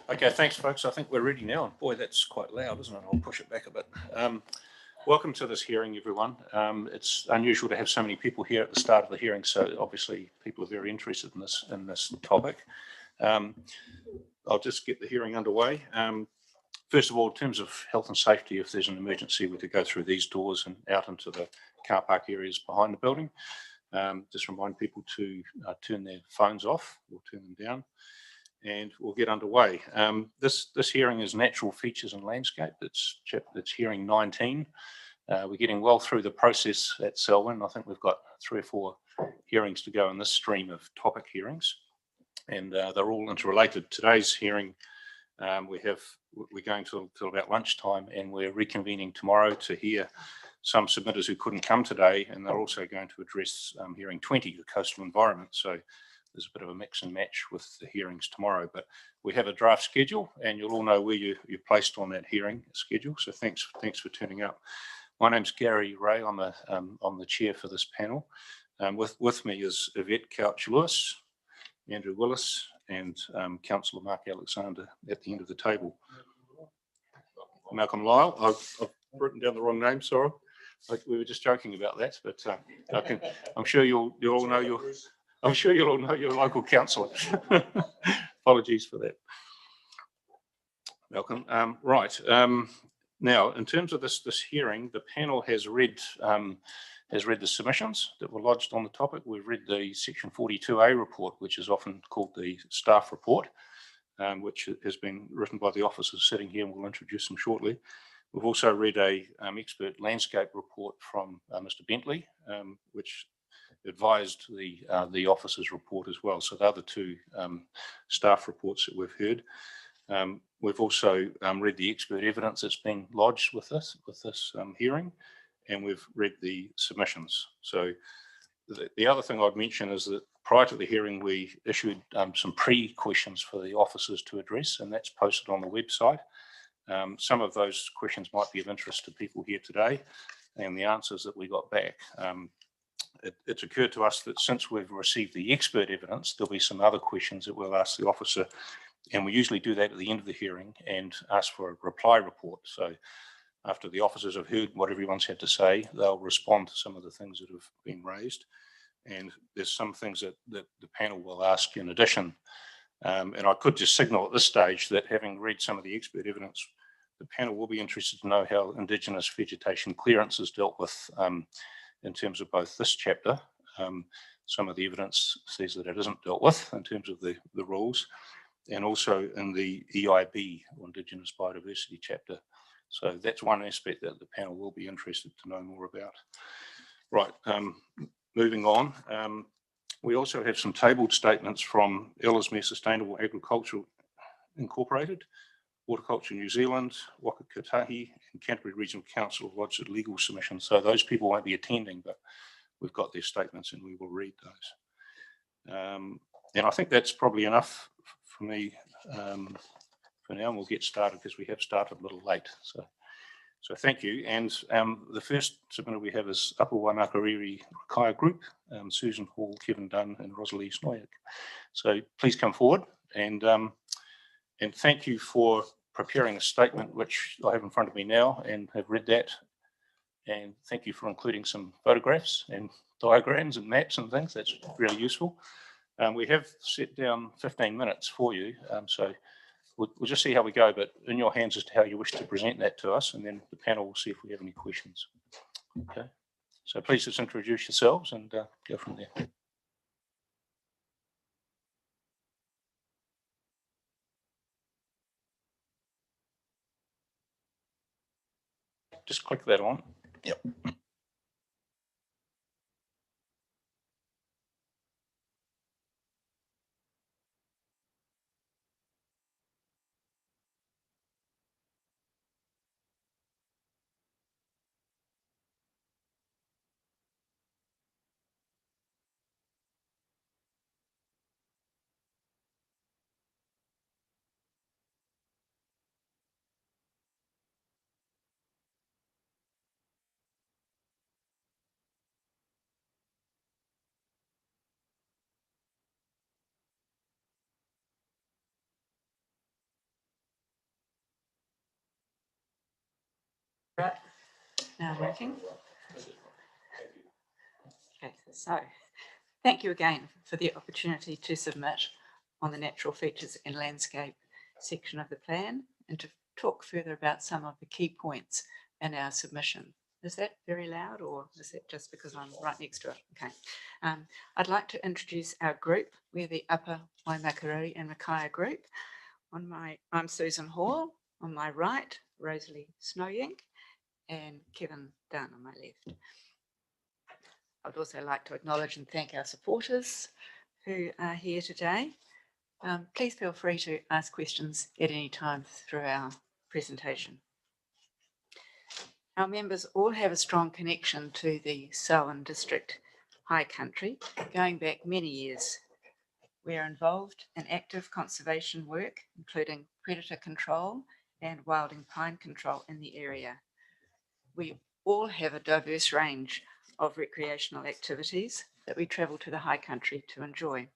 Okay, thanks, folks. I think we're ready now. Boy, that's quite loud, isn't it? I'll push it back a bit. Welcome to this hearing, everyone. It's unusual to have so many people here at the start of the hearing, so obviously people are very interested in this topic. I'll just get the hearing underway. First of all, in terms of health and safety, if there's an emergency, we're to go through these doors and out into the car park areas behind the building. Just remind people to turn their phones off or turn them down, and we'll get underway. This hearing is natural features and landscape. It's hearing 19. We're getting well through the process at Selwyn. I think we've got 3 or 4 hearings to go in this stream of topic hearings, and they're all interrelated. Today's hearing, we're going till about lunchtime, and we're reconvening tomorrow to hear some submitters who couldn't come today, and they're also going to address hearing 20, the coastal environment. So there's a bit of a mix and match with the hearings tomorrow, but we have a draft schedule, and you'll all know where you're placed on that hearing schedule. So thanks for turning up. My name's Gary Ray. I'm the chair for this panel. With me is Yvette Couch-Lewis, Andrew Willis, and Councillor Mark Alexander at the end of the table. Malcolm Lyle. I've written down the wrong name, sorry. We were just joking about that, but I'm sure you'll all know your local councillor. Apologies for that, Malcolm. Right. Now, in terms of this hearing, the panel has read the submissions that were lodged on the topic. We've read the Section 42A report, which is often called the staff report, which has been written by the officers sitting here, and we'll introduce them shortly. We've also read a expert landscape report from Mr. Bentley, which advised the officers' report as well. So the other 2 staff reports that we've heard. We've also read the expert evidence that's been lodged with this hearing, and we've read the submissions. So the other thing I'd mention is that prior to the hearing, we issued some pre-questions for the officers to address, and that's posted on the website. Some of those questions might be of interest to people here today, and the answers that we got back. It's occurred to us that since we've received the expert evidence, there'll be some other questions that we'll ask the officer, and we usually do that at the end of the hearing and ask for a reply report. So after the officers have heard what everyone's had to say, they'll respond to some of the things that have been raised, and there's some things that the panel will ask in addition. And I could just signal at this stage that having read some of the expert evidence, the panel will be interested to know how Indigenous vegetation clearance is dealt with in terms of both this chapter. Some of the evidence says that it isn't dealt with in terms of the rules, and also in the EIB, or Indigenous Biodiversity chapter. So that's one aspect that the panel will be interested to know more about. Right, moving on. We also have some tabled statements from Ellesmere Sustainable Agriculture Incorporated, Horticulture New Zealand, Waka Kotahi, and Canterbury Regional Council lodged a legal submission. So those people won't be attending, but we've got their statements and we will read those. And I think that's probably enough for me for now, and we'll get started because we have started a little late. So thank you. And the first submitter we have is Upper Waimakariri Kaya Group, Susan Hall, Kevin Dunn, and Rosalie Snoyak. So please come forward, and thank you for preparing a statement, which I have in front of me now and have read that. And thank you for including some photographs and diagrams and maps and things. That's really useful. We have set down 15 minutes for you, so we'll just see how we go, but in your hands as to how you wish to present that to us, and then the panel will see if we have any questions. Okay, so please just introduce yourselves and go from there. Just click that on. Yep. Right, now working. Okay, so thank you again for the opportunity to submit on the natural features and landscape section of the plan and to talk further about some of the key points in our submission. Is that very loud, or is that just because I'm right next to it? Okay. I'd like to introduce our group. We're the Upper Waimakariri and Mackaya group. I'm Susan Hall. On my right, Rosalie Snowyank and Kevin Dunn on my left. I'd also like to acknowledge and thank our supporters who are here today. Please feel free to ask questions at any time through our presentation. Our members all have a strong connection to the Selwyn District High Country, going back many years. We are involved in active conservation work, including predator control and wilding pine control in the area. We all have a diverse range of recreational activities that we travel to the high country to enjoy.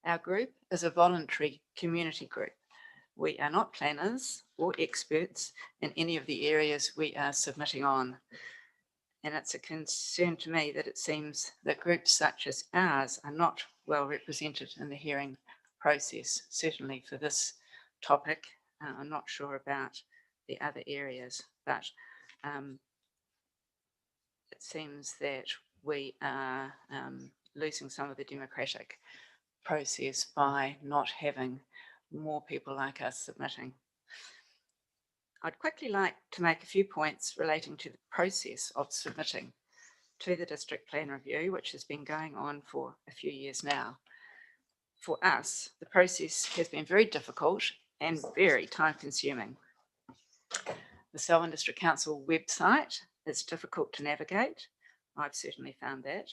Our group is a voluntary community group. We are not planners or experts in any of the areas we are submitting on. And it's a concern to me that it seems that groups such as ours are not well represented in the hearing process, certainly for this topic. I'm not sure about the other areas, but it seems that we are losing some of the democratic process by not having more people like us submitting. I'd quickly like to make a few points relating to the process of submitting to the district plan review, which has been going on for a few years now. For us, the process has been very difficult and very time consuming. The Selwyn District Council website is difficult to navigate. I've certainly found that.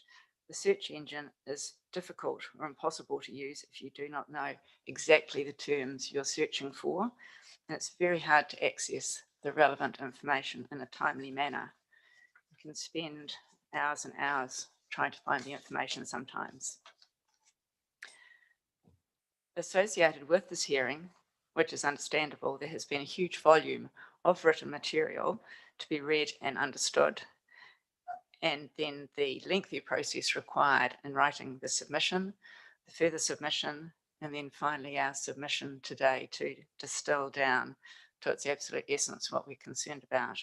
The search engine is difficult or impossible to use if you do not know exactly the terms you're searching for. And it's very hard to access the relevant information in a timely manner. You can spend hours and hours trying to find the information sometimes. Associated with this hearing, which is understandable, there has been a huge volume of written material to be read and understood. And then the lengthy process required in writing the submission, the further submission, and then finally our submission today to distill down to its absolute essence what we're concerned about.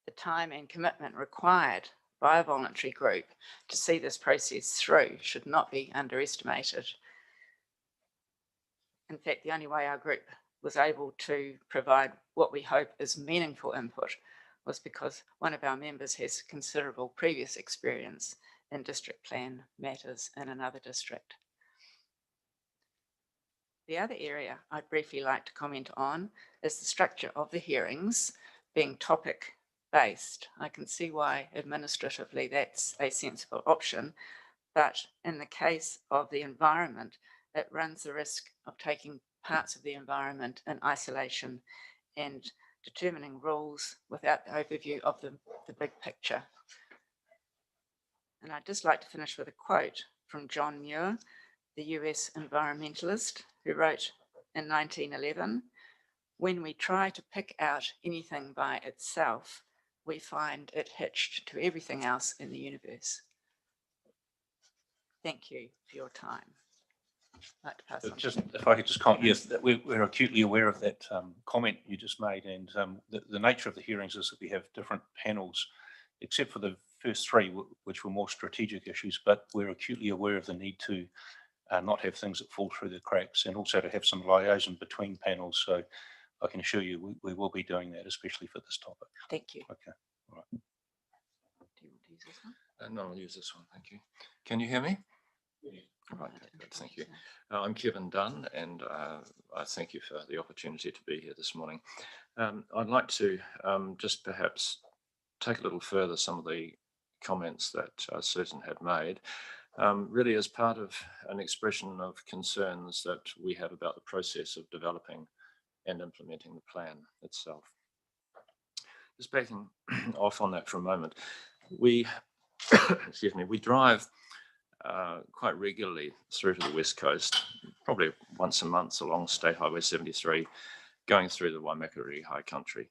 The time and commitment required by a voluntary group to see this process through should not be underestimated. In fact, the only way our group was able to provide what we hope is meaningful input was because one of our members has considerable previous experience in district plan matters in another district. The other area I'd briefly like to comment on is the structure of the hearings being topic based. I can see why administratively that's a sensible option, but in the case of the environment, it runs the risk of taking parts of the environment in isolation and determining rules without the overview of the big picture. And I'd just like to finish with a quote from John Muir, the US environmentalist, who wrote in 1911, "When we try to pick out anything by itself, we find it hitched to everything else in the universe." Thank you for your time. I'd like to pass on. Just if I could just comment, yes, that we're acutely aware of that comment you just made, and the nature of the hearings is that we have different panels, except for the first three, which were more strategic issues, but we're acutely aware of the need to not have things that fall through the cracks, and also to have some liaison between panels. So I can assure you we will be doing that, especially for this topic. Thank you. Okay, all right. Do you want to use this one? No, I'll use this one. Thank you. Can you hear me? Yeah. Right, good, thank you. I'm Kevin Dunn, and I thank you for the opportunity to be here this morning. I'd like to just perhaps take a little further some of the comments that Susan had made, really as part of an expression of concerns that we have about the process of developing and implementing the plan itself. Just backing off on that for a moment, we, excuse me, we drive quite regularly through to the West Coast, probably once a month along State Highway 73, going through the Waimakariri High Country,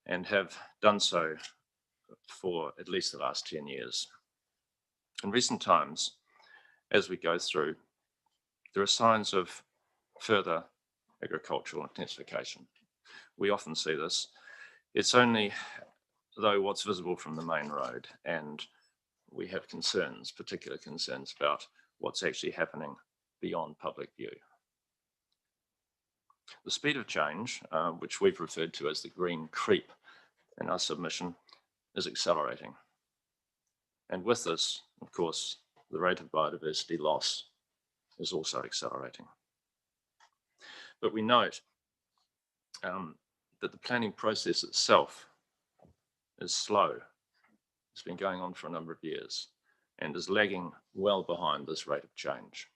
and have done so for at least the last 10 years. In recent times, as we go through, there are signs of further agricultural intensification. We often see this. It's only though what's visible from the main road, and we have concerns, particular concerns about what's actually happening beyond public view. The speed of change, which we've referred to as the green creep in our submission, is accelerating. And with this, of course, the rate of biodiversity loss is also accelerating. But we note that the planning process itself is slow. It's been going on for a number of years and is lagging well behind this rate of change.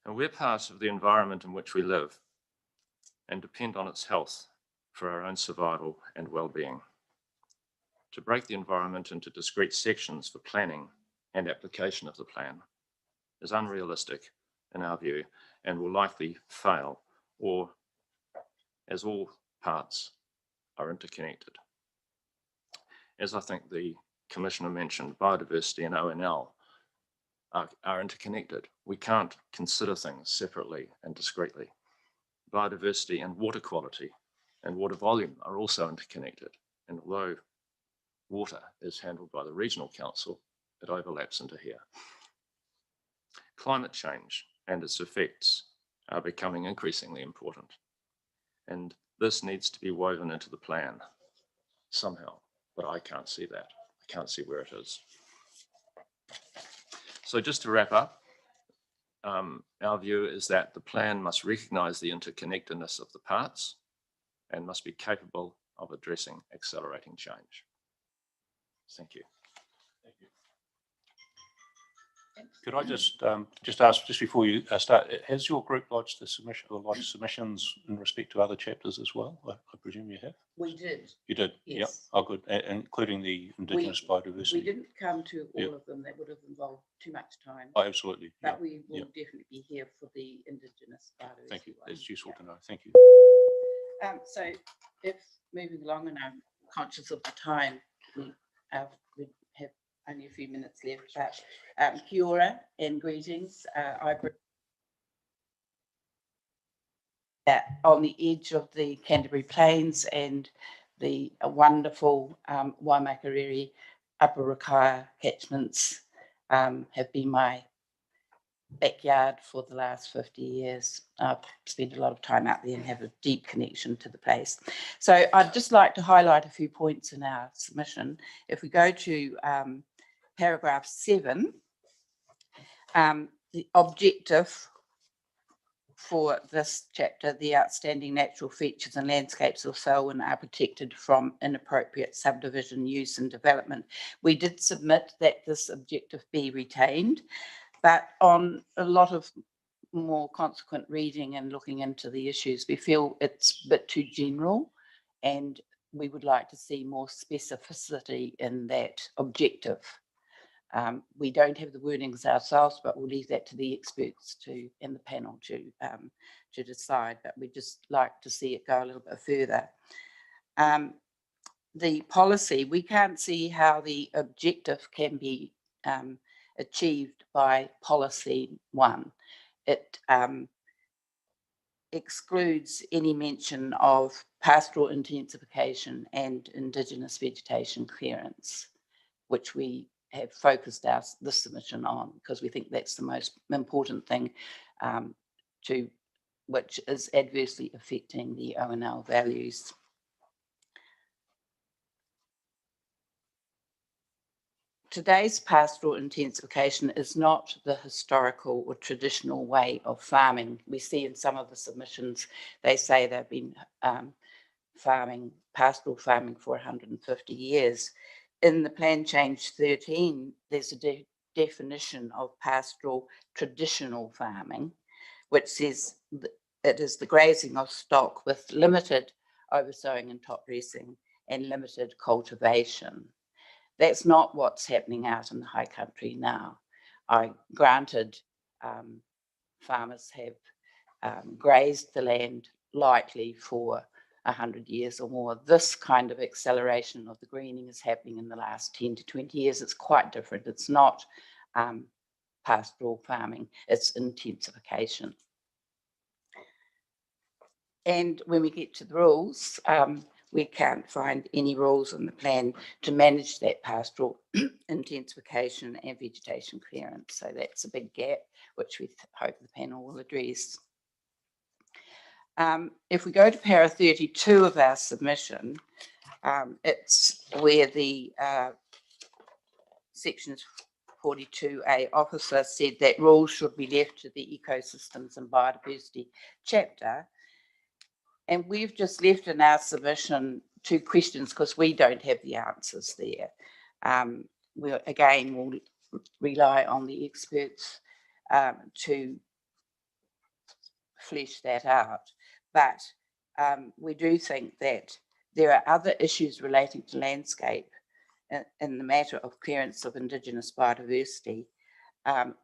And we're part of the environment in which we live and depend on its health for our own survival and well-being. To break the environment into discrete sections for planning and application of the plan is unrealistic in our view and will likely fail, or as all parts are interconnected. As I think the Commissioner mentioned, biodiversity and ONL are interconnected. We can't consider things separately and discretely. Biodiversity and water quality and water volume are also interconnected. And although water is handled by the Regional Council, it overlaps into here. Climate change and its effects are becoming increasingly important. And this needs to be woven into the plan somehow, but I can't see that. I can't see where it is. So just to wrap up, our view is that the plan must recognise the interconnectedness of the parts and must be capable of addressing accelerating change. Thank you. Thank you. Could I just ask, just before you start, has your group lodged the submission or lodged submissions in respect to other chapters as well? I presume you have. We did. You did. Yes. Yep. Oh, good. Including the Indigenous biodiversity. We didn't come to all Yep. of them. That would have involved too much time. Oh, absolutely. But Yep. we will Yep. definitely be here for the Indigenous biodiversity. Thank you. one. It's useful Yeah. to know. Thank you. So if moving along, and I'm conscious of the time, we have only a few minutes left, but kia ora and greetings. On the edge of the Canterbury Plains and the wonderful Waimakariri Upper Rakaia catchments have been my backyard for the last 50 years. I've spent a lot of time out there and have a deep connection to the place. So I'd just like to highlight a few points in our submission. If we go to paragraph 7, the objective for this chapter, the outstanding natural features and landscapes of Selwyn are protected from inappropriate subdivision use and development. We did submit that this objective be retained, but on a lot of more consequent reading and looking into the issues, we feel it's a bit too general, and we would like to see more specificity in that objective. We don't have the wordings ourselves, but we'll leave that to the experts in the panel to decide, but we'd just like to see it go a little bit further. The policy, we can't see how the objective can be achieved by policy 1. It excludes any mention of pastoral intensification and Indigenous vegetation clearance, which we have focused this submission on, because we think that's the most important thing which is adversely affecting the ONL values. Today's pastoral intensification is not the historical or traditional way of farming. We see in some of the submissions, they say they've been pastoral farming for 150 years. In the Plan Change 13, there's a definition of pastoral traditional farming, which says it is the grazing of stock with limited oversowing and top dressing and limited cultivation. That's not what's happening out in the high country now. Granted, farmers have grazed the land lightly for 100 years or more. This kind of acceleration of the greening is happening in the last 10 to 20 years. It's quite different. It's not pastoral farming, it's intensification. And when we get to the rules, we can't find any rules in the plan to manage that pastoral intensification and vegetation clearance. So that's a big gap, which we hope the panel will address. If we go to para 32 of our submission, it's where the sections 42A officer said that rules should be left to the ecosystems and biodiversity chapter. And we've just left in our submission 2 questions because we don't have the answers there. We'll rely on the experts to flesh that out. But we do think that there are other issues relating to landscape in the matter of clearance of Indigenous biodiversity,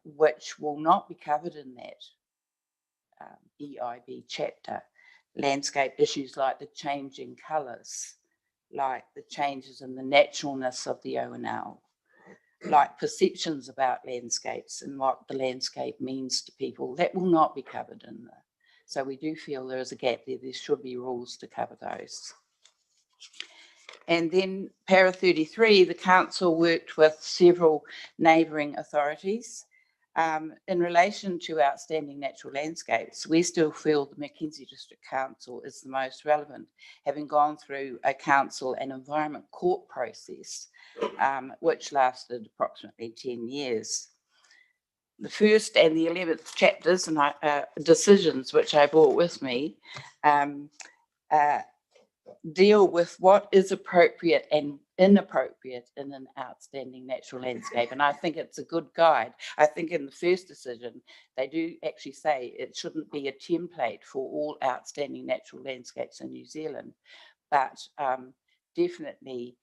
which will not be covered in that EIB chapter. Landscape issues like the changing colours, like the changes in the naturalness of the ONL, like perceptions about landscapes and what the landscape means to people, that will not be covered in there. So we do feel there is a gap there. There should be rules to cover those. And then para 33, the council worked with several neighbouring authorities. In relation to outstanding natural landscapes, we still feel the Mackenzie District Council is the most relevant, having gone through a council and environment court process, which lasted approximately 10 years. The 1st and the 11th chapters and decisions, which I brought with me, deal with what is appropriate and inappropriate in an outstanding natural landscape. And I think it's a good guide. I think in the first decision, they do actually say it shouldn't be a template for all outstanding natural landscapes in New Zealand. But definitely,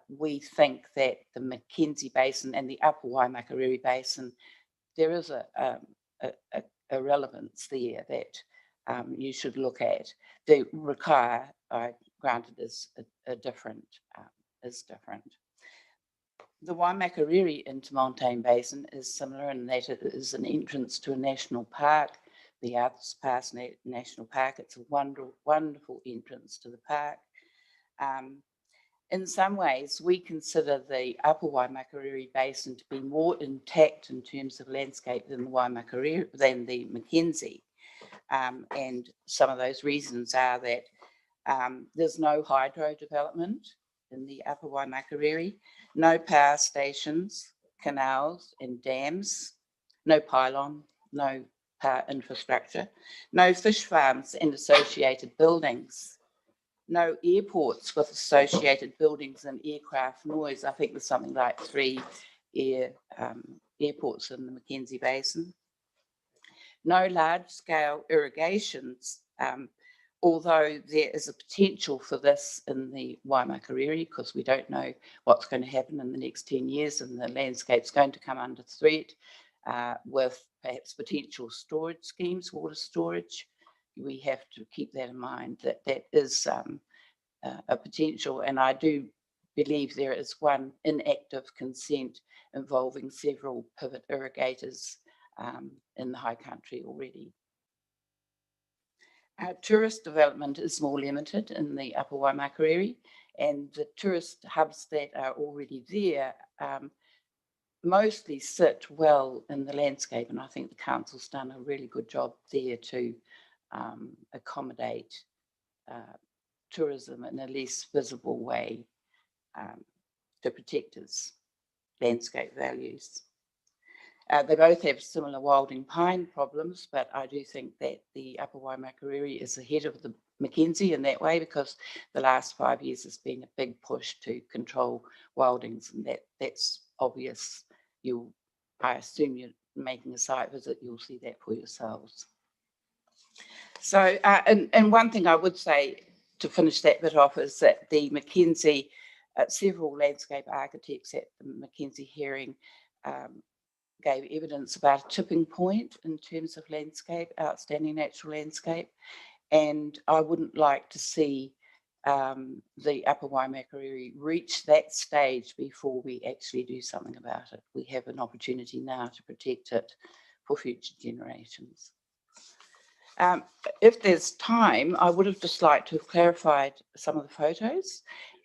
we think that the Mackenzie Basin and the Upper Waimakariri Basin, there is a relevance there that you should look at. They require, granted, is different. The Waimakariri Intermontane Basin is similar in that it is an entrance to a national park, the Arthur's Pass National Park. It's a wonderful, wonderful entrance to the park. In some ways, we consider the Upper Waimakariri Basin to be more intact in terms of landscape than the Mackenzie. And some of those reasons are that there's no hydro development in the Upper Waimakariri, no power stations, canals and dams, no pylon, no power infrastructure, no fish farms and associated buildings, no airports with associated buildings and aircraft noise. I think there's something like 3 airports in the Mackenzie Basin. No large-scale irrigations, although there is a potential for this in the Waimakariri because we don't know what's going to happen in the next 10 years and the landscape's going to come under threat with perhaps potential storage schemes, water storage. We have to keep that in mind, that is a potential. And I do believe there is one inactive consent involving several pivot irrigators in the high country already. Tourist development is more limited in the Upper Waimakariri, and the tourist hubs that are already there mostly sit well in the landscape, and I think the council's done a really good job there to accommodate tourism in a less visible way to protect its landscape values. They both have similar wilding pine problems, but I do think that the Upper Waimakariri is ahead of the Mackenzie in that way because the last 5 years has been a big push to control wildings, and that's obvious. I assume you're making a site visit, you'll see that for yourselves. So, and one thing I would say to finish that bit off is that the Mackenzie, several landscape architects at the Mackenzie hearing gave evidence about a tipping point in terms of landscape, outstanding natural landscape, and I wouldn't like to see the Upper Waimakariri reach that stage before we actually do something about it. We have an opportunity now to protect it for future generations. If there's time, I would have just liked to have clarified some of the photos,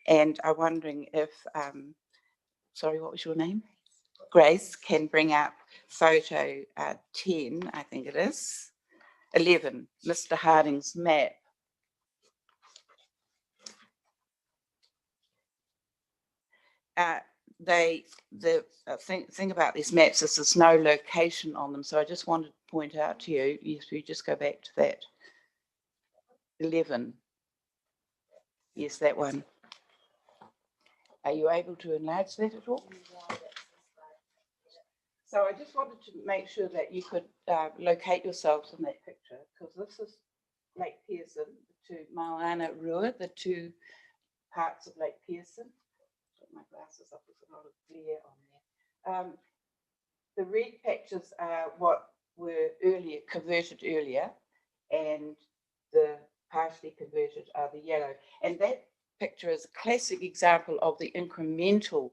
and I'm wondering if, sorry, what was your name? Grace can bring up photo 10, I think it is, 11, Mr. Harding's map. The thing about these maps is there's no location on them, so I just wanted to point out to you, if you just go back to that 11, yes, that one. Are you able to enlarge that at all? So I just wanted to make sure that you could locate yourselves in that picture, because this is Lake Pearson to Mauna Rua, the two parts of Lake Pearson. Put my glasses up, there's a lot of glare on there. The red patches are what were converted earlier, and the partially converted are the yellow. And that picture is a classic example of the incremental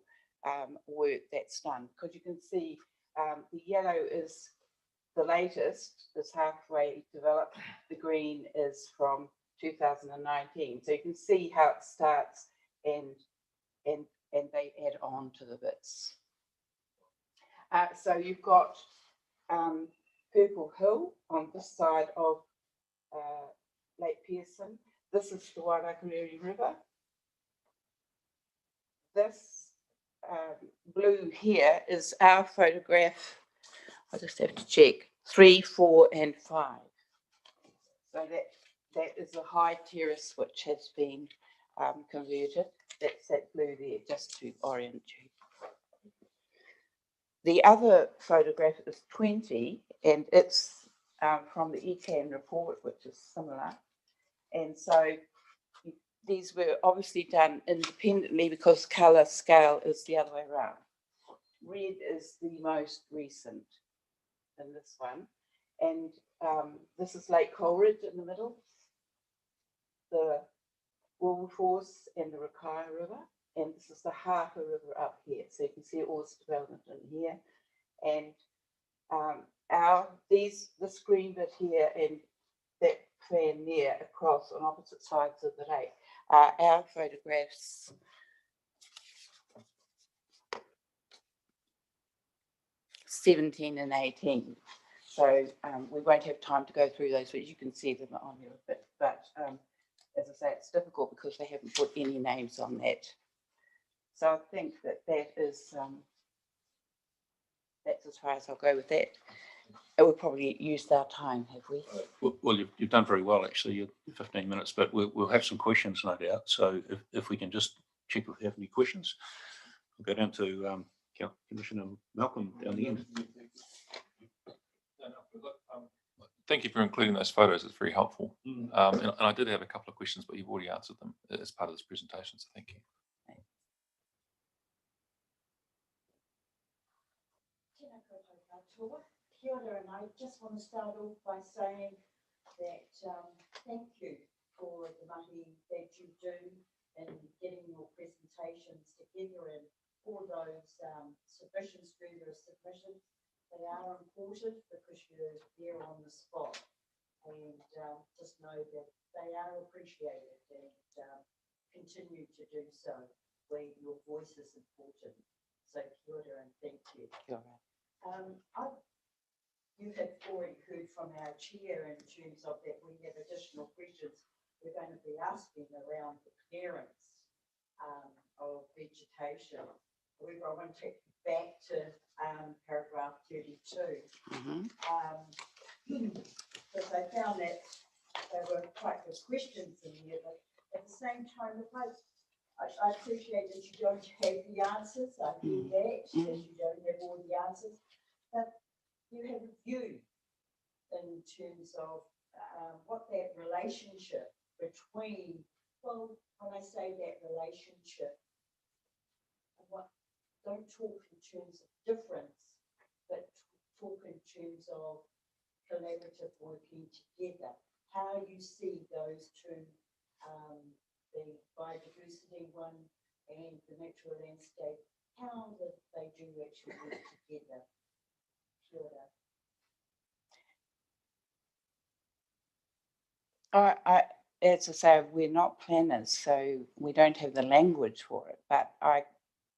work that's done, because you can see the yellow is the latest, is halfway developed. The green is from 2019. So you can see how it starts and they add on to the bits. So you've got Purple Hill on this side of Lake Pearson. This is the Waimakariri River. This blue here is our photograph. I just have to check 3, 4, and 5. So that is a high terrace which has been converted. That's that blue there, just to orient you. The other photograph is 20, and it's from the ECAN report, which is similar. And so these were obviously done independently because colour scale is the other way around. Red is the most recent in this one. And this is Lake Coleridge in the middle, the Wilberforce and the Rakaia River. And this is the Harper River up here. So you can see all this development in here. And this green bit here and that fan there across on opposite sides of the lake are our photographs. '17 and 18. So we won't have time to go through those, but you can see them on here a bit. But as I say, it's difficult because they haven't put any names on that. So I think that is, that's as far as I'll go with that. We'll probably used our time, have we? Well, you've done very well, actually, you're 15 minutes, but we'll have some questions, no doubt. So if we can just check if we have any questions, we'll go down to Commissioner Malcolm down the end. Thank you for including those photos. It's very helpful. And I did have a couple of questions, but you've already answered them as part of this presentation, so thank you. Kia ora, and I just want to start off by saying that thank you for the mahi that you do in getting your presentations together and all those submissions, further submissions. They are important because you're there on the spot, and just know that they are appreciated and continue to do so where your voice is important. So kia ora and thank you. Kia ora. You have already heard from our chair in terms of that we have additional questions we're going to be asking around the clearance of vegetation. However, I want to take you back to paragraph 32. Because I found that there were quite good questions in here, but at the same time, I appreciate that you don't have the answers. I do that you don't have all the answers, but you have a view in terms of what that relationship between, well, when I say that relationship, don't talk in terms of difference, but talk in terms of collaborative working together, how you see those two, the biodiversity one and the natural landscape, how they do actually work together. Kia ora. As I say, we're not planners, so we don't have the language for it, but I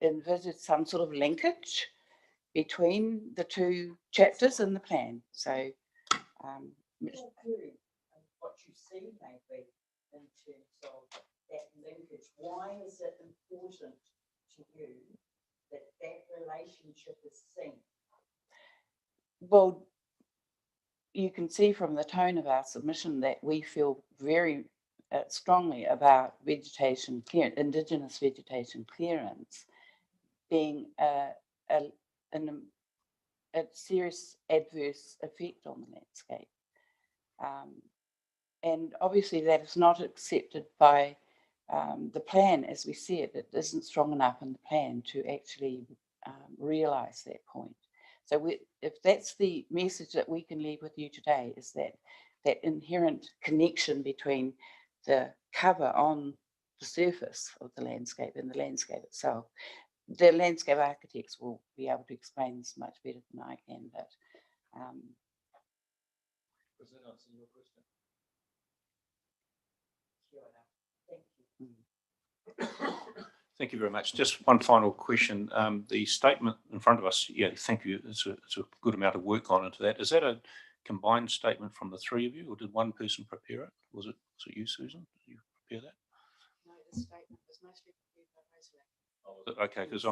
envisage some sort of linkage between the two chapters in the plan. So, Your view and what you see maybe in terms of that linkage, why is it important to you that that relationship is seen? well, you can see from the tone of our submission that we feel very strongly about vegetation Indigenous vegetation clearance being a serious adverse effect on the landscape. And obviously that is not accepted by the plan as we see it. It isn't strong enough in the plan to actually realise that point. So if that's the message that we can leave with you today, is that inherent connection between the cover on the surface of the landscape and the landscape itself. The landscape architects will be able to explain this much better than I can, but Does that answer your question? Thank you. Thank you very much. Just one final question. The statement in front of us, yeah, thank you. It's a good amount of work gone into that. Is that a combined statement from the three of you, or did one person prepare it? Was it you, Susan? Did you prepare that? No, the statement was mostly prepared by Rosalie. Okay, because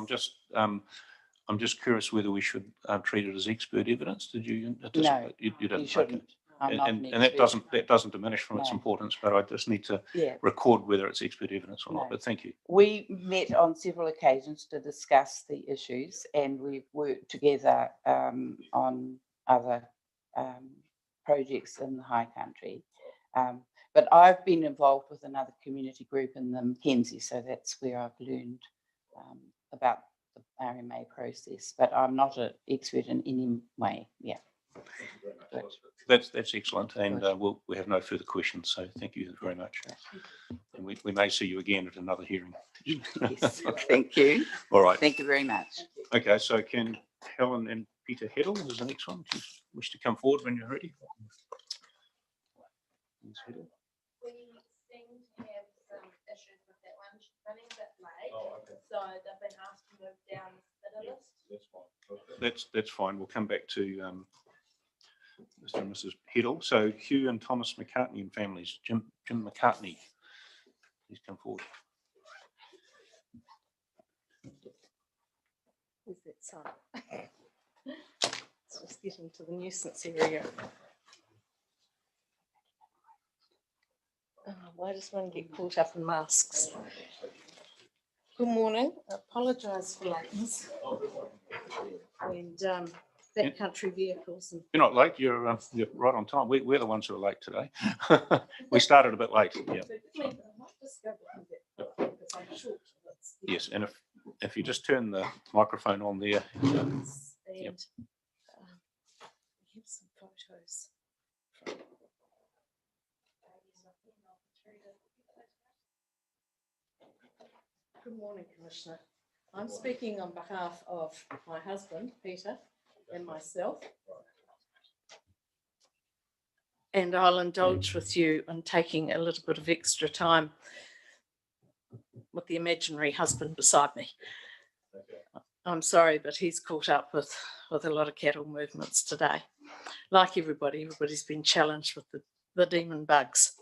I'm just curious whether we should treat it as expert evidence. Did you anticipate? No, you didn't. you shouldn't. Okay. I'm not And an that expert. doesn't diminish from its No. importance, but I just need to Yeah. record whether it's expert evidence or not. No. But thank you. We met on several occasions to discuss the issues, and we've worked together on other projects in the high country. But I've been involved with another community group in the Mackenzie, so that's where I've learned about the RMA process. But I'm not an expert in any way. Yeah. That's excellent, and we have no further questions. So thank you very much, and we may see you again at another hearing. Yes. Thank you. All right. Thank you very much. Okay, so can Helen and Peter Heddle is the next one. Do you wish to come forward when you're ready? Ms. Heddle. We seem to have some issues with that one. She's running a bit late, so they've been asked to move down the list. That's fine. We'll come back to Mr. and Mrs. Heddle. So Hugh and Thomas McCartney and families. Jim McCartney, please come forward. Is that so? Let's just get into the nuisance area. Why does one get caught up in masks? Good morning. I apologise for lateness. And backcountry vehicles. And You're not late. You're right on time. We're the ones who are late today. We started a bit late. Yeah. Yes, and if you just turn the microphone on there. we have some photos. Good morning, Commissioner. I'm speaking on behalf of my husband, Peter, and myself. And I'll indulge with you in taking a little bit of extra time with the imaginary husband beside me. I'm sorry, but he's caught up with a lot of cattle movements today. Like everybody's been challenged with the demon bugs.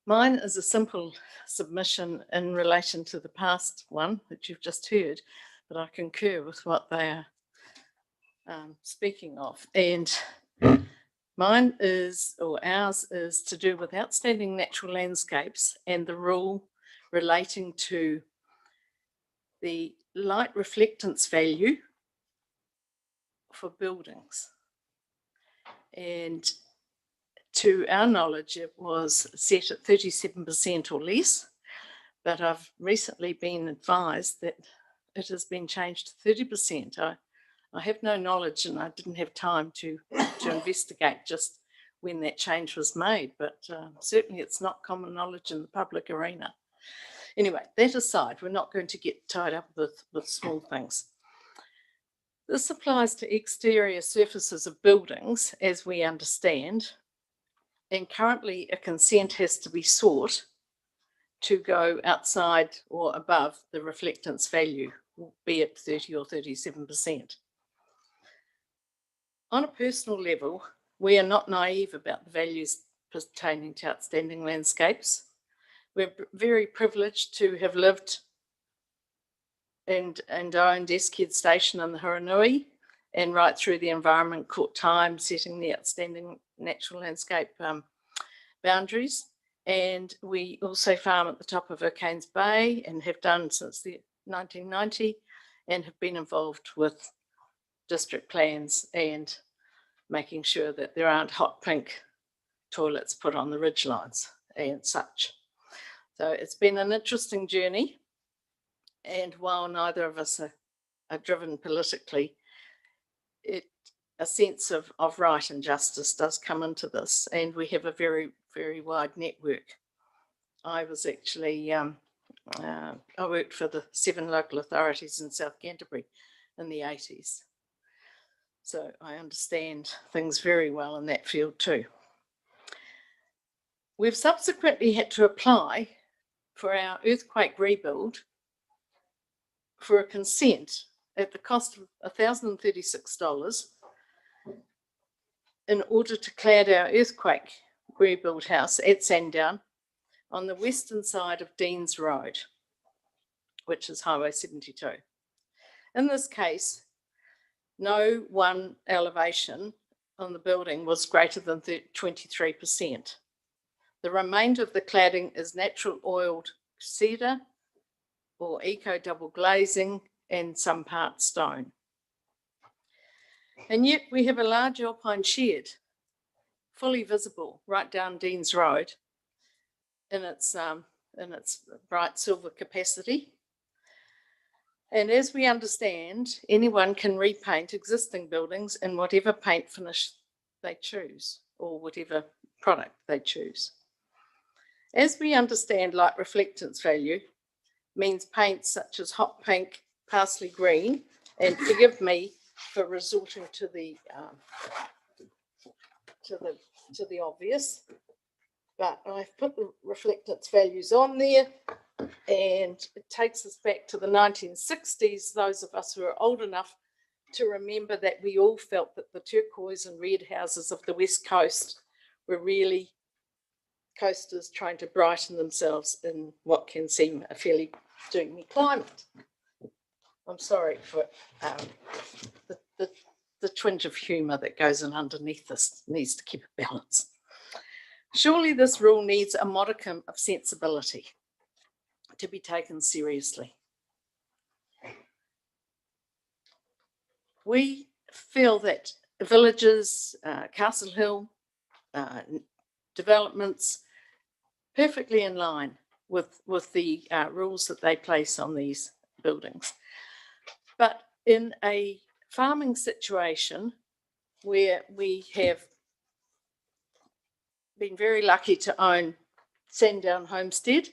Mine is a simple submission in relation to the past one that you've just heard, but I concur with what they are speaking of. And mine is, or ours is, to do with outstanding natural landscapes and the rule relating to the light reflectance value for buildings. And to our knowledge, it was set at 37% or less, but I've recently been advised that it has been changed to 30%. I have no knowledge, and I didn't have time to investigate just when that change was made, but certainly it's not common knowledge in the public arena. Anyway, that aside, we're not going to get tied up with small things. This applies to exterior surfaces of buildings, as we understand, and currently a consent has to be sought to go outside or above the reflectance value, be it 30 or 37%. On a personal level, we are not naive about the values pertaining to outstanding landscapes. We're very privileged to have lived and owned Eskid Station in the Huranui, and right through the Environment Court time, setting the outstanding natural landscape boundaries. And we also farm at the top of O'Kane's Bay and have done since the 1990, and have been involved with district plans and making sure that there aren't hot pink toilets put on the ridgelines and such. So it's been an interesting journey, and while neither of us are driven politically, a sense of right and justice does come into this, and we have a very, very wide network. I was actually, I worked for the 7 local authorities in South Canterbury in the 80s. So I understand things very well in that field too. We've subsequently had to apply for our earthquake rebuild for a consent at the cost of $1,036 in order to clad our earthquake rebuild house at Sandown on the western side of Deans Road, which is Highway 72. In this case, no one elevation on the building was greater than 23%. The remainder of the cladding is natural oiled cedar or eco double glazing and some part stone. And yet we have a large alpine shed, fully visible right down Deans Road in its bright silver capacity. And as we understand, anyone can repaint existing buildings in whatever paint finish they choose or whatever product they choose. As we understand, light reflectance value means paints such as hot pink, parsley green, and forgive me for resorting to the obvious, but I've put the reflectance values on there, and it takes us back to the 1960s, those of us who are old enough to remember that we all felt that the turquoise and red houses of the West Coast were really coasters trying to brighten themselves in what can seem a fairly doomy climate. I'm sorry for the twinge of humour that goes in underneath this, needs to keep a balance. Surely this rule needs a modicum of sensibility to be taken seriously. We feel that villages, Castle Hill, developments, perfectly in line with the rules that they place on these buildings. But in a farming situation where we have been very lucky to own Sandown Homestead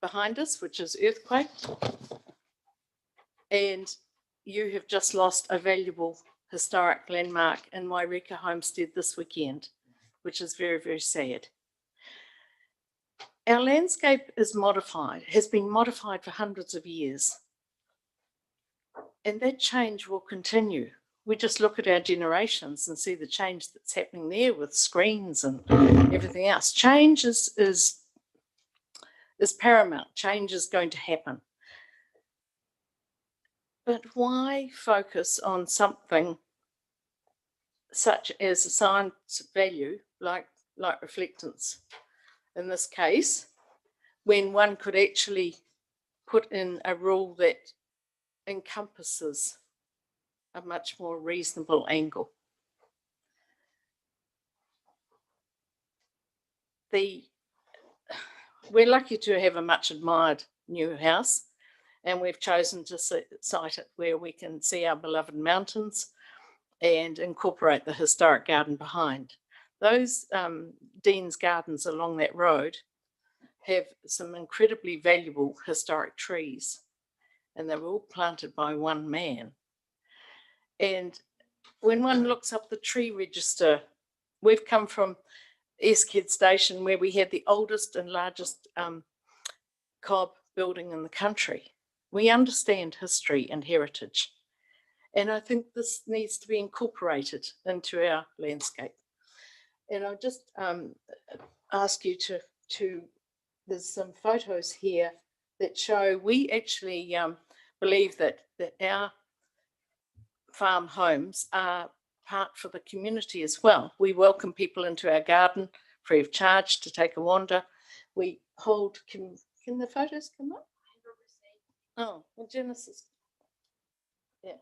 behind us, which is earthquake, and you have just lost a valuable historic landmark in Waireka Homestead this weekend, which is very, very sad. Our landscape is modified, has been modified for hundreds of years, and that change will continue. We just look at our generations and see the change that's happening there with screens and everything else. Change is paramount. Change is going to happen. But why focus on something such as a science value like reflectance in this case, when one could actually put in a rule that encompasses a much more reasonable angle? We're lucky to have a much admired new house, And we've chosen to site it where we can see our beloved mountains and incorporate the historic garden behind. Those Dean's Gardens along that road have some incredibly valuable historic trees, and they were all planted by one man. And when one looks up the tree register, we've come from Esked Station, where we had the oldest and largest cob building in the country. We understand history and heritage, and I think this needs to be incorporated into our landscape. And I'll just ask you to, there's some photos here that show we actually believe that our farm homes are part for the community as well. We welcome people into our garden free of charge to take a wander. We hold, can the photos come up? Oh, well, Genesis. Yeah.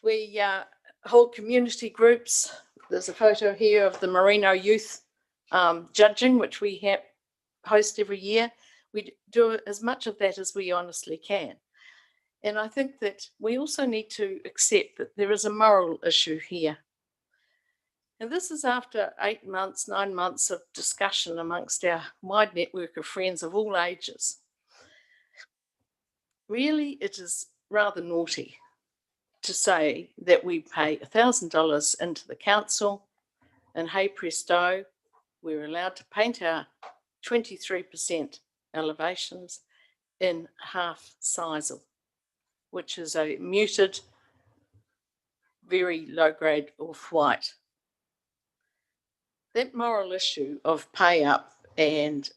We hold community groups. There's a photo here of the Merino youth judging, which we host every year. We do as much of that as we honestly can. And I think that we also need to accept that there is a moral issue here. And this is after 8 months, 9 months of discussion amongst our wide network of friends of all ages. Really, it is rather naughty to say that we pay $1,000 into the council and hey presto, we're allowed to paint our 23% elevations in half sisal, which is a muted, very low grade off-white. That moral issue of pay up and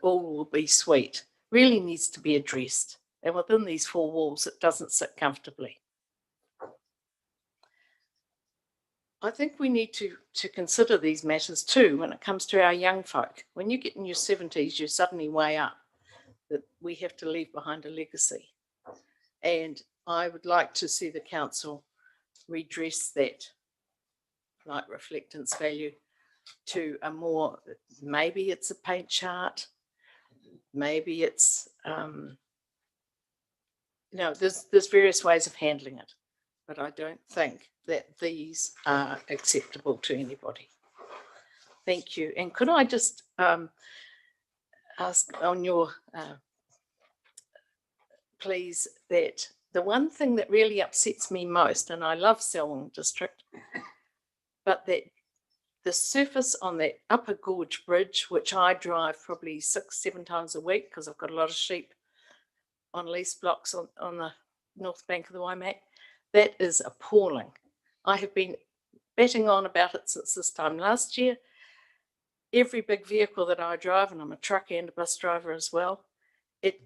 all will be sweet really needs to be addressed. And within these 4 walls, it doesn't sit comfortably. I think we need to consider these matters too when it comes to our young folk. When you get in your 70s, you suddenly weigh up that we have to leave behind a legacy. And I would like to see the council redress that light reflectance value to a more, maybe it's a paint chart, maybe it's, there's various ways of handling it, but I don't think that these are acceptable to anybody. Thank you. And could I just ask on your, please, that the one thing that really upsets me most, and I love Selwyn District, but that the surface on that Upper Gorge Bridge, which I drive probably 6-7 times a week because I've got a lot of sheep on lease blocks on the north bank of the Waimak, that is appalling. I have been betting on about it since this time last year. Every big vehicle that I drive, and I'm a truck and a bus driver as well, it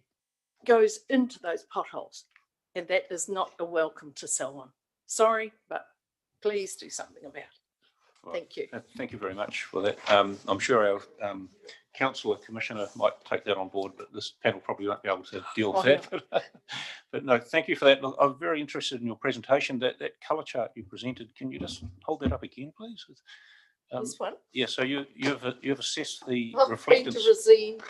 goes into those potholes, and that is not a welcome to Selwyn. Sorry, but please do something about it. Well, thank you. Thank you very much for that. I'm sure our councillor commissioner might take that on board, but this panel probably won't be able to deal with that. But no, thank you for that. Look, I'm very interested in your presentation. That colour chart you presented, can you just hold that up again, please? This one? Yeah, so you've assessed the reflectance.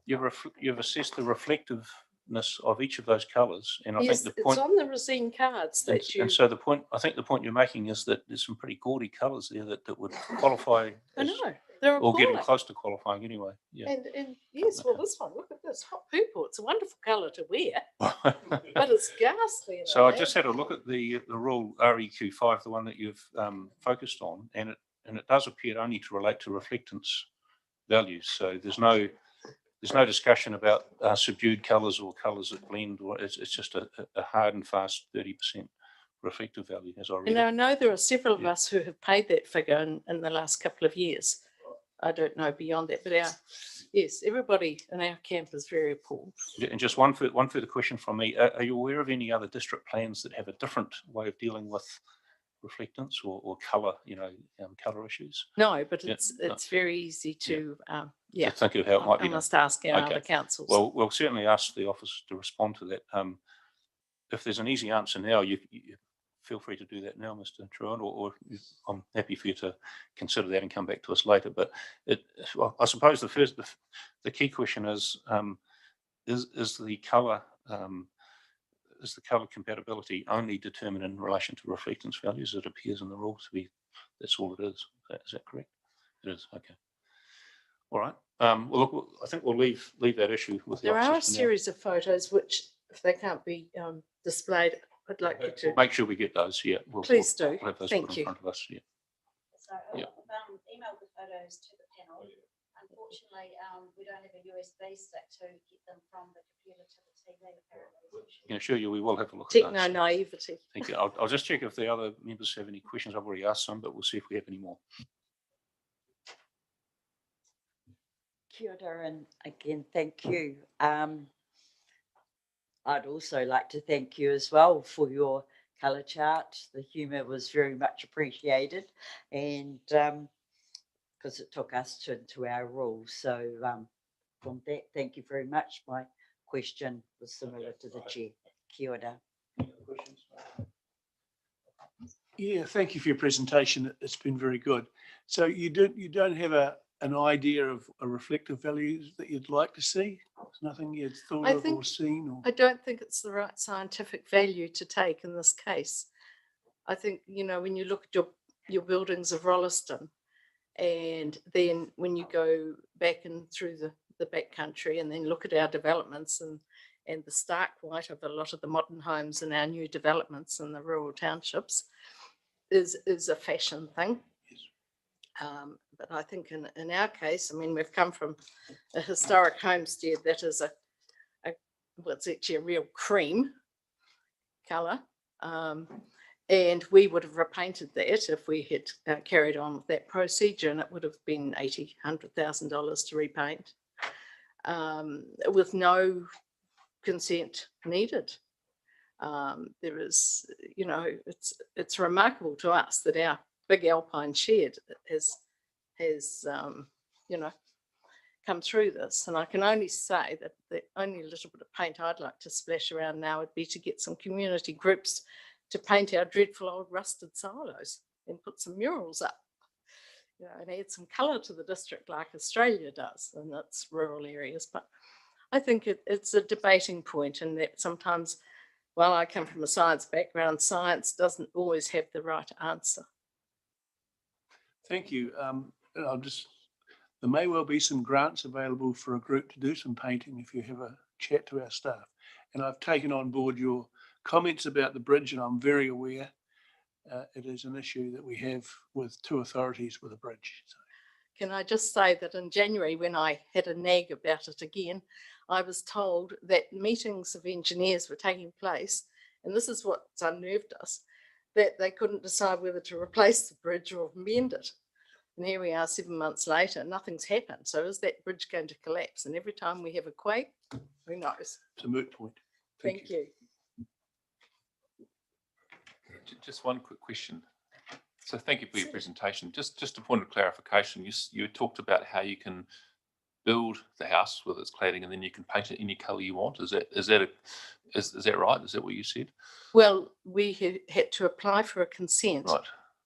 You've assessed the reflectiveness of each of those colours, and I yes, think the point it's on the resin cards that and so the point, I think the point you're making is that there's some pretty gaudy colours there that would qualify. I know they're or getting appalling. close to qualifying anyway. Yeah. And yes, well, this one, look at this hot purple. It's a wonderful colour to wear, but it's ghastly. So I just had a look at the rule REQ5, the one that you've focused on, and it does appear only to relate to reflectance values. So there's no discussion about subdued colours or colours that blend, or it's just a hard and fast 30% reflective value, as I read. And I know there are several of us who have paid that figure in the last couple of years. I don't know beyond that, but yes, everybody in our camp is very appalled. And just one further question from me. Are you aware of any other district plans that have a different way of dealing with reflectance or colour, colour issues? No, but it's very easy to, To think of how it might be. I must ask our other councils. Well, we'll certainly ask the office to respond to that. If there's an easy answer now, you feel free to do that now, Mr. Trevor, or I'm happy for you to consider that and come back to us later. But I suppose the key question is the colour is the colour compatibility only determined in relation to reflectance values? It appears in the rule to be, that's all it is. Is that correct? It is, okay. All right. Well, look, I think we'll leave that issue with the There are a officers for now. series of photos which, if they can't be displayed, I'd like you to. Make sure we get those, yeah. Please do. We'll have those Thank put in you. front of us, yeah. So Yeah. I've emailed the photos to the panel. Unfortunately, we don't have a USB stick to get them from the computer to the TV apparently. I can assure you we will have a look at Techno those. naivety. Thank you. I'll just check if the other members have any questions. I've already asked some, but we'll see if we have any more. Kia ora, and again, thank you. I'd also like to thank you as well for your colour chart. The humour was very much appreciated, and because it took us into our rules. So from that, thank you very much. My question was similar to the chair. Kia ora. Yeah, thank you for your presentation. It's been very good. So you don't have an idea of a reflective values that you'd like to see? There's nothing you'd thought I of or think- seen? Or... I don't think it's the right scientific value to take in this case. I think, you know, when you look at your buildings of Rolleston, and then when you go back and through the back country and then look at our developments and the stark white of a lot of the modern homes and our new developments in the rural townships is a fashion thing. But I think in our case, I mean, we've come from a historic homestead that is well, it's actually a real cream colour. And we would have repainted that if we had carried on with that procedure, and it would have been $100,000 to repaint with no consent needed. There is, you know, it's remarkable to us that our big alpine shed has you know, come through this. And I can only say that the only little bit of paint I'd like to splash around now would be to get some community groups to paint our dreadful old rusted silos and put some murals up, you know, and add some colour to the district like Australia does in its rural areas. But I think it's a debating point, and that sometimes, while I come from a science background, science doesn't always have the right answer. Thank you. There may well be some grants available for a group to do some painting if you have a chat to our staff. And I've taken on board your comments about the bridge, and I'm very aware it is an issue that we have with two authorities with a bridge. So. Can I just say that in January, when I had a nag about it again, I was told that meetings of engineers were taking place, and this is what's unnerved us, that they couldn't decide whether to replace the bridge or mend it. And here we are 7 months later, nothing's happened. So is that bridge going to collapse? And every time we have a quake, who knows? It's a moot point. Thank you. Just one quick question. So thank you for your presentation. Just a point of clarification. You talked about how you can build the house with its cladding and then you can paint it any colour you want. Is that right? Is that what you said? Well, we had to apply for a consent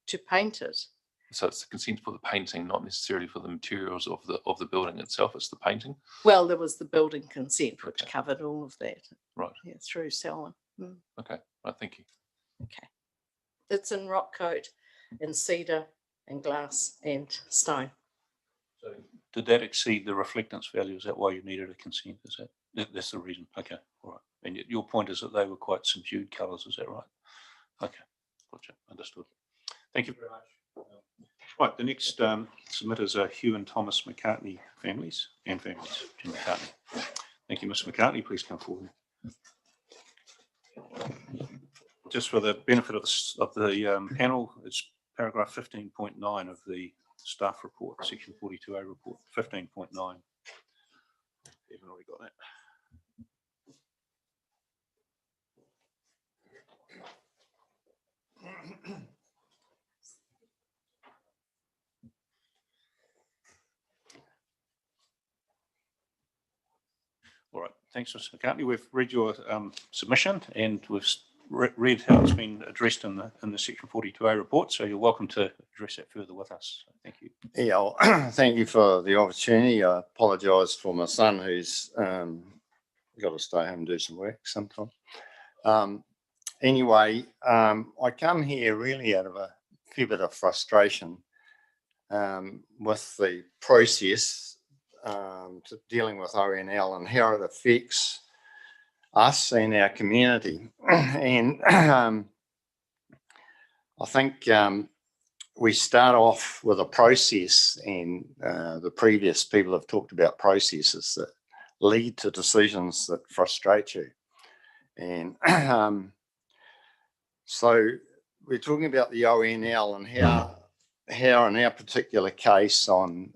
to paint it. So it's the consent for the painting, not necessarily for the materials of the building itself. It's the painting. Well, there was the building consent, which covered all of that. Right. Yeah, through Selwyn. Mm. Okay. Right. Thank you. Okay. It's in rock coat and cedar and glass and stone. So did that exceed the reflectance value? Is that why you needed a consent? Is that's the reason? Okay. All right. And your point is that they were quite subdued colours. Is that right? Okay. Gotcha. Understood. Thank you very much. Right, the next submitters are Hugh and Thomas McCartney families. Jim McCartney. Thank you, Mr. McCartney. Please come forward. Just for the benefit of the panel, it's paragraph 15.9 of the staff report, section 42A report, 15.9. Haven't already got that. All right, thanks, Mr. McCartney. We've read your submission and we've read how it's been addressed in the section 42A report. So you're welcome to address that further with us. Thank you. Yeah, well, thank you for the opportunity. I apologise for my son who's got to stay home and do some work sometime. Anyway, I come here really out of a fair bit of frustration with the process to dealing with ONL and how it affects us and our community. And I think we start off with a process, and the previous people have talked about processes that lead to decisions that frustrate you. And so we're talking about the ONL and how in our particular case on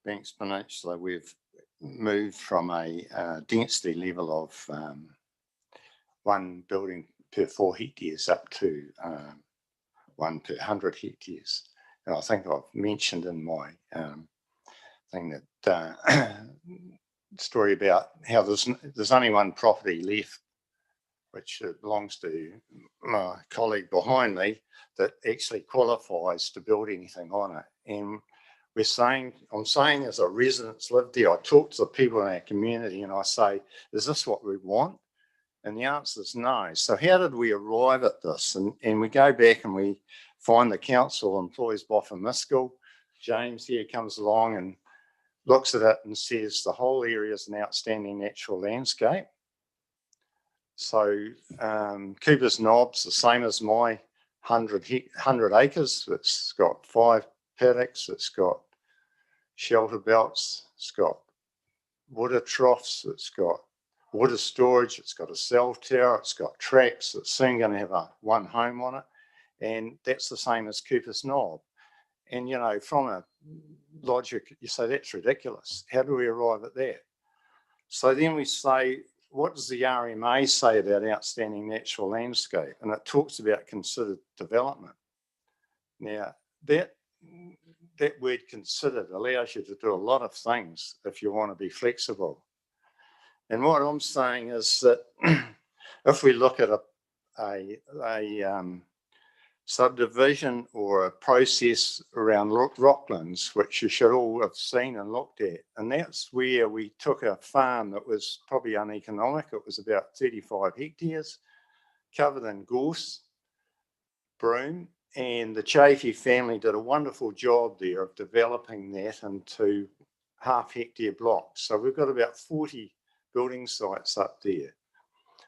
Banks Peninsula, we've moved from a density level of 1 building per 4 hectares up to 1 per 100 hectares. And I think I've mentioned in my thing that story about how there's only one property left, which belongs to my colleague behind me, that actually qualifies to build anything on it. And I'm saying as a resident's lived there, I talk to the people in our community and I say, is this what we want? And the answer is no. So how did we arrive at this? And we go back and we find the council employs Boffa Miskell. James here comes along and looks at it and says the whole area is an outstanding natural landscape. So Cooper's Knob's the same as my 100 acres. It's got 5 paddocks, it's got shelter belts, it's got water troughs, it's got water storage, it's got a cell tower, it's got tracks, it's soon going to have one home on it. And that's the same as Cooper's Knob. And, you know, from a logic, you say, that's ridiculous. How do we arrive at that? So then we say, what does the RMA say about outstanding natural landscape? And it talks about considered development. Now, that word considered allows you to do a lot of things if you want to be flexible. And what I'm saying is that if we look at a subdivision or a process around rocklands, which you should all have seen and looked at, and that's where we took a farm that was probably uneconomic. It was about 35 hectares, covered in gorse, broom, and the Chafee family did a wonderful job there of developing that into half-hectare blocks. So we've got about 40 building sites up there.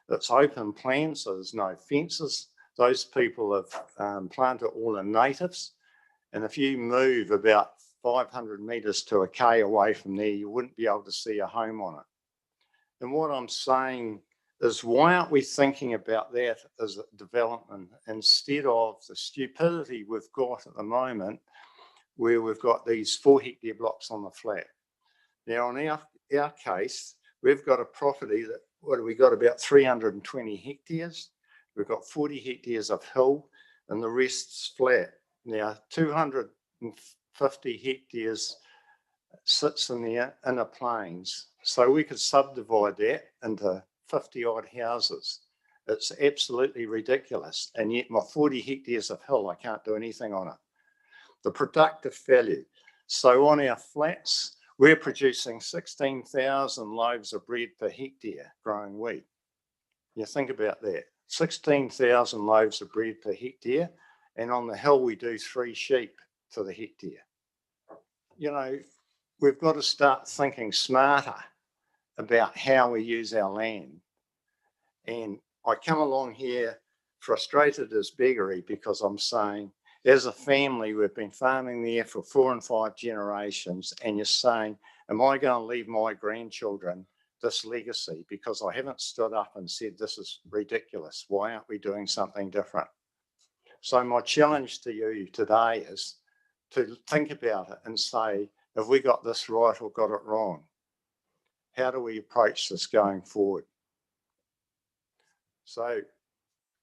It's open plan, so there's no fences. Those people have planted all the natives. And if you move about 500 metres to a K away from there, you wouldn't be able to see a home on it. And what I'm saying is, why aren't we thinking about that as a development instead of the stupidity we've got at the moment, where we've got these 4 hectare blocks on the flat? Now, in our case, we've got a property that, what have we got, about 320 hectares. We've got 40 hectares of hill and the rest's flat. Now, 250 hectares sits in the inner plains. So we could subdivide that into 50 odd houses. It's absolutely ridiculous. And yet my 40 hectares of hill, I can't do anything on it. The productive value. So on our flats, we're producing 16,000 loaves of bread per hectare growing wheat. You think about that. 16,000 loaves of bread per hectare, and on the hill we do 3 sheep to the hectare. You know, we've got to start thinking smarter about how we use our land. And I come along here frustrated as beggary, because I'm saying, as a family, we've been farming there for 4 and 5 generations, and you're saying, am I going to leave my grandchildren this legacy because I haven't stood up and said, this is ridiculous, why aren't we doing something different? So my challenge to you today is to think about it and say, have we got this right or got it wrong? How do we approach this going forward? So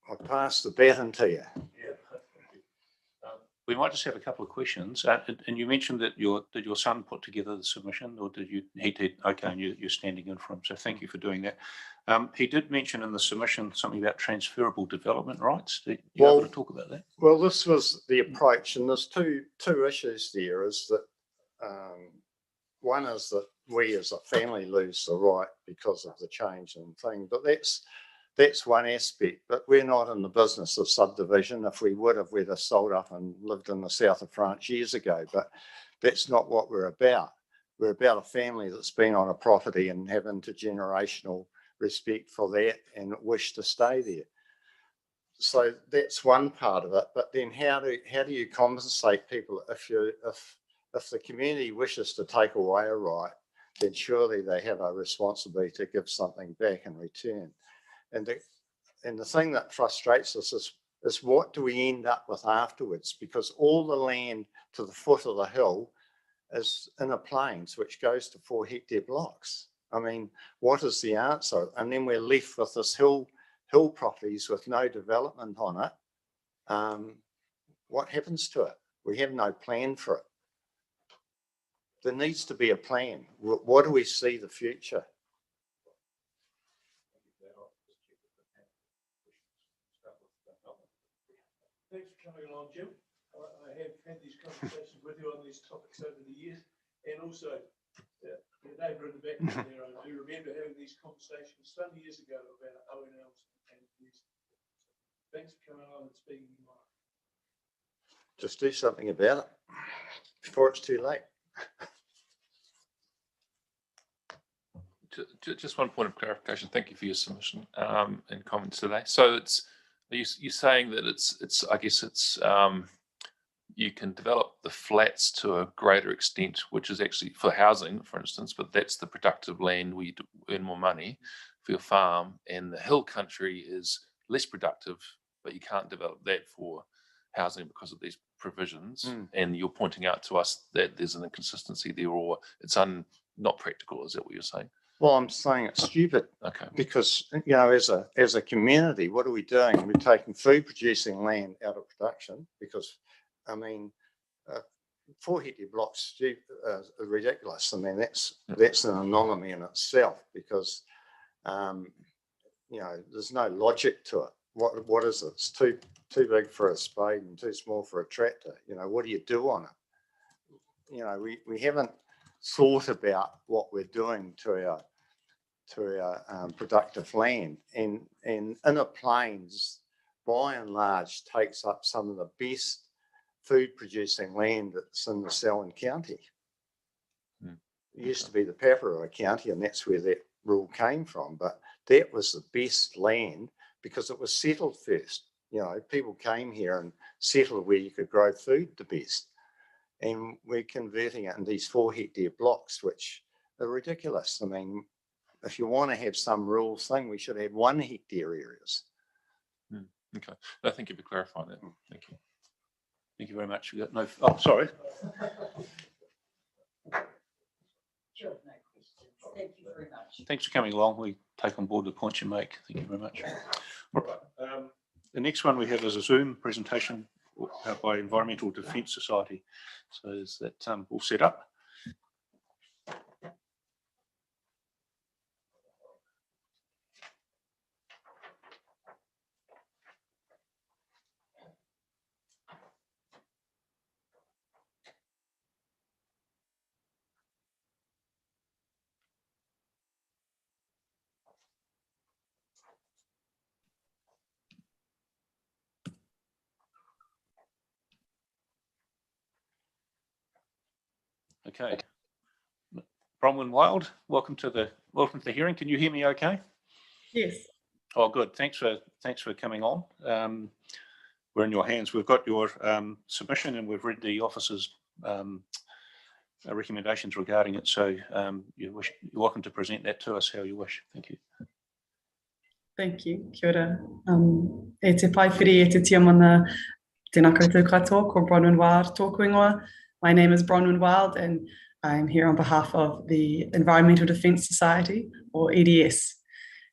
I pass the baton to you. We might just have a couple of questions. And you mentioned that did your son put together the submission, or did you? He did. Okay, and you're standing in for him. So thank you for doing that. He did mention in the submission something about transferable development rights. Are you able to talk about that? Well, this was the approach, and there's two issues there. Is that one is that we as a family lose the right because of the change in thing, but that's that's one aspect, but we're not in the business of subdivision. If we would have, we'd have sold up and lived in the south of France years ago, but that's not what we're about. We're about a family that's been on a property and have intergenerational respect for that and wish to stay there. So that's one part of it. But then how do you compensate people if the community wishes to take away a right, then surely they have a responsibility to give something back in return. And the thing that frustrates us is what do we end up with afterwards? Because all the land to the foot of the hill is in a plains, which goes to 4 hectare blocks. I mean, what is the answer? And then we're left with this hill properties with no development on it. What happens to it? We have no plan for it. There needs to be a plan. What do we see the future? Thanks for coming along, Jim. I have had these conversations with you on these topics over the years, and also your neighbour in the background there. I do remember having these conversations some years ago about ONLs and these. Thanks for coming along and speaking your mind. Just do something about it before it's too late. Just one point of clarification. Thank you for your submission and comments today. So you're saying that I guess it's you can develop the flats to a greater extent, which is actually for housing, for instance, but that's the productive land where you earn more money for your farm, and the hill country is less productive, but you can't develop that for housing because of these provisions. And you're pointing out to us that there's an inconsistency there, or it's not practical. Is that what you're saying? Well, I'm saying it's stupid. Okay. Because, you know, as a community, what are we doing? We're taking food producing land out of production because, I mean, 4 hectare blocks are ridiculous. I mean, that's an anomaly in itself because, you know, there's no logic to it. What is it? It's too big for a spade and too small for a tractor. You know, what do you do on it? You know, we haven't thought about what we're doing to our productive land, and inner plains by and large takes up some of the best food producing land that's in the Selwyn County. It used to be the Paparoa County, and that's where that rule came from, but that was the best land because it was settled first. You know, people came here and settled where you could grow food the best. And we're converting it in these 4 hectare blocks, which are ridiculous. I mean, if you want to have some rural thing, we should have 1 hectare areas. Okay. No, thank you for clarifying that. Thank you. Thank you very much. We got no. Oh, sorry. Sure, no questions. Thank you very much. Thanks for coming along. We take on board the points you make. Thank you very much. All right. The next one we have is a Zoom presentation by Environmental Defence Society. So is that all set up? Okay. Bronwyn Wild, welcome to the hearing. Can you hear me okay? Yes. Oh, good. Thanks for coming on. We're in your hands. We've got your submission and we've read the officer's recommendations regarding it. So you're welcome to present that to us how you wish. Thank you. Thank you. Kia ora. E te paipiri e te tiamana tēnā koutou katoa ko Bronwyn Wild tōku ingoa. My name is Bronwyn Wild and I'm here on behalf of the Environmental Defence Society, or EDS.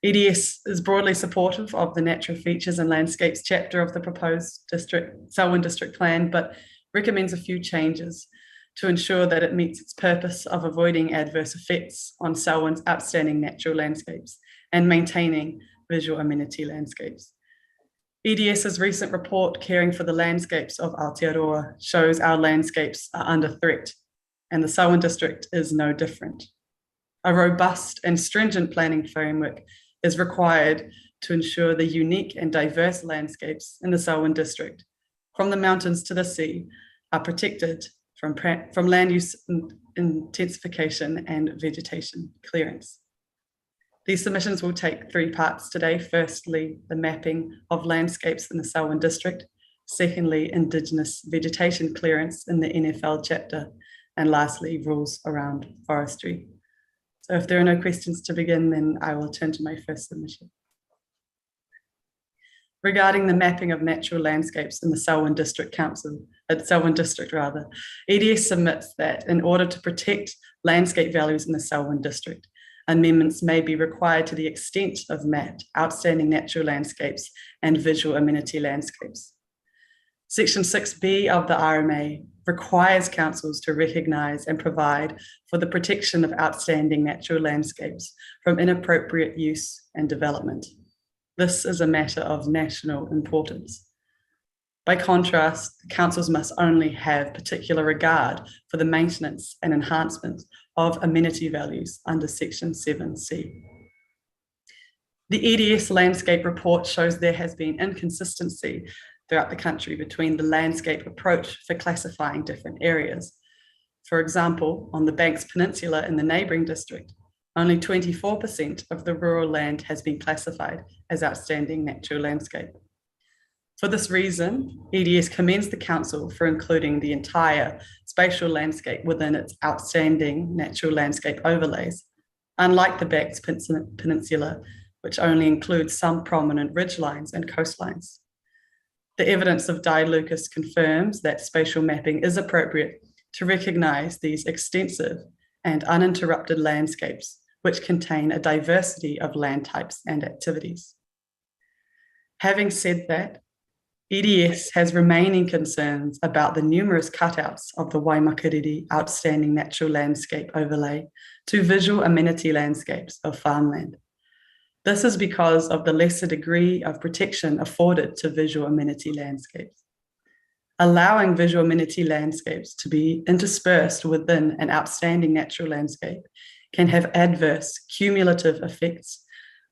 EDS is broadly supportive of the Natural Features and Landscapes chapter of the proposed Selwyn District Plan, but recommends a few changes to ensure that it meets its purpose of avoiding adverse effects on Selwyn's outstanding natural landscapes and maintaining visual amenity landscapes. EDS's recent report, Caring for the Landscapes of Aotearoa, shows our landscapes are under threat, and the Selwyn District is no different. A robust and stringent planning framework is required to ensure the unique and diverse landscapes in the Selwyn district, from the mountains to the sea, are protected from land use intensification and vegetation clearance. These submissions will take 3 parts today. Firstly, the mapping of landscapes in the Selwyn district. Secondly, Indigenous vegetation clearance in the NFL chapter. And lastly, rules around forestry. So if there are no questions to begin, then I will turn to my first submission. Regarding the mapping of natural landscapes in the Selwyn District EDS submits that in order to protect landscape values in the Selwyn District, amendments may be required to the extent of mapped outstanding natural landscapes and visual amenity landscapes. Section 6B of the RMA requires councils to recognise and provide for the protection of outstanding natural landscapes from inappropriate use and development. This is a matter of national importance. By contrast, councils must only have particular regard for the maintenance and enhancement of amenity values under Section 7C. The EDS landscape report shows there has been inconsistency throughout the country between the landscape approach for classifying different areas. For example, on the Banks Peninsula in the neighbouring district, only 24% of the rural land has been classified as outstanding natural landscape. For this reason, EDS commends the council for including the entire spatial landscape within its outstanding natural landscape overlays, unlike the Banks Peninsula, which only includes some prominent ridgelines and coastlines. The evidence of Di Lucas confirms that spatial mapping is appropriate to recognise these extensive and uninterrupted landscapes, which contain a diversity of land types and activities. Having said that, EDS has remaining concerns about the numerous cutouts of the Waimakariri outstanding natural landscape overlay to visual amenity landscapes of farmland. This is because of the lesser degree of protection afforded to visual amenity landscapes. Allowing visual amenity landscapes to be interspersed within an outstanding natural landscape can have adverse cumulative effects,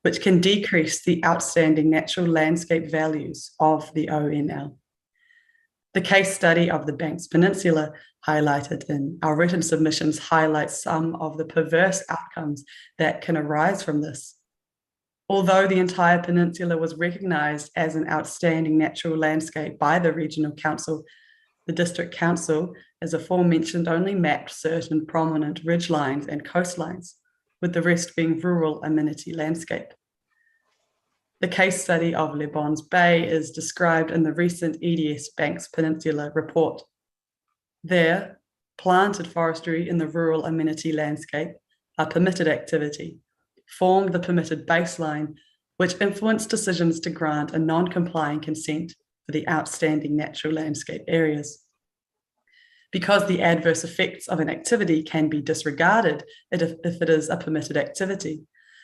which can decrease the outstanding natural landscape values of the ONL. The case study of the Banks Peninsula highlighted in our written submissions highlights some of the perverse outcomes that can arise from this. Although the entire peninsula was recognised as an outstanding natural landscape by the Regional Council, the District Council, as aforementioned, only mapped certain prominent ridgelines and coastlines, with the rest being rural amenity landscape. The case study of Le Bons Bay is described in the recent EDS Banks Peninsula report. There, planted forestry in the rural amenity landscape, a permitted activity, formed the permitted baseline, which influenced decisions to grant a non-complying consent for the outstanding natural landscape areas. Because the adverse effects of an activity can be disregarded if it is a permitted activity,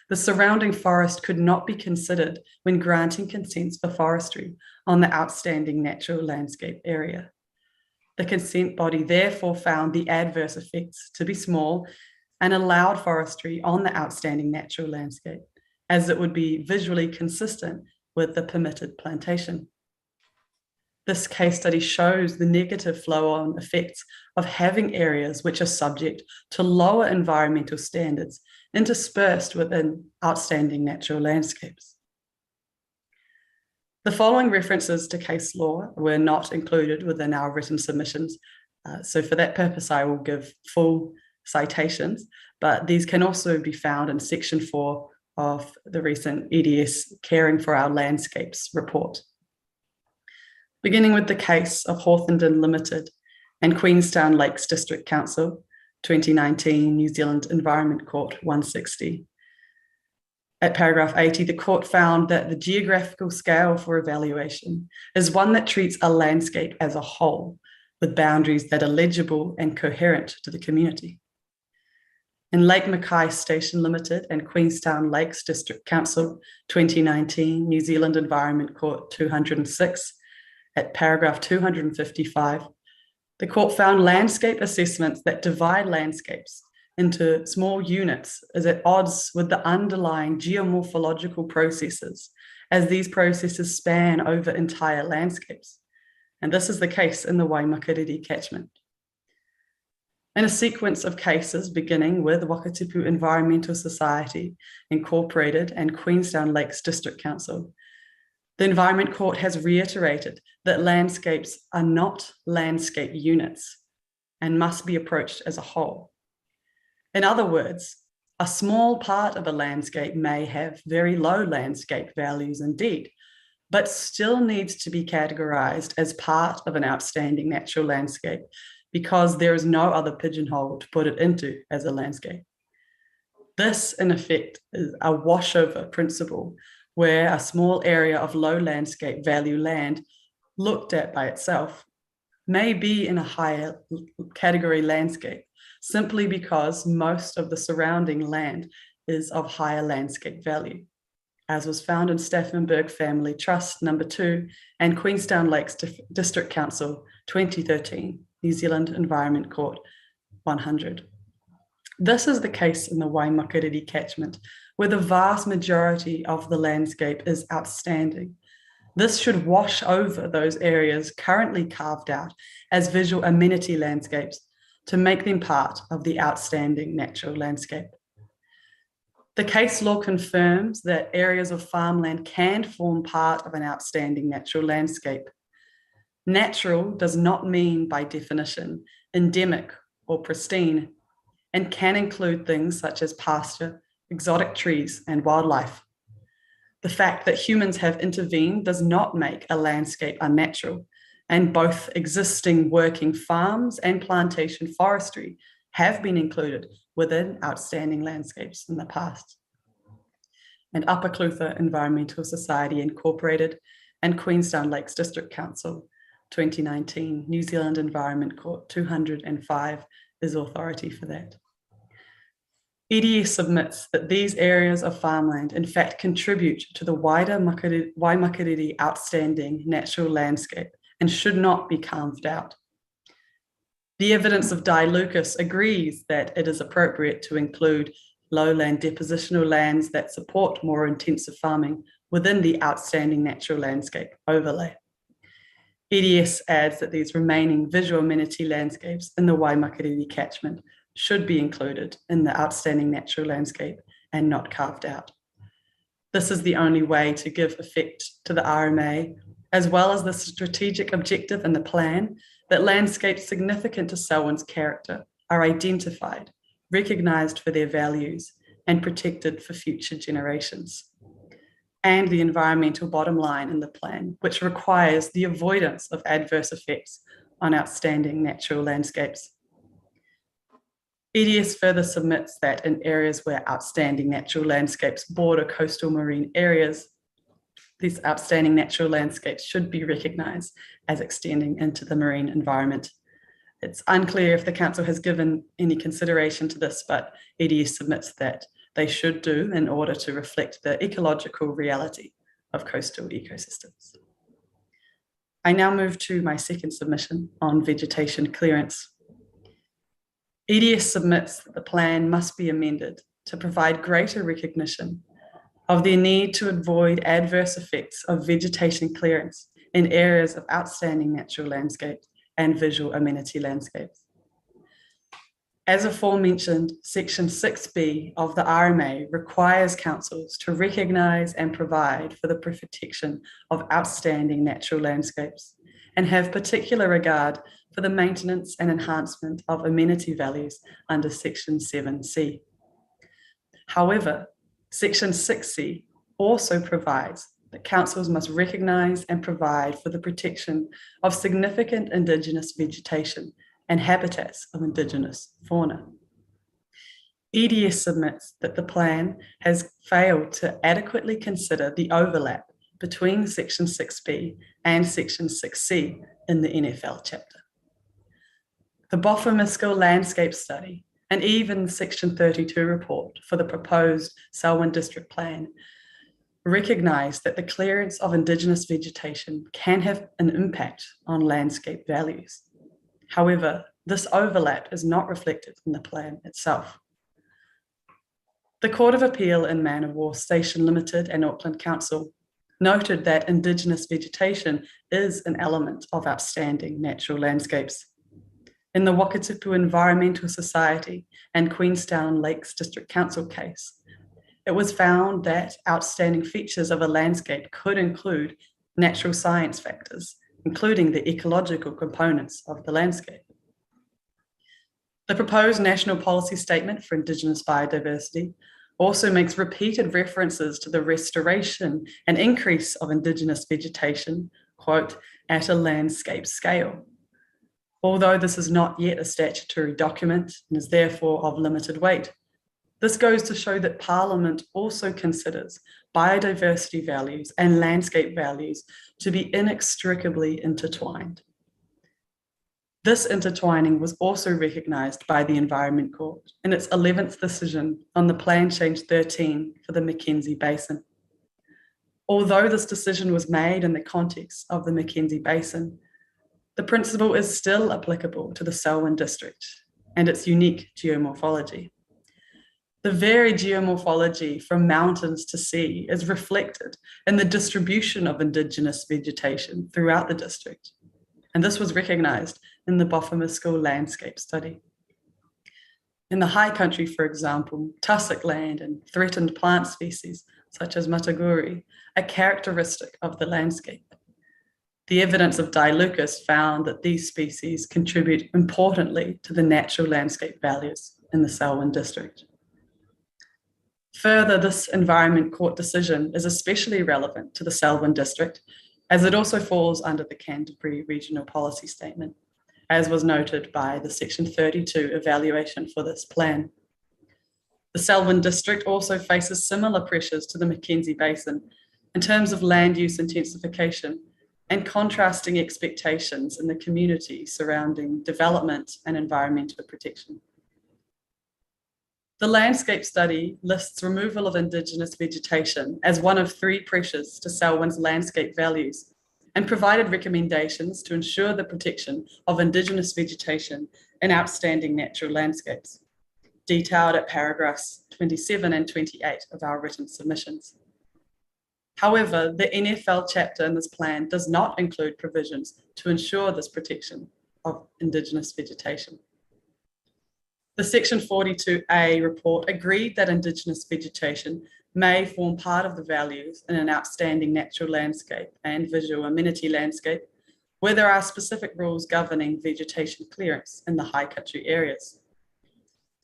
the surrounding forest could not be considered when granting consents for forestry on the outstanding natural landscape area. The consent body therefore found the adverse effects to be small and allowed forestry on the outstanding natural landscape, as it would be visually consistent with the permitted plantation. This case study shows the negative flow-on effects of having areas which are subject to lower environmental standards interspersed within outstanding natural landscapes. The following references to case law were not included within our written submissions, so for that purpose I will give full citations, but these can also be found in Section 4 of the recent EDS Caring for Our Landscapes report. Beginning with the case of Hawthornden Limited and Queenstown Lakes District Council, 2019 New Zealand Environment Court 160. At paragraph 80, the court found that the geographical scale for evaluation is one that treats a landscape as a whole, with boundaries that are legible and coherent to the community. In Lake Mackay Station Limited and Queenstown Lakes District Council, 2019 New Zealand Environment Court 206, at paragraph 255, the court found landscape assessments that divide landscapes into small units is at odds with the underlying geomorphological processes as these processes span over entire landscapes. And this is the case in the Waimakariri catchment. In a sequence of cases beginning with Wakatipu Environmental Society Incorporated and Queenstown Lakes District Council, the Environment Court has reiterated that landscapes are not landscape units and must be approached as a whole. In other words, a small part of a landscape may have very low landscape values indeed, but still needs to be categorized as part of an outstanding natural landscape because there is no other pigeonhole to put it into as a landscape. This, in effect, is a washover principle where a small area of low landscape value land looked at by itself may be in a higher category landscape simply because most of the surrounding land is of higher landscape value, as was found in Steffenberg Family Trust No. 2 and Queenstown Lakes District Council 2013, New Zealand Environment Court 100. This is the case in the Waimakariri catchment, where the vast majority of the landscape is outstanding. This should wash over those areas currently carved out as visual amenity landscapes to make them part of the outstanding natural landscape. The case law confirms that areas of farmland can form part of an outstanding natural landscape. Natural does not mean, by definition, endemic or pristine, and can include things such as pasture, exotic trees, and wildlife. The fact that humans have intervened does not make a landscape unnatural, and both existing working farms and plantation forestry have been included within outstanding landscapes in the past. And Upper Clutha Environmental Society Incorporated and Queenstown Lakes District Council 2019 New Zealand Environment Court 205 is authority for that. EDS submits that these areas of farmland in fact contribute to the wider Waimakariri outstanding natural landscape and should not be carved out. The evidence of Di Lucas agrees that it is appropriate to include lowland depositional lands that support more intensive farming within the outstanding natural landscape overlay. EDS adds that these remaining visual amenity landscapes in the Waimakariri catchment should be included in the outstanding natural landscape and not carved out. This is the only way to give effect to the RMA, as well as the strategic objective in the plan that landscapes significant to Selwyn's character are identified, recognised for their values, and protected for future generations. And the environmental bottom line in the plan, which requires the avoidance of adverse effects on outstanding natural landscapes. EDS further submits that in areas where outstanding natural landscapes border coastal marine areas, these outstanding natural landscapes should be recognised as extending into the marine environment. It's unclear if the council has given any consideration to this, but EDS submits that they should do in order to reflect the ecological reality of coastal ecosystems. I now move to my second submission on vegetation clearance. EDS submits that the plan must be amended to provide greater recognition of the need to avoid adverse effects of vegetation clearance in areas of outstanding natural landscapes and visual amenity landscapes. As aforementioned, Section 6B of the RMA requires councils to recognise and provide for the protection of outstanding natural landscapes and have particular regard for the maintenance and enhancement of amenity values under Section 7C. However, Section 6C also provides that councils must recognise and provide for the protection of significant Indigenous vegetation and habitats of Indigenous fauna. EDS submits that the plan has failed to adequately consider the overlap between Section 6B and Section 6C in the NFL chapter. The Boffa-Miskell Landscape Study and even Section 32 report for the proposed Selwyn District Plan recognise that the clearance of Indigenous vegetation can have an impact on landscape values. However, this overlap is not reflected in the plan itself. The Court of Appeal in Man of War Station Limited and Auckland Council noted that Indigenous vegetation is an element of outstanding natural landscapes. In the Wakatipu Environmental Society and Queenstown Lakes District Council case, it was found that outstanding features of a landscape could include natural science factors, including the ecological components of the landscape. The proposed National Policy Statement for Indigenous Biodiversity also makes repeated references to the restoration and increase of Indigenous vegetation, quote, at a landscape scale. Although this is not yet a statutory document and is therefore of limited weight, this goes to show that Parliament also considers biodiversity values and landscape values to be inextricably intertwined. This intertwining was also recognised by the Environment Court in its 11th decision on the Plan Change 13 for the Mackenzie Basin. Although this decision was made in the context of the Mackenzie Basin, the principle is still applicable to the Selwyn district and its unique geomorphology. The varied geomorphology from mountains to sea is reflected in the distribution of Indigenous vegetation throughout the district, and this was recognised in the Boffimiscal landscape study. In the high country, for example, tussock land and threatened plant species such as mataguri are characteristic of the landscape. The evidence of Dilucus found that these species contribute importantly to the natural landscape values in the Selwyn district. Further, this Environment Court decision is especially relevant to the Selwyn district, as it also falls under the Canterbury Regional Policy Statement, as was noted by the Section 32 evaluation for this plan. The Selwyn district also faces similar pressures to the Mackenzie Basin in terms of land use intensification and contrasting expectations in the community surrounding development and environmental protection. The landscape study lists removal of Indigenous vegetation as one of 3 pressures to Selwyn's landscape values and provided recommendations to ensure the protection of Indigenous vegetation in outstanding natural landscapes, detailed at paragraphs 27 and 28 of our written submissions. However, the NFL chapter in this plan does not include provisions to ensure this protection of Indigenous vegetation. The Section 42A report agreed that Indigenous vegetation may form part of the values in an outstanding natural landscape and visual amenity landscape, where there are specific rules governing vegetation clearance in the high country areas.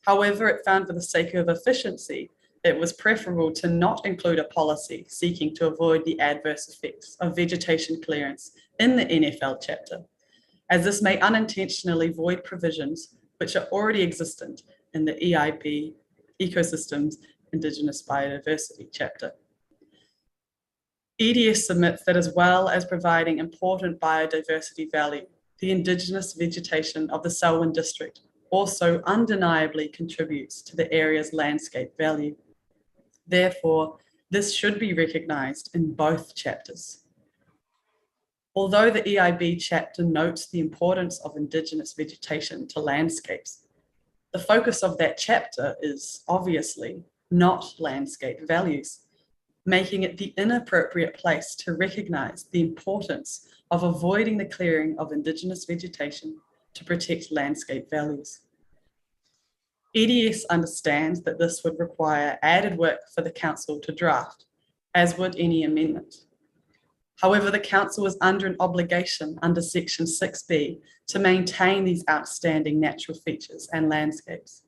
However, it found for the sake of efficiency, it was preferable to not include a policy seeking to avoid the adverse effects of vegetation clearance in the NFL chapter, as this may unintentionally void provisions which are already existent in the EIB Ecosystems Indigenous Biodiversity chapter. EDS submits that as well as providing important biodiversity value, the Indigenous vegetation of the Selwyn district also undeniably contributes to the area's landscape value. Therefore, this should be recognised in both chapters. Although the EIB chapter notes the importance of Indigenous vegetation to landscapes, the focus of that chapter is obviously not landscape values, making it the inappropriate place to recognise the importance of avoiding the clearing of Indigenous vegetation to protect landscape values. EDS understands that this would require added work for the Council to draft, as would any amendment. However, the Council is under an obligation under Section 6B to maintain these outstanding natural features and landscapes,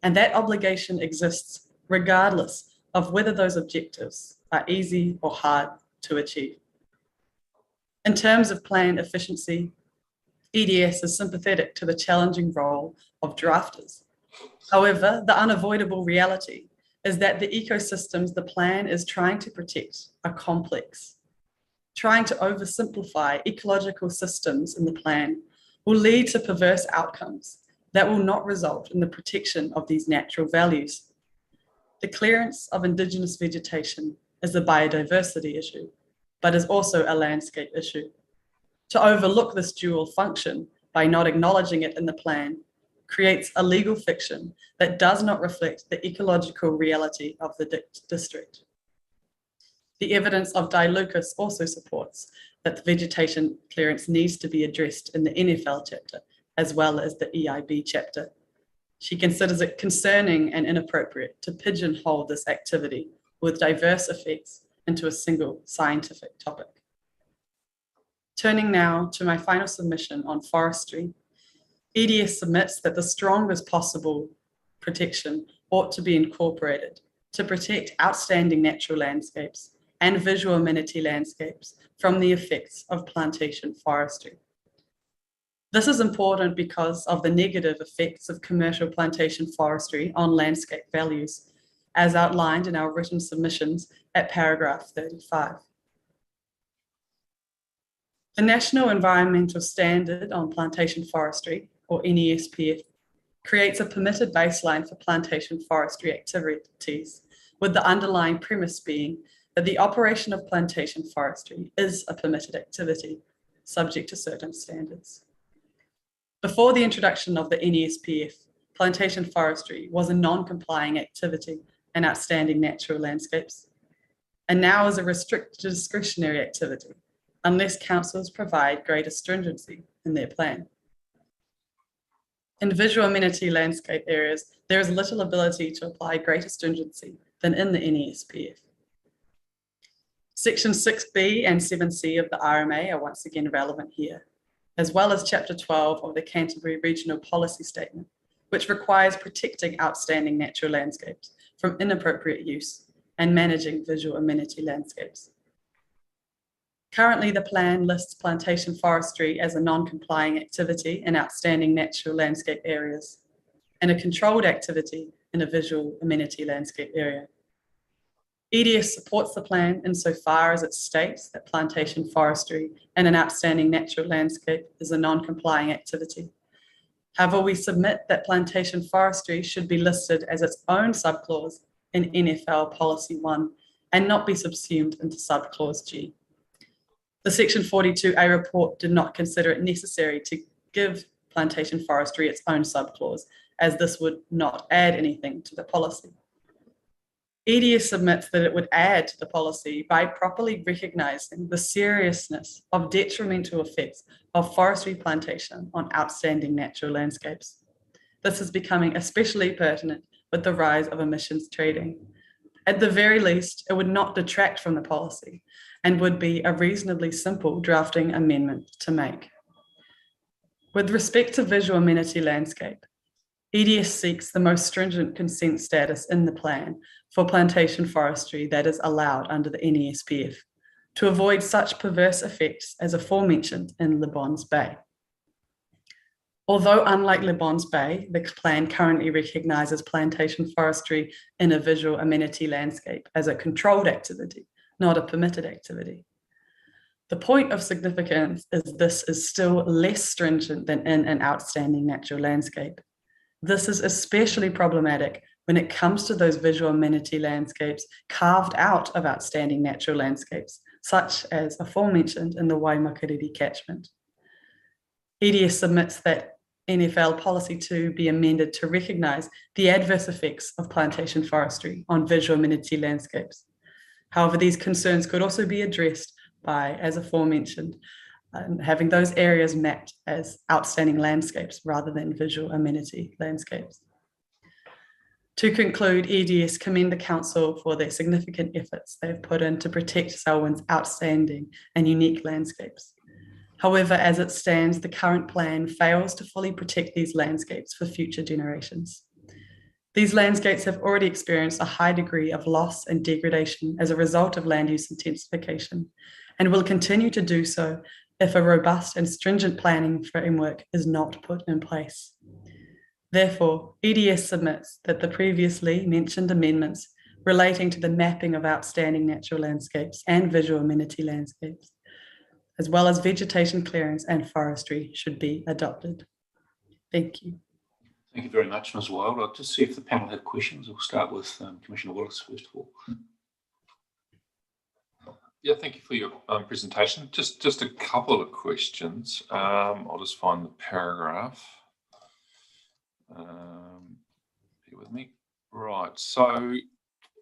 and that obligation exists regardless of whether those objectives are easy or hard to achieve. In terms of plan efficiency, EDS is sympathetic to the challenging role of drafters. However, the unavoidable reality is that the ecosystems the plan is trying to protect are complex. Trying to oversimplify ecological systems in the plan will lead to perverse outcomes that will not result in the protection of these natural values. The clearance of Indigenous vegetation is a biodiversity issue, but is also a landscape issue. To overlook this dual function by not acknowledging it in the plan creates a legal fiction that does not reflect the ecological reality of the district. The evidence of Dilucus also supports that the vegetation clearance needs to be addressed in the NFL chapter, as well as the EIB chapter. She considers it concerning and inappropriate to pigeonhole this activity with diverse effects into a single scientific topic. Turning now to my final submission on forestry, EDS submits that the strongest possible protection ought to be incorporated to protect outstanding natural landscapes and visual amenity landscapes from the effects of plantation forestry. This is important because of the negative effects of commercial plantation forestry on landscape values, as outlined in our written submissions at paragraph 35. The National Environmental Standard on Plantation Forestry, or NESPF, creates a permitted baseline for plantation forestry activities, with the underlying premise being that the operation of plantation forestry is a permitted activity, subject to certain standards. Before the introduction of the NESPF, plantation forestry was a non-complying activity in outstanding natural landscapes, and now is a restricted discretionary activity, unless councils provide greater stringency in their plan. In visual amenity landscape areas, there is little ability to apply greater stringency than in the NESPF. Section 6B and 7C of the RMA are once again relevant here, as well as Chapter 12 of the Canterbury Regional Policy Statement, which requires protecting outstanding natural landscapes from inappropriate use and managing visual amenity landscapes. Currently, the plan lists plantation forestry as a non-complying activity in outstanding natural landscape areas and a controlled activity in a visual amenity landscape area. EDS supports the plan insofar as it states that plantation forestry in an outstanding natural landscape is a non-complying activity. However, we submit that plantation forestry should be listed as its own subclause in NFL Policy 1 and not be subsumed into subclause G. The Section 42A report did not consider it necessary to give plantation forestry its own subclause, as this would not add anything to the policy. EDS submits that it would add to the policy by properly recognising the seriousness of detrimental effects of forestry plantation on outstanding natural landscapes. This is becoming especially pertinent with the rise of emissions trading. At the very least, it would not detract from the policy and would be a reasonably simple drafting amendment to make. With respect to visual amenity landscape, EDS seeks the most stringent consent status in the plan for plantation forestry that is allowed under the NESPF to avoid such perverse effects as aforementioned in Le Bon's Bay. Although unlike Le Bon's Bay, the plan currently recognises plantation forestry in a visual amenity landscape as a controlled activity, not a permitted activity. The point of significance is this is still less stringent than in an outstanding natural landscape. This is especially problematic when it comes to those visual amenity landscapes carved out of outstanding natural landscapes, such as aforementioned in the Waimakariri catchment. EDS submits that NFL Policy 2 be amended to recognise the adverse effects of plantation forestry on visual amenity landscapes. However, these concerns could also be addressed by, as aforementioned, having those areas mapped as outstanding landscapes rather than visual amenity landscapes. To conclude, EDS commend the Council for their significant efforts they have put in to protect Selwyn's outstanding and unique landscapes. However, as it stands, the current plan fails to fully protect these landscapes for future generations. These landscapes have already experienced a high degree of loss and degradation as a result of land use intensification, and will continue to do so if a robust and stringent planning framework is not put in place. Therefore, EDS submits that the previously mentioned amendments relating to the mapping of outstanding natural landscapes and visual amenity landscapes, as well as vegetation clearance and forestry, should be adopted. Thank you. Thank you very much, Ms. Wild. I'll just see if the panel have questions. We'll start with Commissioner Willis first of all. Yeah, thank you for your presentation. Just a couple of questions. I'll just find the paragraph. Bear with me. Right, so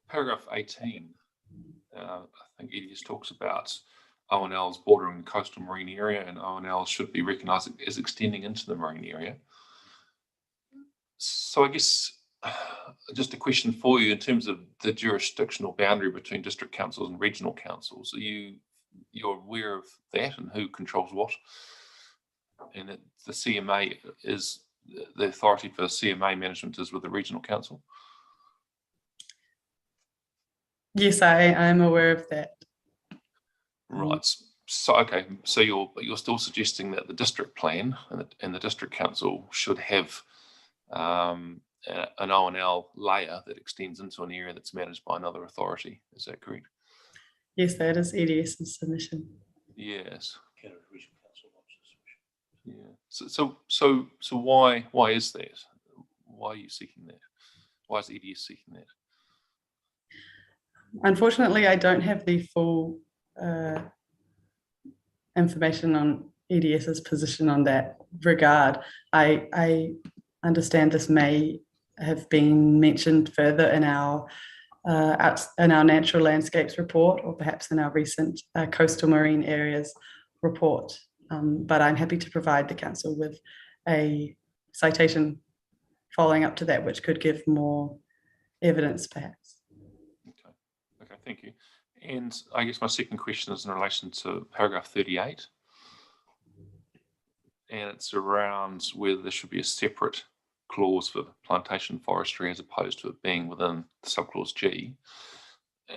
paragraph 18. I think EDS talks about ONLs bordering the coastal marine area, and ONLs should be recognised as extending into the marine area. So I guess just a question for you in terms of the jurisdictional boundary between district councils and regional councils. Are you're aware of that and who controls what? And that the CMA is the authority for CMA management is with the regional council? Yes, I am aware of that. Right. So okay. So you're still suggesting that the district plan and the district council should have an ONL layer that extends into an area that's managed by another authority. Is that correct? Yes, that is EDS's submission. Yes. Yeah. So why is that? Why are you seeking that? Why is EDS seeking that? Unfortunately, I don't have the full information on EDS's position on that regard. I understand this may have been mentioned further in our natural landscapes report, or perhaps in our recent coastal marine areas report. But I'm happy to provide the council with a citation following up to that, which could give more evidence, perhaps. Okay, thank you. And I guess my second question is in relation to paragraph 38. And it's around whether there should be a separate clause for plantation forestry as opposed to it being within the subclause G.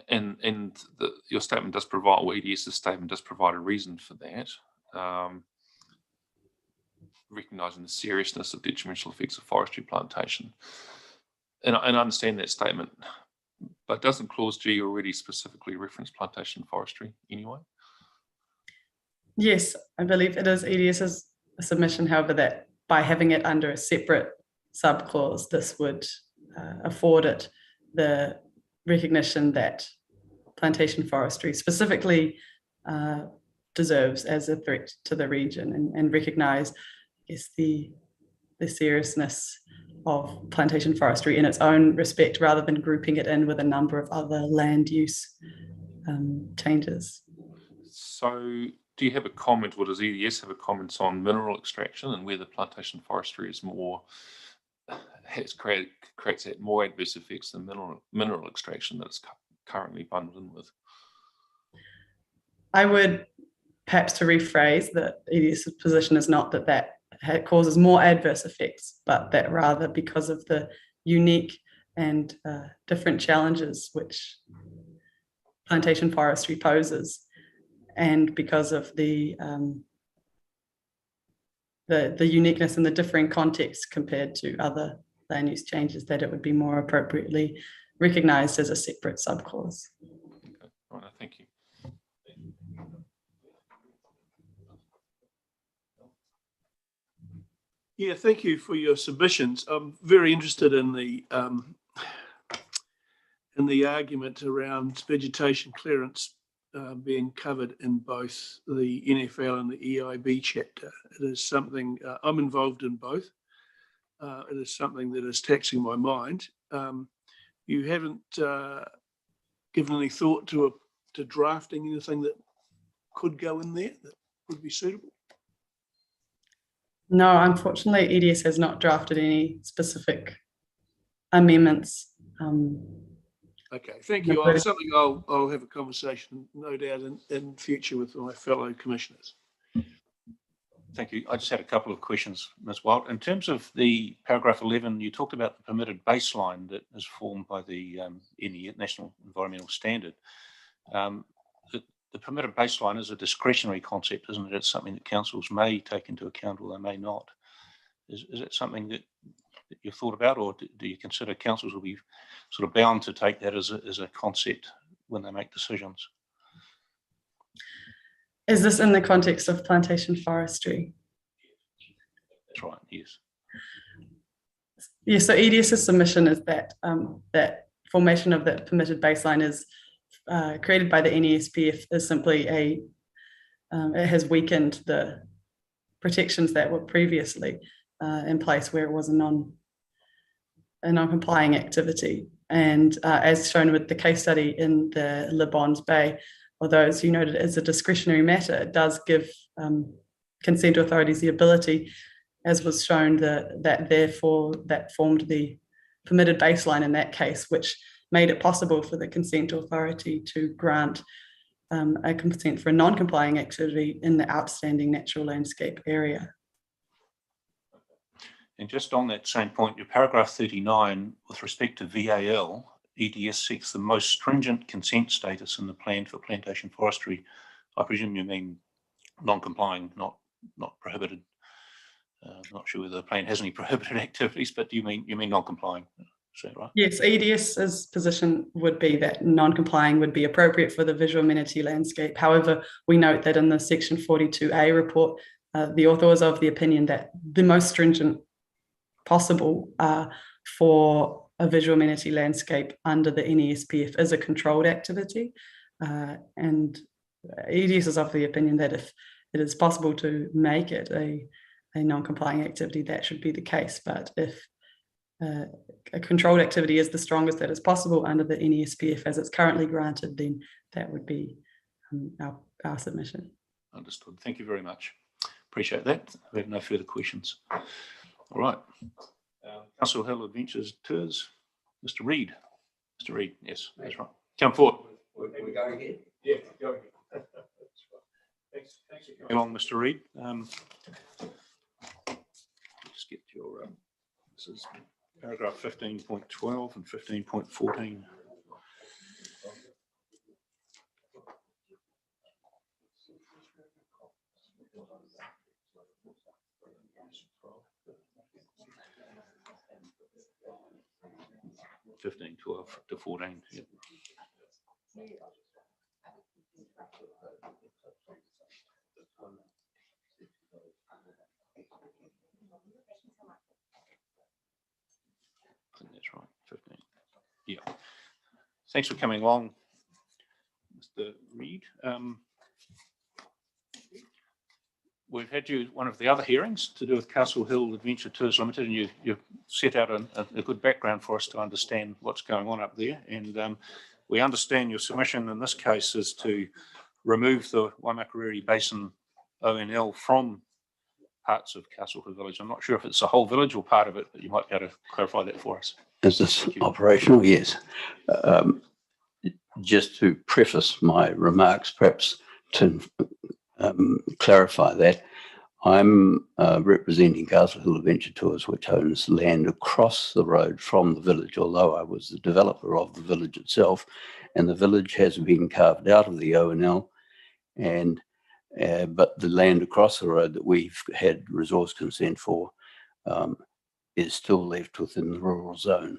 And your statement does provide, or EDS's statement does provide a reason for that, recognising the seriousness of detrimental effects of forestry plantation. And I understand that statement, but doesn't clause G already specifically reference plantation forestry anyway? Yes, I believe it is EDS's submission, however, that by having it under a separate subclause, this would afford it the recognition that plantation forestry specifically deserves as a threat to the region, and recognise, I guess, the seriousness of plantation forestry in its own respect, rather than grouping it in with a number of other land use changes. So do you have a comment, or does EDS have a comment on mineral extraction and whether plantation forestry is more, creates more adverse effects than mineral extraction that it's currently bundled in with? I would perhaps to rephrase that EDS's position is not that causes more adverse effects, but that rather, because of the unique and different challenges which plantation forestry poses, and because of the uniqueness and the differing context compared to other land use changes, that it would be more appropriately recognised as a separate subclause. Okay, all right, thank you. Yeah, thank you for your submissions. I'm very interested in the argument around vegetation clearance being covered in both the NFL and the EIB chapter. It is something I'm involved in both. It is something that is taxing my mind. You haven't given any thought to drafting anything that could go in there that would be suitable? No, unfortunately, EDS has not drafted any specific amendments. Okay, thank you. Something I'll have a conversation, no doubt, in future with my fellow commissioners. Thank you. I just had a couple of questions, Ms. Wild. In terms of the paragraph 11, you talked about the permitted baseline that is formed by the National Environmental Standard. The permitted baseline is a discretionary concept, isn't it? It's something that councils may take into account or they may not. Is it something that you've thought about, or do you consider councils will be sort of bound to take that as a concept when they make decisions? Is this in the context of plantation forestry? That's right, yes. Yeah, so EDS's submission is that that formation of that permitted baseline is created by the NESP is simply it has weakened the protections that were previously in place where it was a non-complying activity. And as shown with the case study in the Le Bons Bay, although as you noted, it's a discretionary matter, it does give consent authorities the ability, as was shown, that therefore that formed the permitted baseline in that case, which made it possible for the consent authority to grant a consent for a non-complying activity in the outstanding natural landscape area. And just on that same point, your paragraph 39, with respect to VAL, EDS seeks the most stringent consent status in the plan for plantation forestry. I presume you mean non-complying, not prohibited. I'm not sure whether the plan has any prohibited activities, but do you mean non-complying? Is that right? Yes, EDS's position would be that non-complying would be appropriate for the visual amenity landscape. However, we note that in the section 42A report, the author was of the opinion that the most stringent possible for a visual amenity landscape under the NESPF is a controlled activity. And EDS is of the opinion that if it is possible to make it a non-complying activity, that should be the case. But if a controlled activity is the strongest that is possible under the NESPF as it's currently granted, then that would be our submission. Understood. Thank you very much. Appreciate that. We have no further questions. All right. Castle Hill Adventures Tours, Mr. Reid. Mr. Reid, yes, that's right. Come forward. We go ahead? Yeah, go ahead. Thanks for coming along, Mr. Reid. Just get your, this is paragraph 15.12 and 15.14. Fifteen, 12 to 14. Yep. I think that's right. 15. Yeah. Thanks for coming along, Mr. Reid. We've had you one of the other hearings to do with Castle Hill Adventure Tours Limited, and you've set out a good background for us to understand what's going on up there. And we understand your submission in this case is to remove the Waimakariri Basin ONL from parts of Castle Hill Village. I'm not sure if it's the whole village or part of it, but you might be able to clarify that for us. Is this operational? Yes. Just to preface my remarks, perhaps to clarify that, I'm representing Castle Hill Adventure Tours, which owns land across the road from the village, although I was the developer of the village itself, and the village has been carved out of the ONL, and but the land across the road that we've had resource consent for is still left within the rural zone.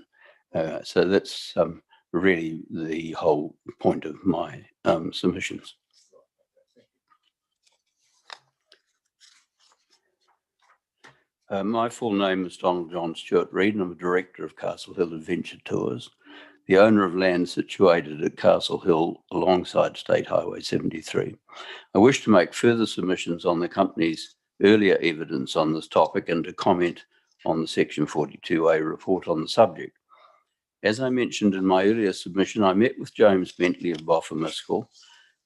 So that's really the whole point of my submissions. My full name is Donald John Stewart Reid, and I'm a director of Castle Hill Adventure Tours, the owner of land situated at Castle Hill alongside State Highway 73. I wish to make further submissions on the company's earlier evidence on this topic and to comment on the Section 42A report on the subject. As I mentioned in my earlier submission, I met with James Bentley of Boffa-Miskell,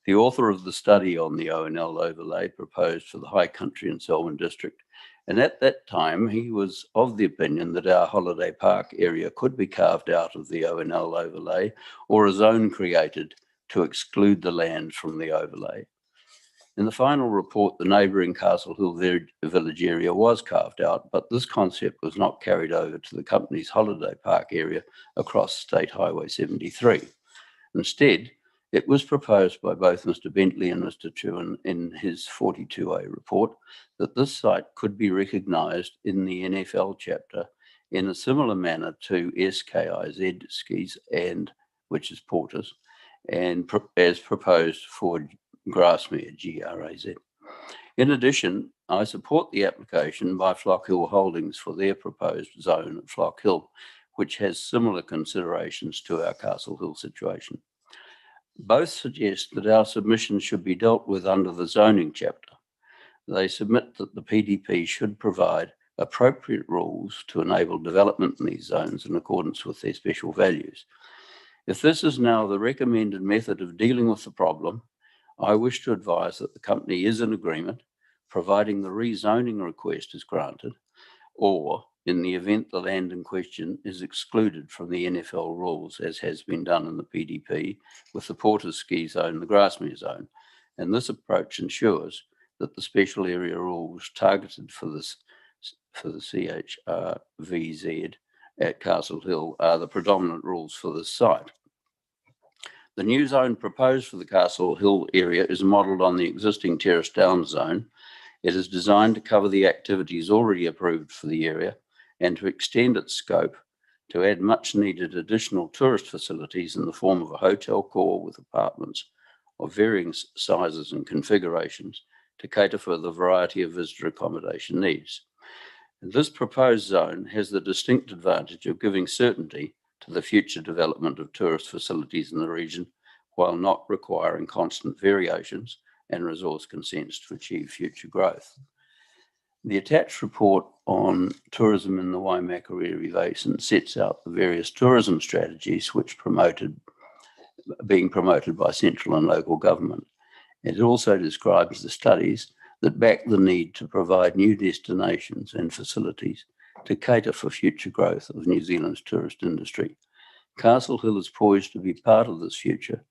the author of the study on the ONL overlay proposed for the High Country and Selwyn district. And at that time, he was of the opinion that our holiday park area could be carved out of the ONL overlay or a zone created to exclude the land from the overlay. In the final report, the neighbouring Castle Hill Village area was carved out, but this concept was not carried over to the company's holiday park area across State Highway 73. Instead, it was proposed by both Mr. Bentley and Mr. Chewin in his 42A report that this site could be recognised in the NFL chapter in a similar manner to SKIZ skis, and which is Porter's, and as proposed for Grassmere, GRAZ. In addition, I support the application by Flock Hill Holdings for their proposed zone at Flock Hill, which has similar considerations to our Castle Hill situation. Both suggest that our submission should be dealt with under the zoning chapter. They submit that the PDP should provide appropriate rules to enable development in these zones in accordance with their special values. If this is now the recommended method of dealing with the problem, I wish to advise that the company is in agreement, providing the rezoning request is granted, or in the event the land in question is excluded from the NFL rules, as has been done in the PDP with the Porter's Ski Zone and the Grassmere Zone. And this approach ensures that the special area rules targeted for the CHRVZ at Castle Hill are the predominant rules for this site. The new zone proposed for the Castle Hill area is modelled on the existing Terrace Downs zone. It is designed to cover the activities already approved for the area and to extend its scope to add much needed additional tourist facilities in the form of a hotel core with apartments of varying sizes and configurations to cater for the variety of visitor accommodation needs. This proposed zone has the distinct advantage of giving certainty to the future development of tourist facilities in the region, while not requiring constant variations and resource consents to achieve future growth. The attached report on tourism in the Waimakariri Basin sets out the various tourism strategies which being promoted by central and local government. It also describes the studies that back the need to provide new destinations and facilities to cater for future growth of New Zealand's tourist industry. Castle Hill is poised to be part of this future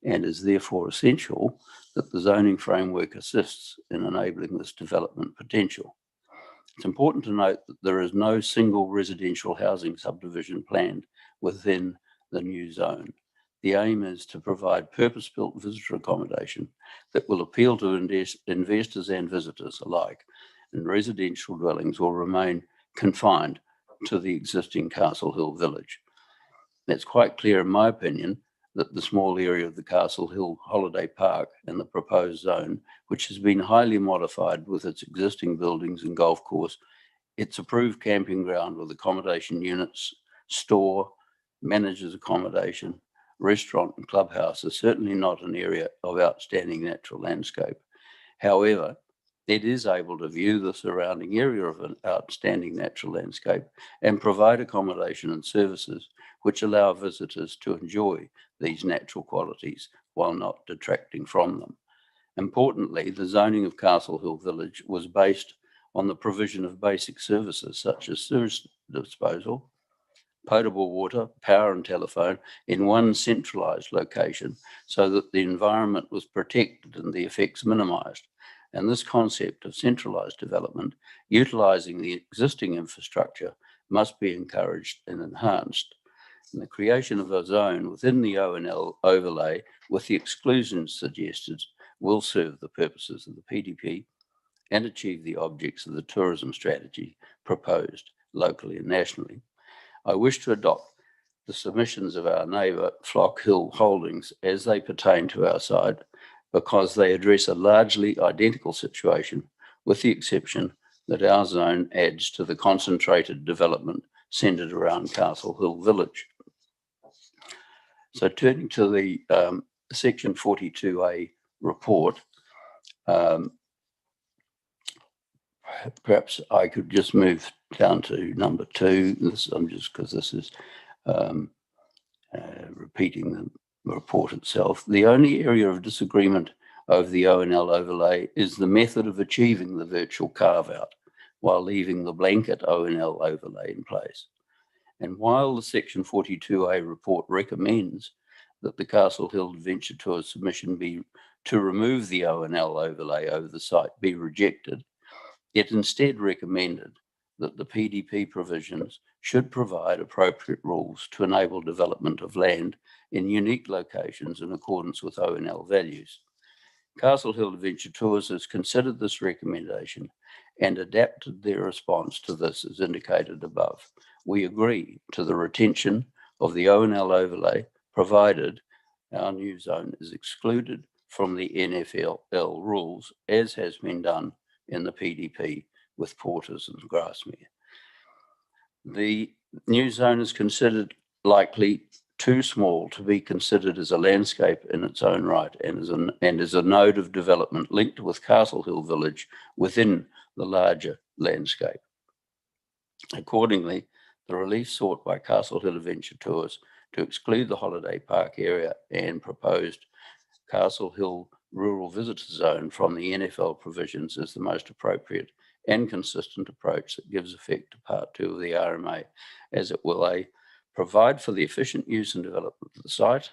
and is therefore essential that the zoning framework assists in enabling this development potential. It's important to note that there is no single residential housing subdivision planned within the new zone. The aim is to provide purpose-built visitor accommodation that will appeal to investors and visitors alike, and residential dwellings will remain confined to the existing Castle Hill village. It's quite clear, in my opinion, that the small area of the Castle Hill Holiday Park and the proposed zone, which has been highly modified with its existing buildings and golf course, its approved camping ground with accommodation units, store, managers accommodation, restaurant and clubhouse, is certainly not an area of outstanding natural landscape. However, it is able to view the surrounding area of an outstanding natural landscape and provide accommodation and services which allow visitors to enjoy these natural qualities while not detracting from them. Importantly, the zoning of Castle Hill Village was based on the provision of basic services such as sewage disposal, potable water, power and telephone in one centralised location so that the environment was protected and the effects minimised. And this concept of centralised development, utilising the existing infrastructure, must be encouraged and enhanced. And the creation of a zone within the ONL overlay with the exclusions suggested will serve the purposes of the PDP and achieve the objects of the tourism strategy proposed locally and nationally. I wish to adopt the submissions of our neighbour Flock Hill Holdings as they pertain to our side, because they address a largely identical situation, with the exception that our zone adds to the concentrated development centred around Castle Hill Village. So turning to the Section 42A report, perhaps I could just move down to number 2. Because this is repeating the report itself. The only area of disagreement over the ONL overlay is the method of achieving the virtual carve-out while leaving the blanket ONL overlay in place. And while the Section 42A report recommends that the Castle Hill Adventure Tour submission be to remove the ONL overlay over the site be rejected, it instead recommended that the PDP provisions should provide appropriate rules to enable development of land in unique locations in accordance with ONL values. Castle Hill Adventure Tours has considered this recommendation and adapted their response to this as indicated above. We agree to the retention of the ONL overlay, provided our new zone is excluded from the NFL rules, as has been done in the PDP with Porters and Grassmere. The new zone is considered likely too small to be considered as a landscape in its own right and is a node of development linked with Castle Hill Village within the larger landscape. Accordingly, the relief sought by Castle Hill Adventure Tours to exclude the holiday park area and proposed Castle Hill Rural Visitor Zone from the NFL provisions is the most appropriate and consistent approach that gives effect to Part 2 of the RMA, as it will provide for the efficient use and development of the site,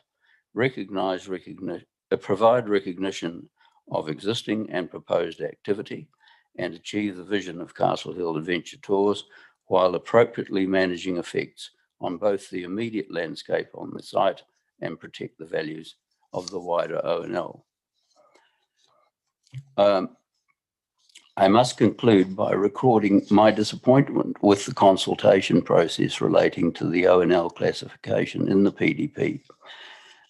provide recognition of existing and proposed activity, and achieve the vision of Castle Hill Adventure Tours while appropriately managing effects on both the immediate landscape on the site and protect the values of the wider ONL. I must conclude by recording my disappointment with the consultation process relating to the ONL classification in the PDP.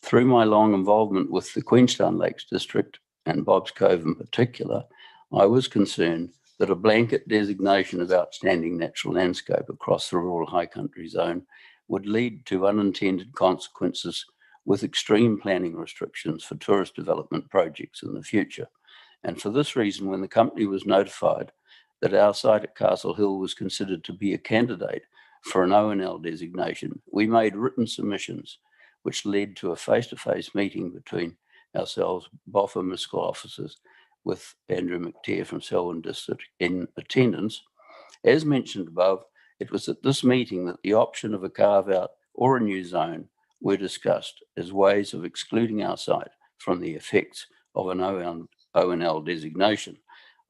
Through my long involvement with the Queenstown Lakes District and Bob's Cove in particular, I was concerned that a blanket designation of outstanding natural landscape across the rural high country zone would lead to unintended consequences with extreme planning restrictions for tourist development projects in the future. And for this reason, when the company was notified that our site at Castle Hill was considered to be a candidate for an ONL designation, we made written submissions, which led to a face-to-face meeting between ourselves, BOFA municipal officers, with Andrew McTeer from Selwyn District in attendance. As mentioned above, it was at this meeting that the option of a carve-out or a new zone were discussed as ways of excluding our site from the effects of an ONL designation.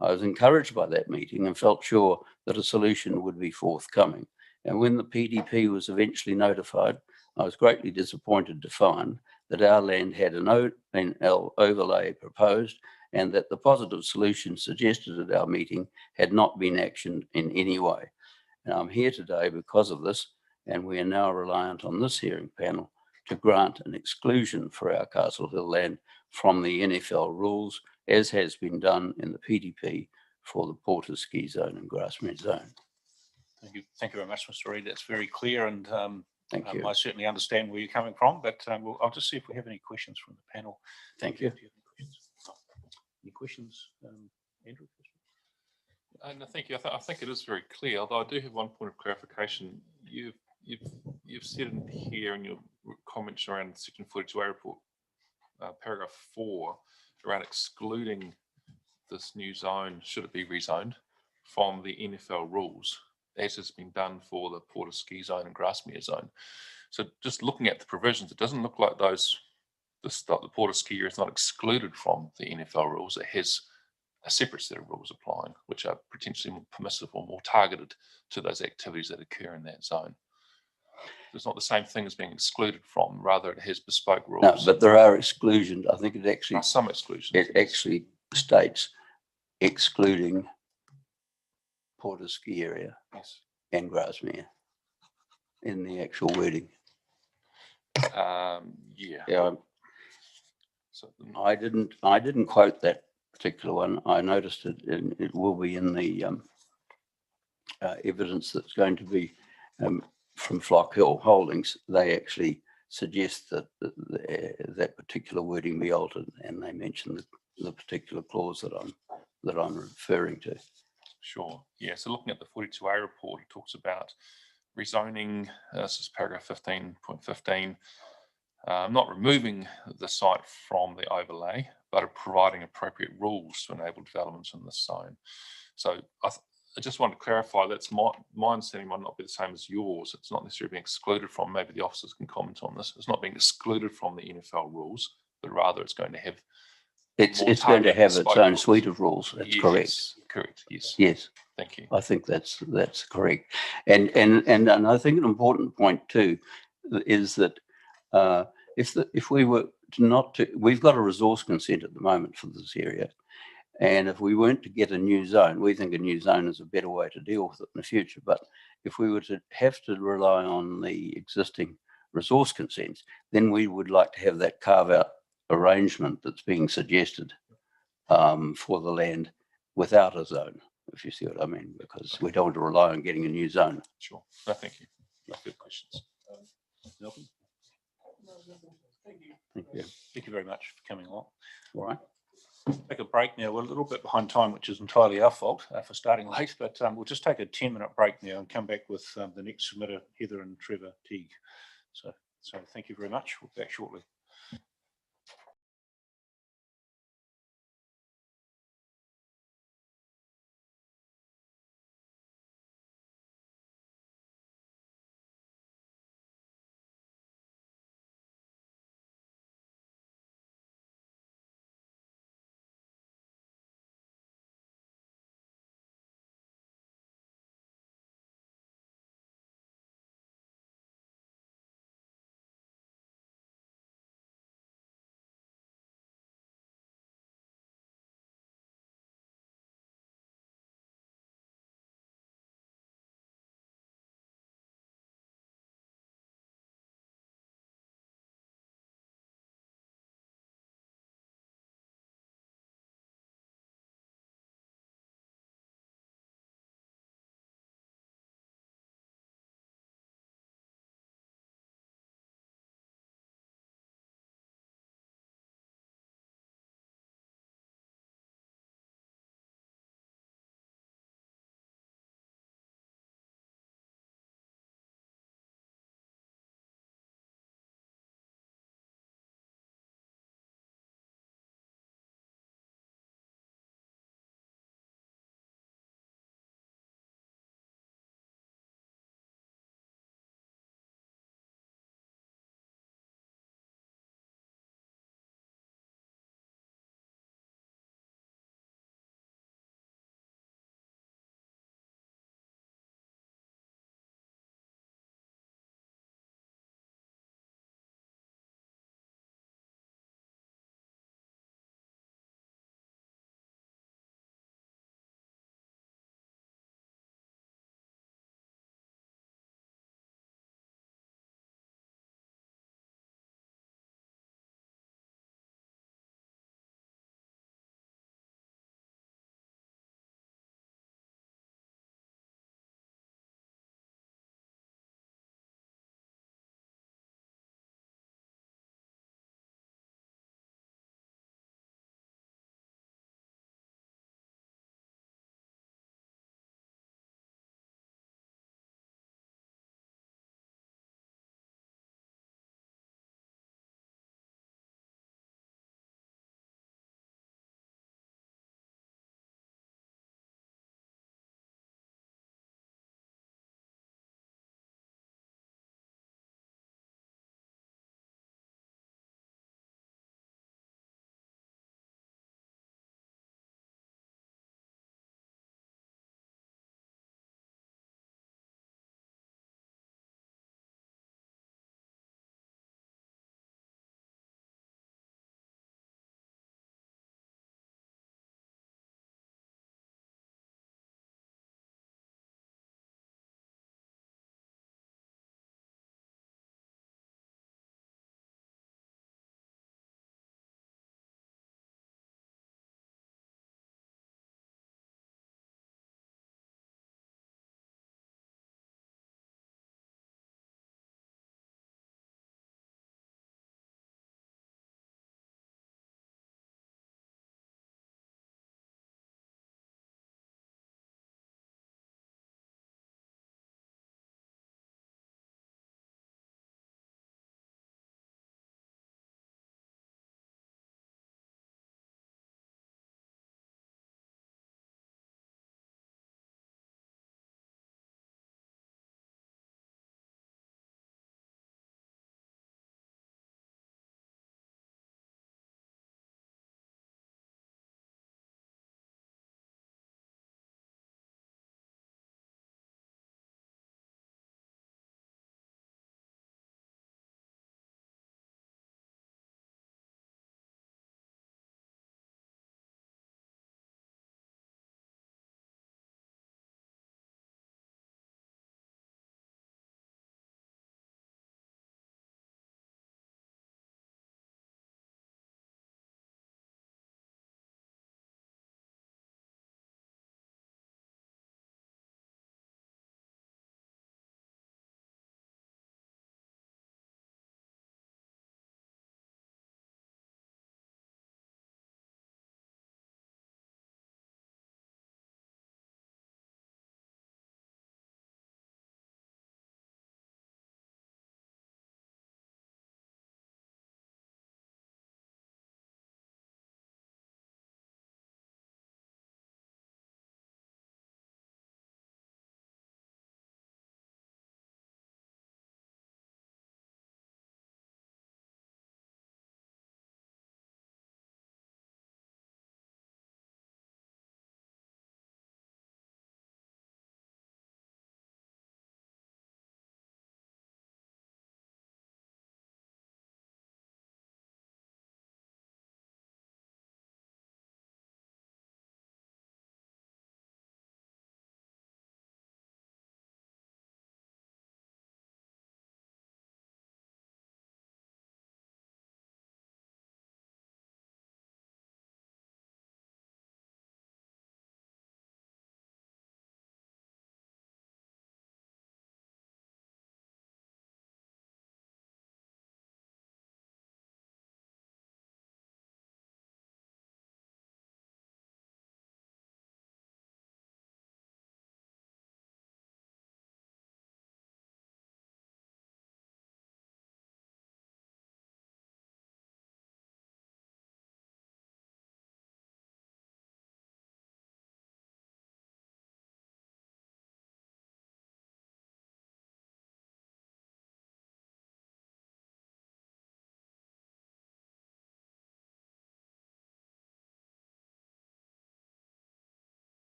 I was encouraged by that meeting and felt sure that a solution would be forthcoming. And when the PDP was eventually notified, I was greatly disappointed to find that our land had an ONL overlay proposed and that the positive solution suggested at our meeting had not been actioned in any way. And I'm here today because of this, and we are now reliant on this hearing panel to grant an exclusion for our Castle Hill land from the NFL rules, as has been done in the PDP for the Porter Ski Zone and Grassmere Zone. Thank you very much, Mr. Reid. That's very clear, and Thank you. I certainly understand where you're coming from, but I'll just see if we have any questions from the panel. Thank you. Do you have any questions, Andrew? No, thank you. I think it is very clear, although I do have one point of clarification. You've said in here in your comments around Section 42A report, paragraph 4, around excluding this new zone, should it be rezoned, from the NFL rules, as has been done for the Porter Ski Zone and Grassmere Zone. So just looking at the provisions, it doesn't look like the Porter Ski area is not excluded from the NFL rules. It has a separate set of rules applying, which are potentially more permissive or more targeted to those activities that occur in that zone. It's not the same thing as being excluded from, rather it has bespoke rules. No, but there are exclusions. I think it actually, some exclusions. it actually states excluding Porter Ski area, yes, and Grassmere in the actual wording. Yeah. So I didn't quote that particular one. I noticed it, and it will be in the evidence that's going to be from Flock Hill Holdings. They actually suggest that that particular wording be altered, and they mention the particular clause that I'm referring to. Sure. Yeah. So looking at the 42A report, it talks about rezoning. This is paragraph 15.15. Not removing the site from the overlay, but providing appropriate rules to enable developments in this zone. So I just want to clarify that's my understanding might not be the same as yours. It's not necessarily being excluded from. Maybe the officers can comment on this. It's not being excluded from the NFL rules, but rather it's going to have. It's going to have its own rules. Suite of rules. That's yes, correct. Correct. Yes. Yes. Thank you. I think that's correct. And I think an important point too is that if we were not to, we've got a resource consent at the moment for this area. And if we weren't to get a new zone, we think a new zone is a better way to deal with it in the future. But if we were to have to rely on the existing resource consents, then we would like to have that carve-out arrangement that's being suggested for the land without a zone, if you see what I mean, because we don't want to rely on getting a new zone. Sure. No, thank you. No good questions. Malcolm? Thank you. Thank you very much for coming along. All right. take a break now. We're a little bit behind time, which is entirely our fault for starting late, but we'll just take a 10-minute break now and come back with the next submitter, Heather and Trevor Teague. So thank you very much. We'll be back shortly.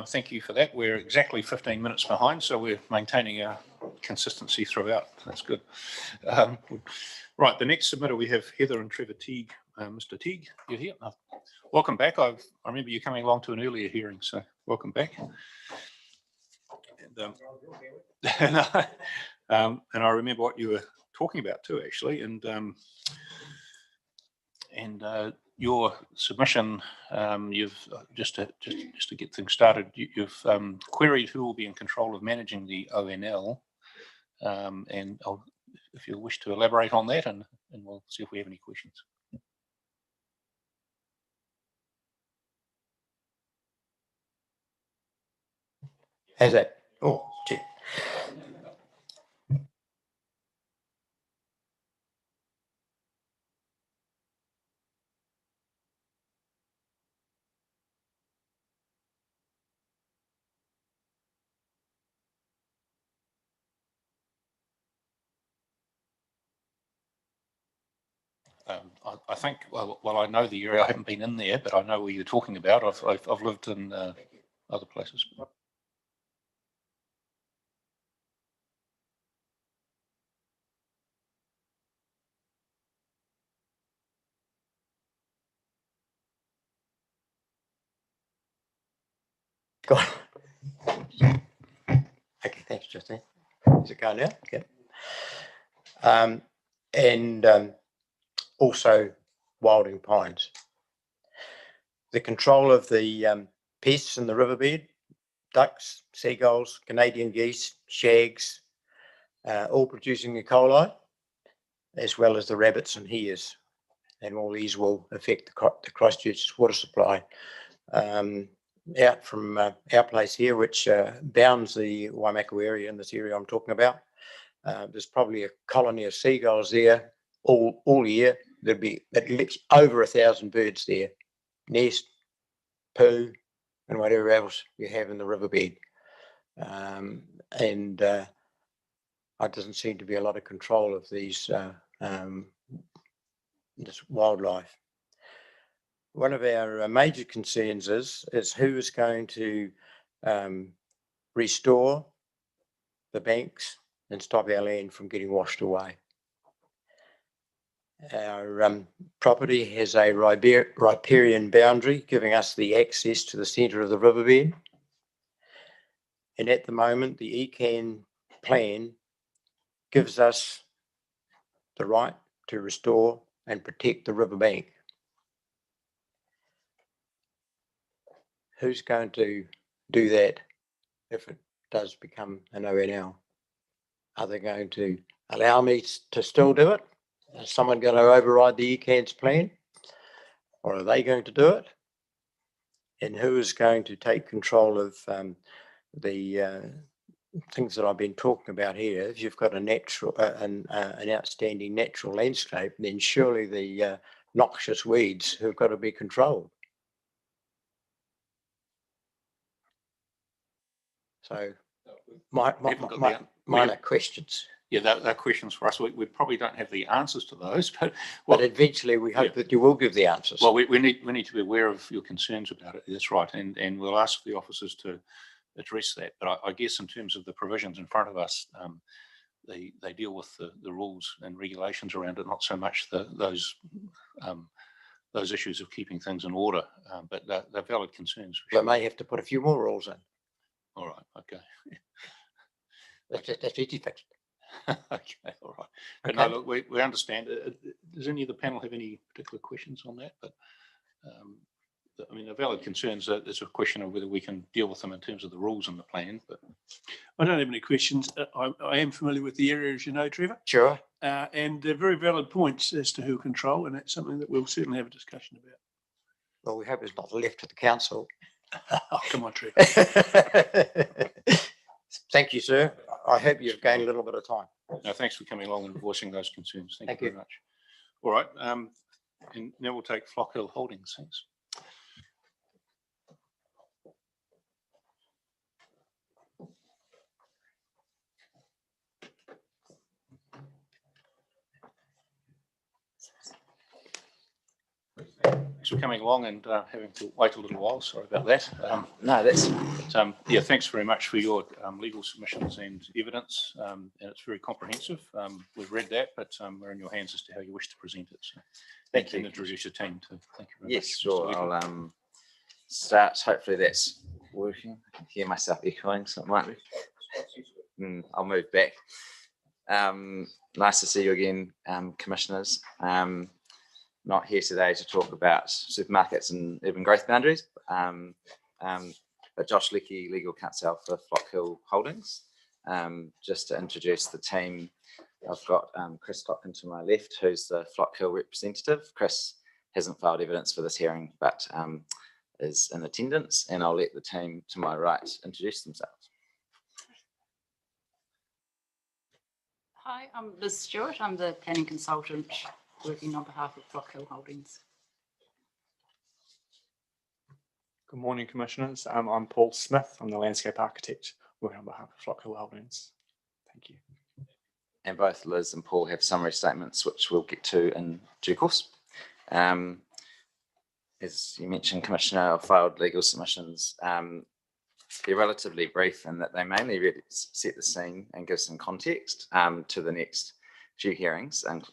Thank you for that. We're exactly 15 minutes behind, so we're maintaining our consistency throughout. That's good. Right, the next submitter we have Heather and Trevor Teague. Mr. Teague, you're here. Welcome back. I remember you coming along to an earlier hearing, so welcome back. And, and I remember what you were talking about too, actually. And your submission, you've just to get things started, you've queried who will be in control of managing the ONL, and if you wish to elaborate on that, and we'll see if we have any questions. How's that? Oh, gee. I think, well, I know the area. I haven't been in there, but I know where you're talking about. I've lived in other places. God. Okay, thanks, Justine. Is it going now? Okay. And also wilding pines. The control of the pests in the riverbed, ducks, seagulls, Canadian geese, shags, all producing E. coli, as well as the rabbits and hares. And all these will affect the Christchurch's water supply. Out from our place here, which bounds the Waimaku area in this area I'm talking about, there's probably a colony of seagulls there all year. There'd be at least over 1,000 birds there, nest, poo, and whatever else you have in the riverbed. And there doesn't seem to be a lot of control of these this wildlife. One of our major concerns is who is going to restore the banks and stop our land from getting washed away. Our property has a riparian boundary giving us the access to the centre of the riverbed. And at the moment, the ECAN plan gives us the right to restore and protect the riverbank. Who's going to do that if it does become an ONL? Are they going to allow me to still do it? Is someone going to override the ECAN's plan? Or are they going to do it? And who is going to take control of the things that I've been talking about here? If you've got a natural, an outstanding natural landscape, then surely the noxious weeds have got to be controlled. So minor questions. Yeah, they're questions for us. We probably don't have the answers to those, but eventually we hope that you will give the answers. Well, we need to be aware of your concerns about it. That's right, and we'll ask the officers to address that. But I guess in terms of the provisions in front of us, they deal with the rules and regulations around it, not so much those issues of keeping things in order. But they're valid concerns. We may have to put a few more rules in. All right. Okay. That's easy fixed. Okay. All right. But okay. No, look, we understand. Does any of the panel have any particular questions on that? But I mean, the valid concerns. It's a question of whether we can deal with them in terms of the rules and the plan. But I don't have any questions. I am familiar with the area, as you know, Trevor. Sure. And they're very valid points as to who control, and that's something that we'll certainly have a discussion about. Well, we hope it's not left to the council. Oh, come on, Trevor. Thank you, sir. I hope you've gained a little bit of time. no, thanks for coming along and voicing those concerns. Thank you you very much. All right. And now we'll take Flock Hill Holdings. Thanks. thanks for coming along and having to wait a little while. Sorry about that. No, that's Yeah, thanks very much for your legal submissions and evidence. And it's very comprehensive. We've read that, but we're in your hands as to how you wish to present it. So Thank you you. can introduce your team too. Thank you very yes, much. sure. Mr. Leader. I'll start. Hopefully that's working. I can hear myself echoing, so it might be. I'll move back. Nice to see you again, commissioners. Not here today to talk about supermarkets and urban growth boundaries, but Josh Leckie, legal counsel for Flock Hill Holdings. Just to introduce the team, I've got Chris Cochran to my left, who's the Flock Hill representative. Chris hasn't filed evidence for this hearing, but is in attendance, and I'll let the team to my right introduce themselves. Hi, I'm Liz Stewart. I'm the planning consultant working on behalf of Flock Hill Holdings. Good morning, commissioners. I'm Paul Smith. I'm the landscape architect working on behalf of Flock Hill Holdings. Thank you. And both Liz and Paul have summary statements, which we'll get to in due course. As you mentioned, Commissioner, I've filed legal submissions. They're relatively brief in that they mainly really set the scene and give some context to the next few hearings, and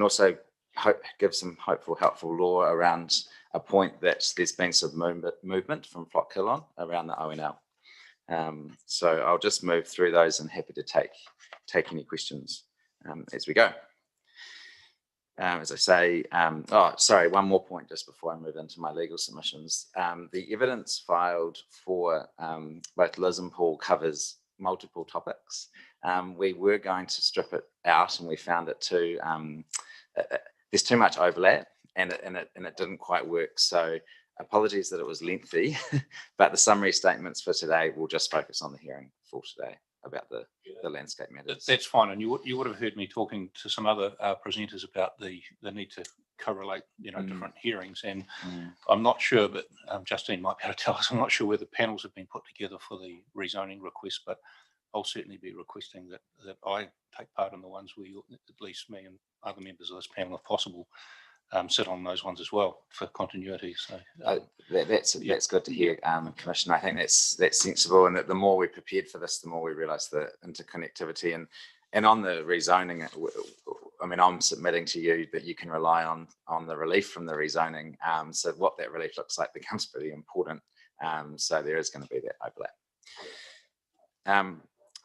also give some hopeful, helpful law around a point that there's been some movement from Flock Hill on around the ONL. So I'll just move through those and happy to take any questions as we go. As I say, one more point just before I move into my legal submissions. The evidence filed for both Liz and Paul covers multiple topics. We were going to strip it out, and we found it too, there's too much overlap, and it didn't quite work. So apologies that it was lengthy, but the summary statements for today will just focus on the hearing for today about the landscape matters. That's fine, and you would have heard me talking to some other presenters about the need to correlate, different hearings, and I'm not sure, but Justine might be able to tell us. I'm not sure whether panels have been put together for the rezoning request, but I'll certainly be requesting that I take part in the ones where at least me and other members of this panel, if possible, sit on those ones as well for continuity. So that's good to hear, Commissioner. I think that's sensible, and that the more we prepared for this, the more we realise the interconnectivity. And on the rezoning, I mean, I'm submitting to you that you can rely on the relief from the rezoning. So what that relief looks like becomes pretty important. So there is going to be that overlap.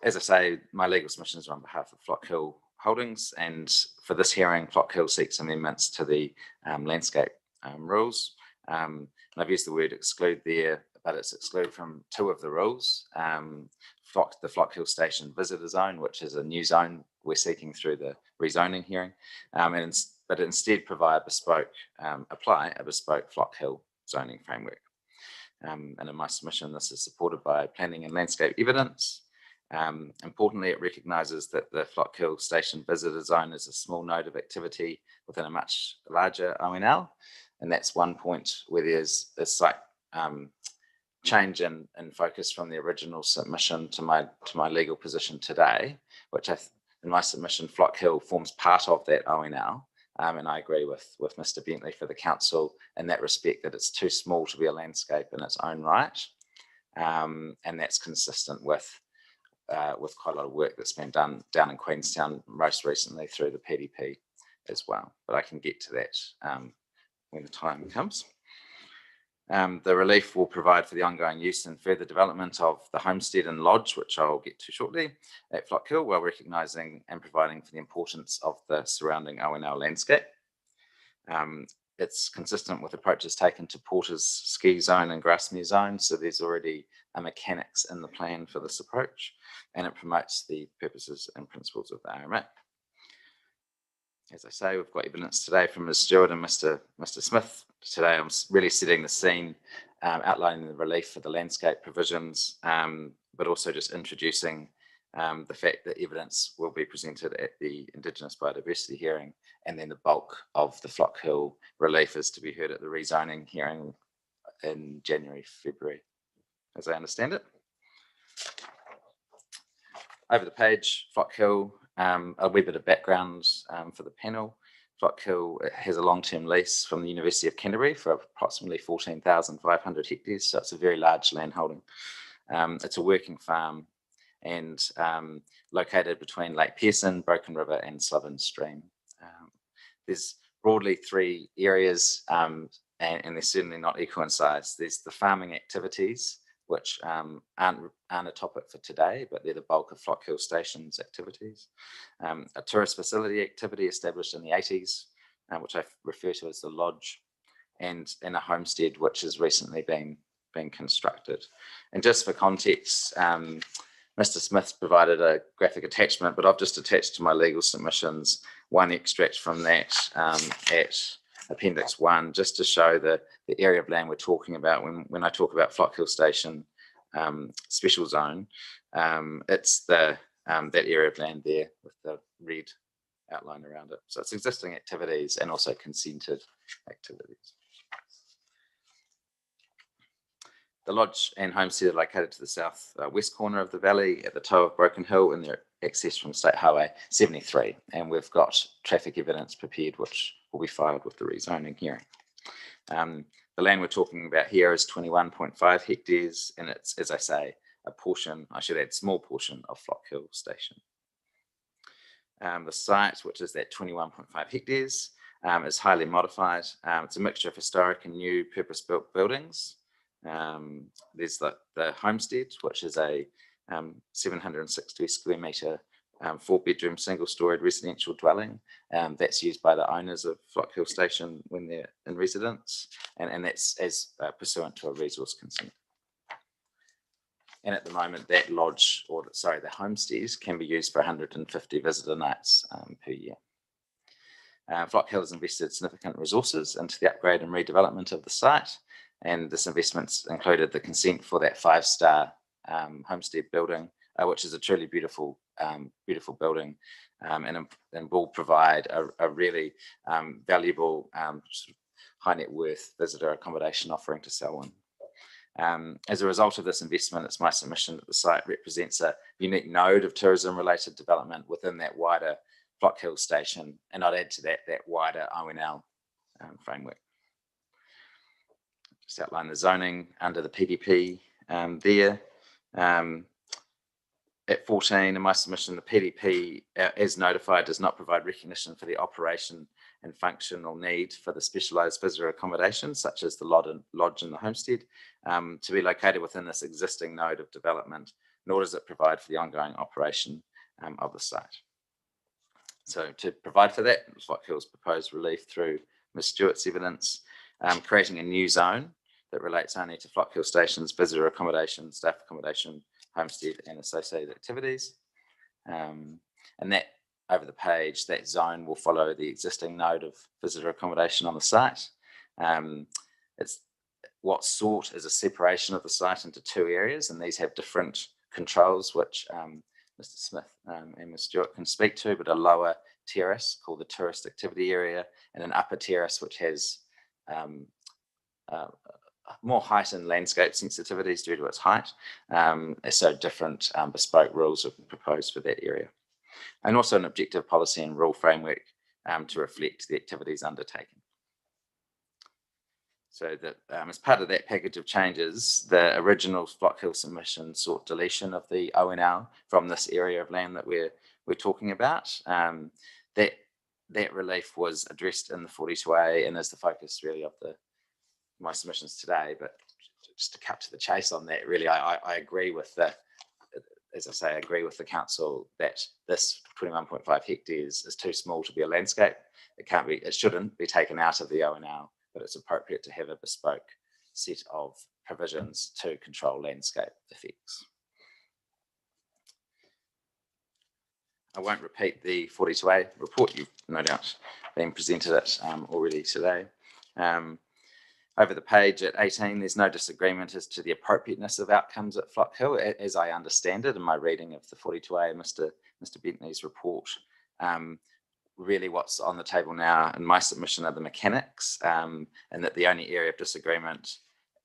As I say, my legal submissions are on behalf of Flock Hill Holdings, and for this hearing, Flock Hill seeks amendments to the landscape rules. And I've used the word exclude there, but it's excluded from two of the rules. The Flock Hill Station Visitor Zone, which is a new zone we're seeking through the rezoning hearing, but instead apply a bespoke Flock Hill zoning framework. And in my submission, this is supported by planning and landscape evidence. Importantly, it recognises that the Flock Hill Station Visitor Zone is a small node of activity within a much larger ONL, and that's one point where there's a slight change in focus from the original submission to my legal position today, which in my submission, Flock Hill forms part of that ONL, and I agree with Mr. Bentley for the council in that respect, that it's too small to be a landscape in its own right, and that's consistent with quite a lot of work that's been done down in Queenstown, most recently through the PDP as well. But I can get to that when the time comes. The relief will provide for the ongoing use and further development of the homestead and lodge, which I'll get to shortly, at Flock Hill, while recognising and providing for the importance of the surrounding ONL landscape. It's consistent with approaches taken to Porter's ski zone and Grasmere zone, so there's already a mechanics in the plan for this approach, and it promotes the purposes and principles of the RMA. As I say, we've got evidence today from Ms. Stewart and Mr. Smith. Today I'm really setting the scene, outlining the relief for the landscape provisions, but also just introducing the fact that evidence will be presented at the Indigenous Biodiversity hearing, and then the bulk of the Flock Hill relief is to be heard at the rezoning hearing in January, February, as I understand it. Over the page, Flock Hill, a wee bit of background for the panel. Flock Hill has a long-term lease from the University of Canterbury for approximately 14,500 hectares, so it's a very large land holding. It's a working farm and located between Lake Pearson, Broken River and Selwyn Stream. There's broadly 3 areas and they're certainly not equal in size. There's the farming activities, which aren't a topic for today, but they're the bulk of Flock Hill Station's activities. A tourist facility activity established in the 80s, which I refer to as the lodge, and a homestead which has recently been constructed. And just for context, Mr. Smith provided a graphic attachment, but I've just attached to my legal submissions one extract from that at Appendix 1, just to show the area of land we're talking about when I talk about Flock Hill Station special zone. It's that area of land there with the red outline around it. So it's existing activities and also consented activities. The lodge and homestead are located to the south west corner of the valley at the toe of Broken Hill, and they're accessed from State Highway 73. And we've got traffic evidence prepared, which will be filed with the rezoning hearing. The land we're talking about here is 21.5 hectares, and it's, as I say, a portion, I should add, small portion of Flock Hill Station. The site, which is that 21.5 hectares, is highly modified. It's a mixture of historic and new purpose-built buildings. There's the homestead, which is a 760 square metre 4-bedroom single-storied residential dwelling that's used by the owners of Flock Hill Station when they're in residence, and that's as pursuant to a resource consent. And at the moment, that lodge, or sorry, the homestead can be used for 150 visitor nights per year. Flock Hill has invested significant resources into the upgrade and redevelopment of the site, and this investment's included the consent for that 5-star homestead building, which is a truly beautiful building, and will provide a really valuable sort of high net worth visitor accommodation offering to Selwyn. As a result of this investment, it's my submission that the site represents a unique node of tourism related development within that wider Flock Hill Station, and I'd add to that wider ONL framework. Just outline the zoning under the PDP there. At 14 in my submission, the PDP, as notified, does not provide recognition for the operation and functional need for the specialised visitor accommodation, such as the lodge and the homestead, to be located within this existing node of development, nor does it provide for the ongoing operation of the site. So to provide for that, Flock Hill's proposed relief through Ms Stewart's evidence, creating a new zone that relates only to Flock Hill Station's visitor accommodation, staff accommodation, homestead and associated activities. And that, over the page, that zone will follow the existing node of visitor accommodation on the site. It's what's sought is a separation of the site into 2 areas, and these have different controls, which Mr Smith and Ms Stewart can speak to, but a lower terrace called the tourist activity area, and an upper terrace which has more height and landscape sensitivities due to its height. So different bespoke rules are proposed for that area. And also an objective policy and rule framework to reflect the activities undertaken. So that as part of that package of changes, the original Flock Hill submission sought deletion of the ONL from this area of land that we're talking about. That relief was addressed in the 42A and is the focus really of my submissions today. But just to cut to the chase on that, really, I agree with as I say, I agree with the council that this 21.5 hectares is too small to be a landscape. It shouldn't be taken out of the ONL, but it's appropriate to have a bespoke set of provisions to control landscape effects. I won't repeat the 42A report. You've no doubt been presented it already today. Over the page at 18, there's no disagreement as to the appropriateness of outcomes at Flock Hill, as I understand it in my reading of the 42A, Mr Bentley's report. Really what's on the table now in my submission are the mechanics, and that the only area of disagreement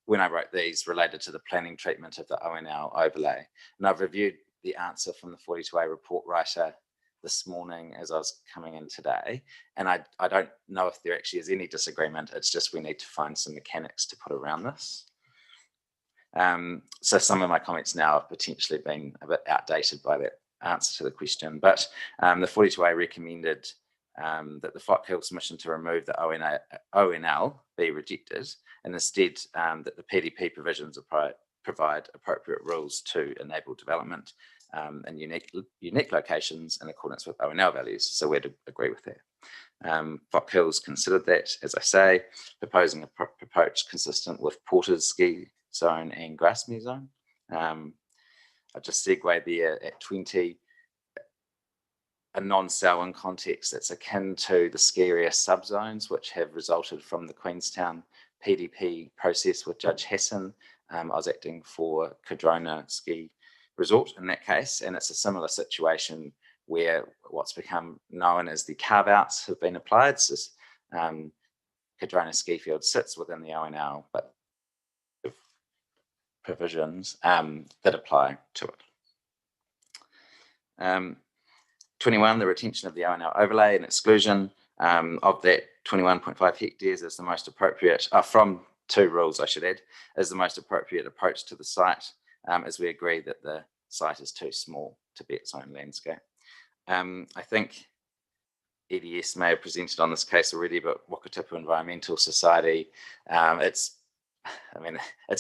when I wrote these related to the planning treatment of the ONL overlay. And I've reviewed the answer from the 42A report writer this morning as I was coming in today, and I don't know if there actually is any disagreement. It's just we need to find some mechanics to put around this. So some of my comments now have potentially been a bit outdated by that answer to the question, but the 42A recommended that the Flock Hill submission to remove the ONL be rejected, and instead that the PDP provisions provide appropriate rules to enable development in unique locations in accordance with ONL values. So we'd agree with that. Flock Hill's considered that, as I say, proposing a approach consistent with Porter's ski zone and Grasmere zone. I'll just segue there at 20, a non-Selwyn context that's akin to the ski area subzones, which have resulted from the Queenstown PDP process with Judge Hassan. I was acting for Cardrona Ski Resort in that case, and it's a similar situation where what's become known as the carve-outs have been applied. So Cardrona Ski Field sits within the ONL, but provisions that apply to it. 21, the retention of the ONL overlay and exclusion of that 21.5 hectares is the most appropriate, from 2 rules I should add, is the most appropriate approach to the site, as we agree that the site is too small to be its own landscape. I think EDS may have presented on this case already, but Wakatipu Environmental Society, it's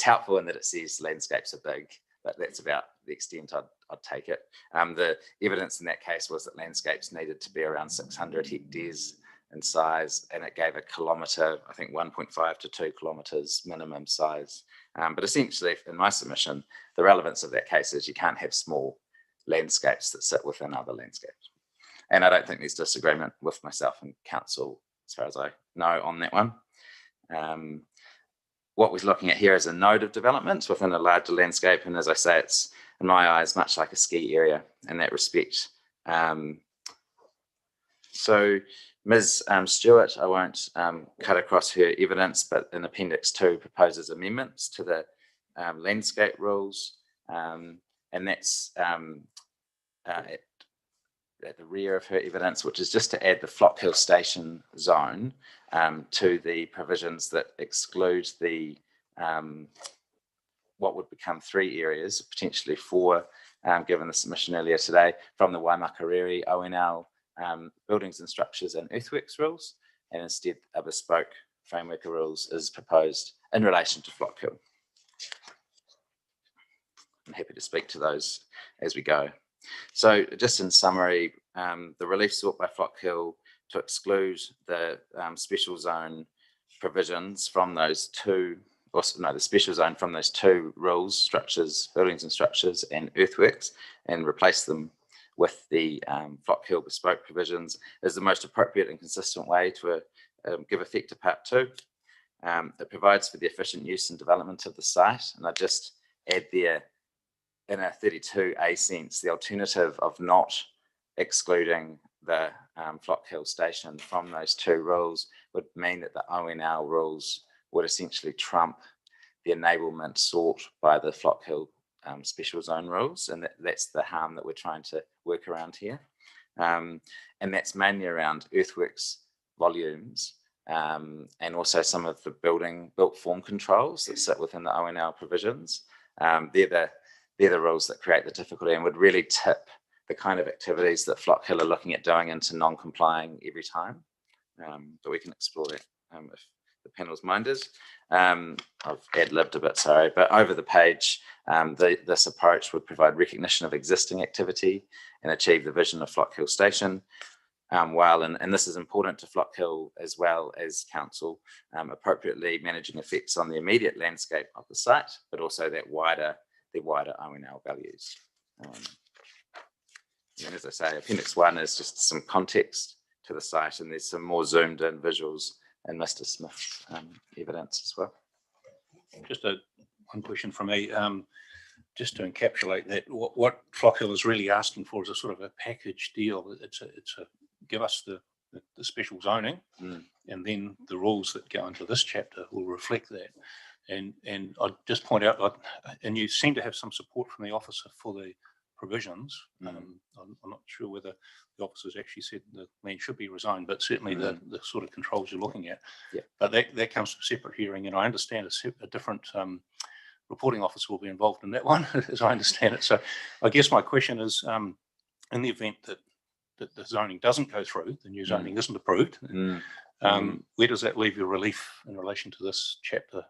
helpful in that it says landscapes are big, but that's about the extent I'd take it. The evidence in that case was that landscapes needed to be around 600 hectares in size, and it gave a kilometre, I think 1.5 to 2 kilometres minimum size. But essentially, in my submission, the relevance of that case is you can't have small landscapes that sit within other landscapes. And I don't think there's disagreement with myself and council, as far as I know, on that one. What we're looking at here is a node of development within a larger landscape. And as I say, it's, in my eyes, much like a ski area in that respect. So Ms. Stewart, I won't cut across her evidence, but in Appendix 2 proposes amendments to the landscape rules. And that's at the rear of her evidence, which is just to add the Flock Hill Station zone to the provisions that exclude the what would become 3 areas, potentially 4, given the submission earlier today, from the Waimakariri ONL buildings and structures and earthworks rules, and instead a bespoke framework of rules is proposed in relation to Flock Hill. I'm happy to speak to those as we go. So just in summary, the relief sought by Flock Hill to exclude the special zone provisions from those 2, the special zone from those 2 rules, structures, buildings and structures and earthworks, and replace them with the Flock Hill bespoke provisions is the most appropriate and consistent way to give effect to Part 2. It provides for the efficient use and development of the site, and I just add there, in a 32A sense, the alternative of not excluding the Flock Hill Station from those 2 rules would mean that the ONL rules would essentially trump the enablement sought by the Flock Hill special zone rules, and that's the harm that we're trying to work around here. And that's mainly around earthworks volumes and also some of the built form controls that sit within the ONL provisions. They're the rules that create the difficulty and would really tip the kind of activities that Flock Hill are looking at doing into non-complying every time. But we can explore that if the panel's minded. I've ad-libbed a bit, sorry, but over the page, this approach would provide recognition of existing activity and achieve the vision of Flock Hill Station, and this is important to Flock Hill as well as council, appropriately managing effects on the immediate landscape of the site, but also the wider ONL values. And as I say, Appendix 1 is just some context to the site, and there's some more zoomed in visuals in Mr. Smith's evidence as well. Just one question from me, just to encapsulate that, what Flock Hill is really asking for is a sort of a package deal. It's a give us the special zoning, and then the rules that go into this chapter will reflect that. And I'd just point out, and you seem to have some support from the officer for the provisions. I'm not sure whether the officers actually said the land should be resigned, but certainly the sort of controls you're looking at. Yeah. But that comes to a separate hearing, and I understand a different reporting officer will be involved in that one, as I understand it. So I guess my question is, in the event that the zoning doesn't go through, the new zoning isn't approved, where does that leave your relief in relation to this chapter?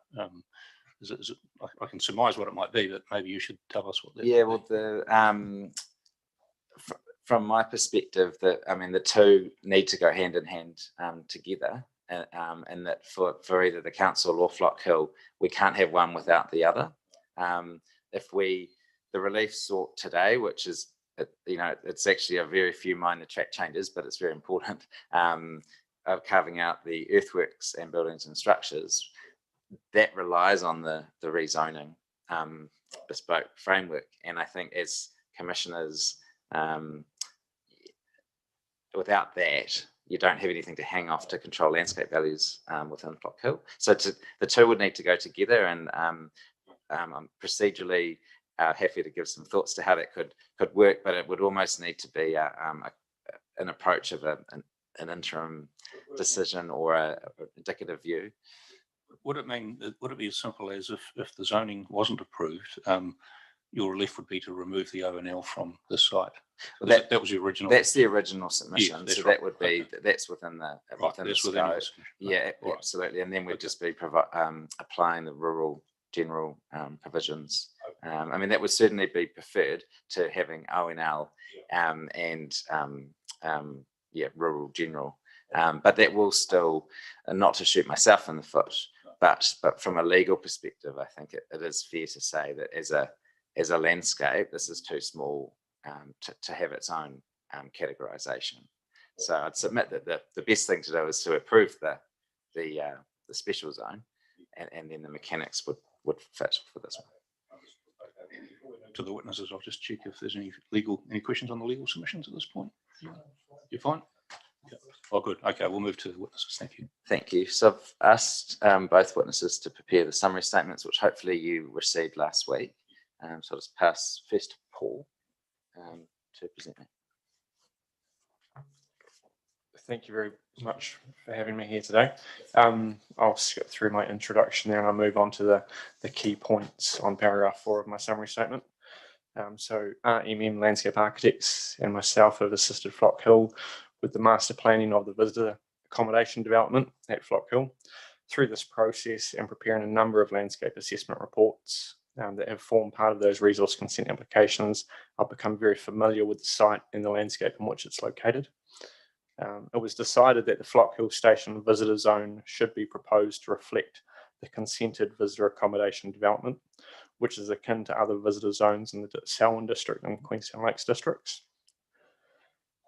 Is it, I can surmise what it might be, but maybe you should tell us what that. Yeah, well, from my perspective, the two need to go hand in hand together, and that for either the council or Flock Hill, we can't have one without the other. If the relief sought today, which is, it's actually a very few minor track changes, but it's very important, of carving out the earthworks and buildings and structures, that relies on the rezoning bespoke framework. And I think as commissioners, without that, you don't have anything to hang off to control landscape values within Flock Hill. So the two would need to go together, and I'm procedurally happy to give some thoughts to how that could work, but it would almost need to be an approach of an interim decision or an indicative view. Would it be as simple as if the zoning wasn't approved, your relief would be to remove the ONL from the site? Well, that was the original. That's the original submission. Yes, so right. that would be that's within the within the scope. Right. Yeah, Right. absolutely. And then we'd just be applying the rural general provisions. That would certainly be preferred to having ONL and rural general. But that will still, not to shoot myself in the foot, but from a legal perspective, I think it is fair to say that as a landscape, this is too small to have its own categorization. So I'd submit that the best thing to do is to approve the special zone, and then the mechanics would fit for this one. To the witnesses, I'll just check if there's any questions on the legal submissions at this point. You're fine? Yeah. Oh, good. Okay, we'll move to the witnesses. Thank you. Thank you. So I've asked both witnesses to prepare the summary statements, which hopefully you received last week. So I'll just pass first to Paul to present that. Thank you very much for having me here today. I'll skip through my introduction there and I'll move on to the key points on paragraph 4 of my summary statement. So RMM Landscape Architects and myself have assisted Flock Hill with the master planning of the visitor accommodation development at Flock Hill. Through this process and preparing a number of landscape assessment reports that have formed part of those resource consent applications, I've become very familiar with the site and the landscape in which it's located. It was decided that the Flock Hill Station visitor zone should be proposed to reflect the consented visitor accommodation development, which is akin to other visitor zones in the Selwyn district and Queenstown Lakes districts.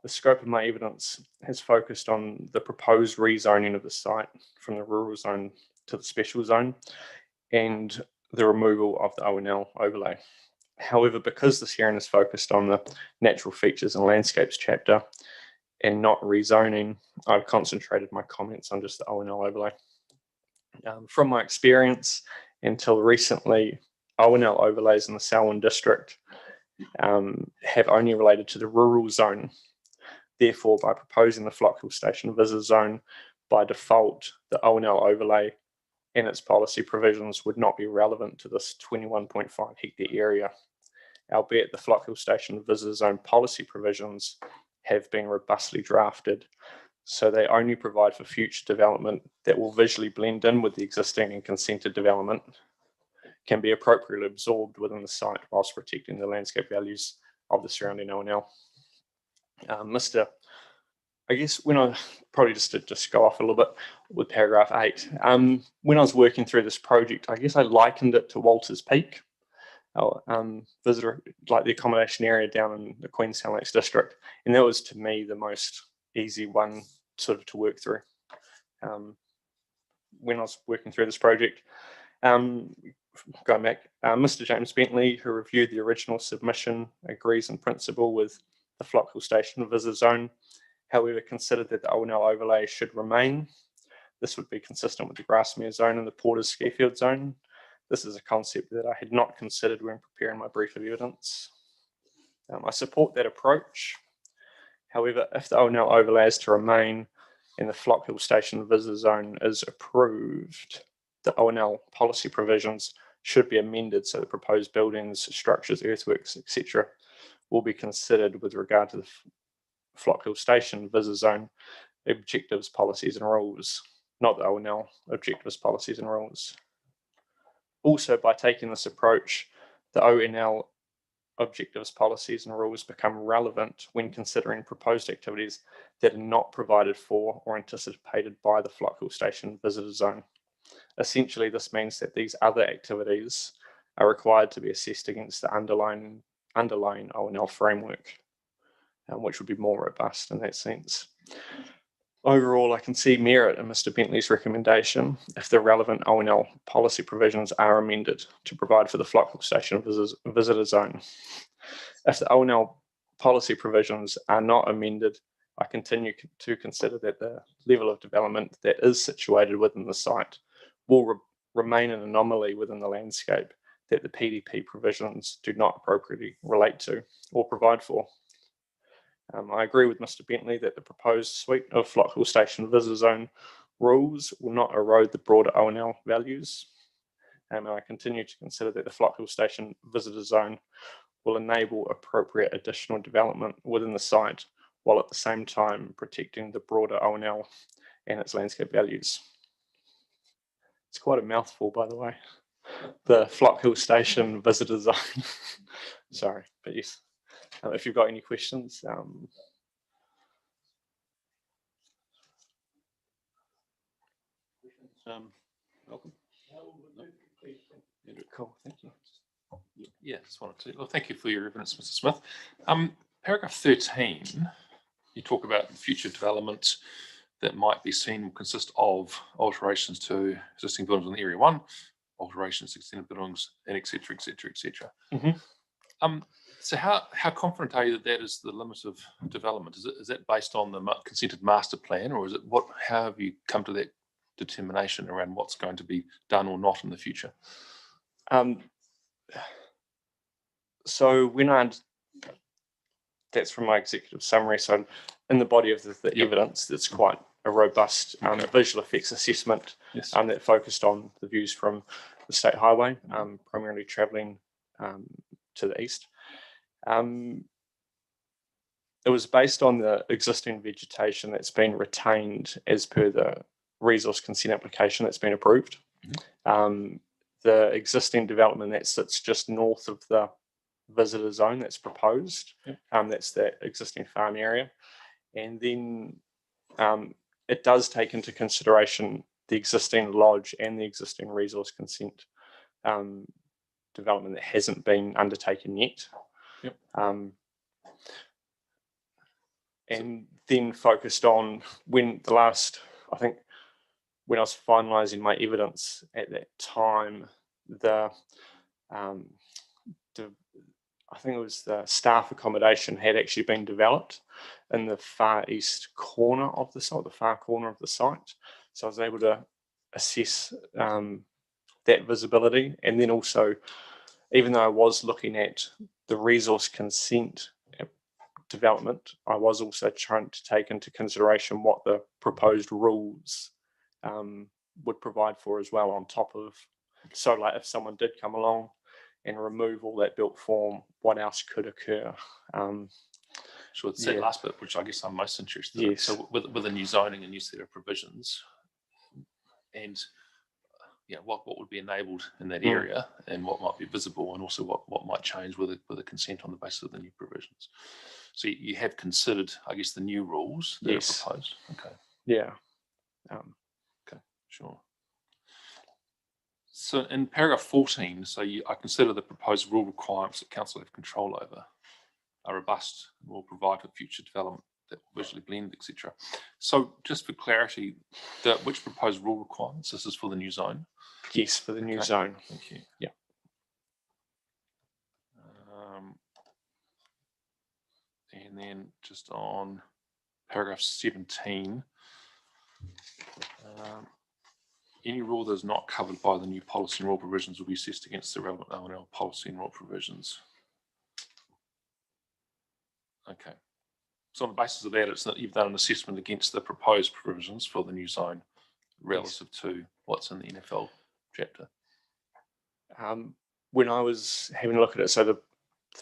The scope of my evidence has focused on the proposed rezoning of the site from the rural zone to the special zone and the removal of the ONL overlay. However, because this hearing is focused on the natural features and landscapes chapter and not rezoning, I've concentrated my comments on just the ONL overlay. From my experience until recently, ONL overlays in the Selwyn district have only related to the rural zone. Therefore, by proposing the Flock Hill Station visitor zone, by default, the ONL overlay and its policy provisions would not be relevant to this 21.5 hectare area, albeit the Flock Hill Station visitor zone policy provisions have been robustly drafted, so they only provide for future development that will visually blend in with the existing and consented development, can be appropriately absorbed within the site whilst protecting the landscape values of the surrounding ONL. I guess when I probably just to go off a little bit with paragraph 8, when I was working through this project, I guess I likened it to Walters Peak, visitor, like the accommodation area down in the Queenstown Lakes district, and that was to me the most easy one sort of to work through. When I was working through this project, going back, Mr. James Bentley, who reviewed the original submission, agrees in principle with the Flock Hill Station visitor zone, however considered that the ONL overlay should remain. This would be consistent with the Grassmere zone and the Porter's Skifield zone. This is a concept that I had not considered when preparing my brief of evidence. I support that approach. However, if the ONL overlay is to remain and the Flock Hill Station visitor zone is approved, the ONL policy provisions should be amended so the proposed buildings, structures, earthworks, etc. will be considered with regard to the Flock Hill Station visitor zone objectives, policies and rules, not the ONL objectives, policies and rules. Also, by taking this approach, the ONL objectives, policies and rules become relevant when considering proposed activities that are not provided for or anticipated by the Flock Hill Station visitor zone. Essentially, this means that these other activities are required to be assessed against the underlying ONL framework, which would be more robust in that sense. Overall, I can see merit in Mr. Bentley's recommendation if the relevant ONL policy provisions are amended to provide for the Flock Hill Station visitor zone. If the ONL policy provisions are not amended, I continue to consider that the level of development that is situated within the site will remain an anomaly within the landscape that the PDP provisions do not appropriately relate to or provide for. I agree with Mr. Bentley that the proposed suite of Flock Hill Station visitor zone rules will not erode the broader ONL values. And I continue to consider that the Flock Hill Station visitor zone will enable appropriate additional development within the site while at the same time protecting the broader ONL and its landscape values. It's quite a mouthful, by the way. The Flock Hill Station visitor zone. Sorry, but yes. If you've got any questions, welcome. Cool, thank you. Yeah, just wanted to. Well, thank you for your evidence, Mr. Smith. Paragraph 13, you talk about future development that might be seen will consist of alterations to existing buildings in Area 1, alterations to extended buildings, and et cetera, et cetera, et cetera. So how confident are you that that is the limit of development? Is that based on the consented master plan, or is it what? How have you come to that determination around what's going to be done or not in the future? So that's from my executive summary. So in the body of the evidence, that's quite a robust visual effects assessment that focused on the views from the state highway, primarily travelling to the east. It was based on the existing vegetation that's been retained as per the resource consent application that's been approved. The existing development that sits just north of the visitor zone that's proposed, that's that existing farm area. And then it does take into consideration the existing lodge and the existing resource consent development that hasn't been undertaken yet. And then focused on when I was finalising my evidence at that time, I think it was the staff accommodation had actually been developed in the far east corner of the site, the far corner of the site. So I was able to assess that visibility, and then also, even though I was looking at the resource consent development, I was also trying to take into consideration what the proposed rules would provide for as well on top of. So like if someone did come along and remove all that built form, what else could occur? Sure, it's that last bit, which I guess I'm most interested in. So with the new zoning and new set of provisions, and what would be enabled in that area, and what might be visible, and also what might change with the consent on the basis of the new provisions. So you have considered, I guess, the new rules that are proposed. Okay. Yeah. Okay, sure. So in paragraph 14, I consider the proposed rule requirements that council have control over are robust and will provide for future development that will visually blend, etc. So just for clarity, which proposed rule requirements? This is for the new zone? Yes, for the new zone. Thank you. Yeah. And then just on paragraph 17, any rule that is not covered by the new policy and rule provisions will be assessed against the relevant ONL policy and rule provisions. Okay. So on the basis of that, it's that you've done an assessment against the proposed provisions for the new zone relative to what's in the NFL chapter. When I was having a look at it, so the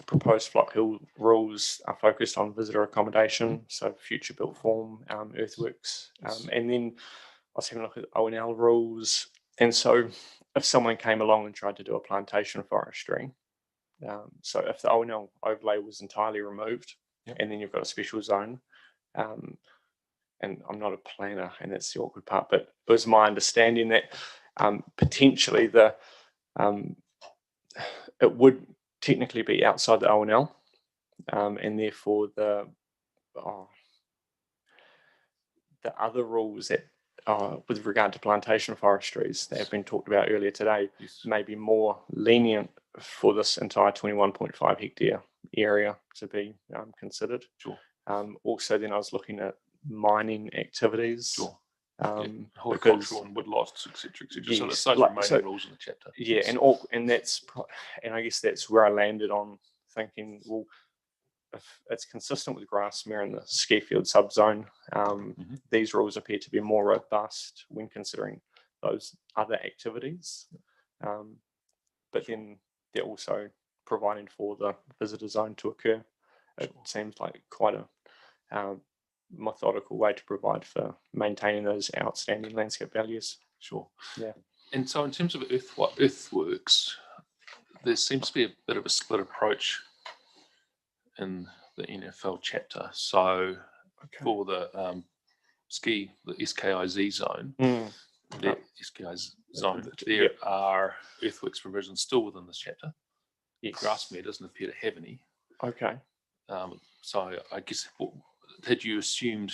proposed Flock Hill rules are focused on visitor accommodation, so future built form, earthworks, and then I was having a look at O&L rules, and so if someone came along and tried to do a plantation forestry, so if the O&L overlay was entirely removed, and then you've got a special zone, and I'm not a planner, and that's the awkward part, but it was my understanding that potentially it would technically be outside the O&L, and therefore the other rules that with regard to plantation forestries that have been talked about earlier today may be more lenient for this entire 21.5 hectare area to be considered. Sure. Also, then I was looking at mining activities. Sure. Because and woodlots, etc. Yes, So that's those like, remaining rules in the chapter. Yeah, Yes. and I guess that's where I landed on thinking, well, if it's consistent with Grassmere and the Skifield subzone, these rules appear to be more robust when considering those other activities. But then they're also providing for the visitor zone to occur. It seems like quite a methodical way to provide for maintaining those outstanding landscape values. Sure. Yeah. And so in terms of earthworks, there seems to be a bit of a split approach in the NFL chapter. So for the the SKIZ zone, the SKIZ zone, there are earthworks provisions still within this chapter. Yes. Grassmere doesn't appear to have any. Okay. So I guess, had you assumed,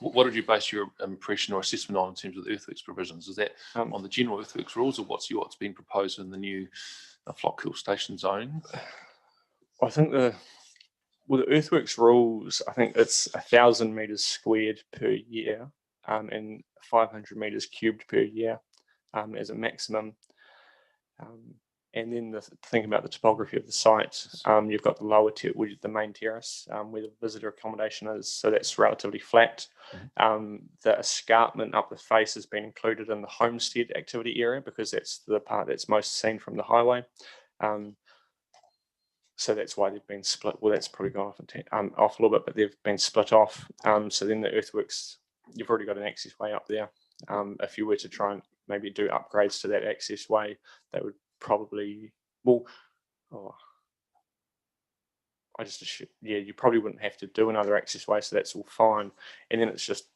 what did you base your impression or assessment on in terms of the earthworks provisions? Is that on the general earthworks rules, or what's been proposed in the new Flock Hill Station zone? I think the earthworks rules, I think it's 1,000 meters squared per year, and 500 meters cubed per year as a maximum. And then thinking about the topography of the site, you've got the lower tier, the main terrace, where the visitor accommodation is, so that's relatively flat. The escarpment up the face has been included in the homestead activity area because that's the part that's most seen from the highway. So that's why they've been split. Well, that's probably gone off a little bit, but they've been split off. So then the earthworks, you've already got an access way up there. If you were to try and maybe do upgrades to that access way, that would probably, you probably wouldn't have to do another access way, so that's all fine. And then it's just,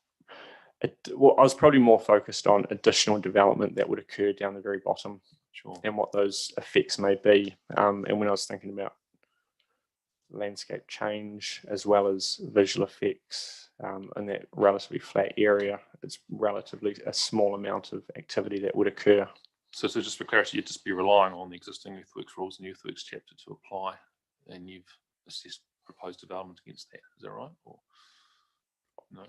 I was probably more focused on additional development that would occur down the very bottom, and what those effects may be. And when I was thinking about landscape change as well as visual effects in that relatively flat area, it's relatively a small amount of activity that would occur. So just for clarity, you'd just be relying on the existing earthworks rules and the earthworks chapter to apply, and you've assessed proposed development against that. Is that right? Or no?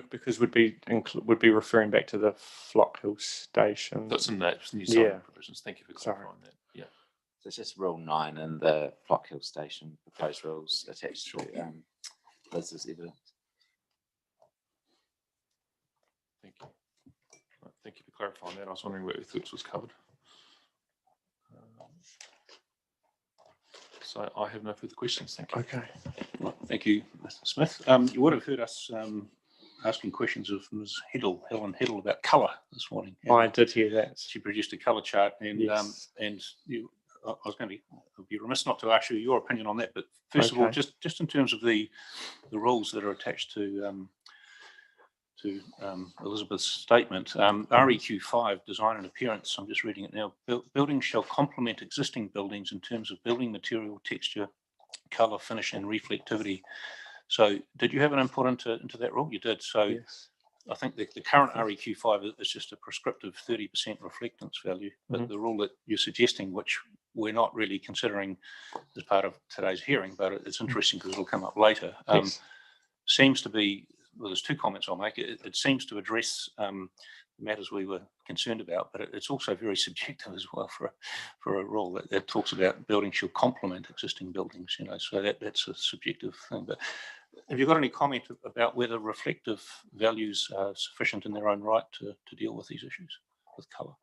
Because would be referring back to the Flock Hill Station. That's in that new zone provisions. Thank you for clarifying that. Yeah. So it's just Rule 9 and the Flock Hill Station proposed rules attached to Liz's evidence. Thank you. Thank you for clarifying that. I was wondering where earthworks was covered. So I have no further questions. Thank you. Okay. Well, thank you, Mr. Smith. You would have heard us asking questions of Ms. Helen Heddle about colour this morning. I did hear that. She produced a colour chart, and I was going to be remiss not to ask you your opinion on that. But first of all, just in terms of the rules that are attached to Elizabeth's statement, REQ5, design and appearance, I'm just reading it now. Buildings shall complement existing buildings in terms of building material, texture, colour, finish and reflectivity. So did you have an input into that rule? You did. So yes. I think the current REQ5 is just a prescriptive 30% reflectance value, but the rule that you're suggesting, which we're not really considering as part of today's hearing, but it's interesting because it'll come up later, seems to be, well, there's two comments I'll make. It seems to address matters we were concerned about, but it's also very subjective as well for a rule that talks about buildings should complement existing buildings, you know, so that's a subjective thing. But have you got any comment about whether reflective values are sufficient in their own right to deal with these issues with colour?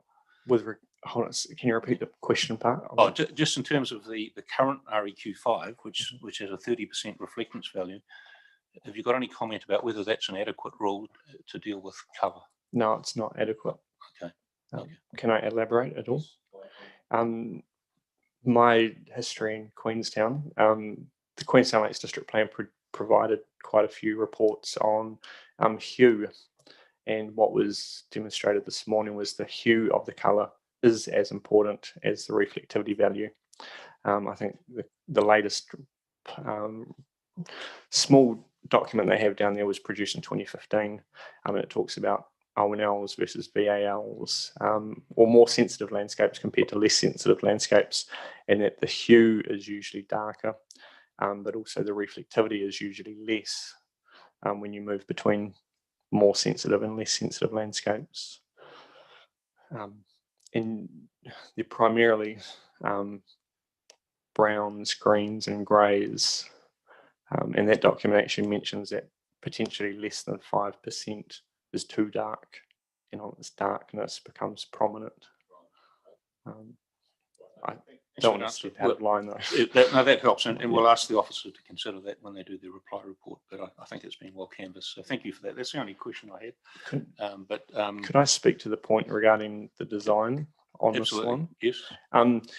Hold on, can you repeat the question part? Oh, just in terms of the current REQ5, which has a 30% reflectance value, have you got any comment about whether that's an adequate rule to deal with colour? No, it's not adequate. Okay. Can I elaborate at all? My history in Queenstown, the Queenstown Lakes District Plan provided quite a few reports on hue, and what was demonstrated this morning was the hue of the colour is as important as the reflectivity value. I think the latest small document they have down there was produced in 2015, and it talks about ONLs versus VALs, or more sensitive landscapes compared to less sensitive landscapes, and that the hue is usually darker, but also the reflectivity is usually less when you move between more sensitive and less sensitive landscapes. And they're primarily browns, greens and greys, and that document actually mentions that potentially less than 5% is too dark, and on its darkness becomes prominent. I don't want to step out of line though. No, that helps, and we'll ask the officer to consider that when they do their reply report, but I think it's been well canvassed, so thank you for that. That's the only question I had. Could I speak to the point regarding the design on absolutely. This one? Yes.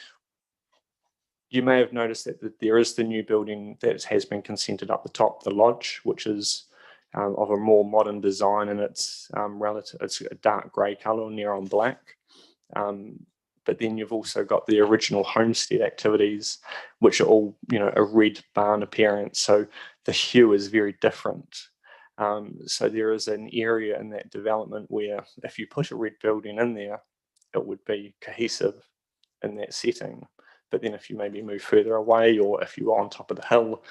You may have noticed that there is the new building that has been consented up the top, the lodge, which is of a more modern design, and it's it's a dark grey colour, near on black. But then you've also got the original homestead activities, which are all, you know, a red barn appearance. So the hue is very different. So there is an area in that development where if you put a red building in there, it would be cohesive in that setting. But then if you maybe move further away, or if you were on top of the hill,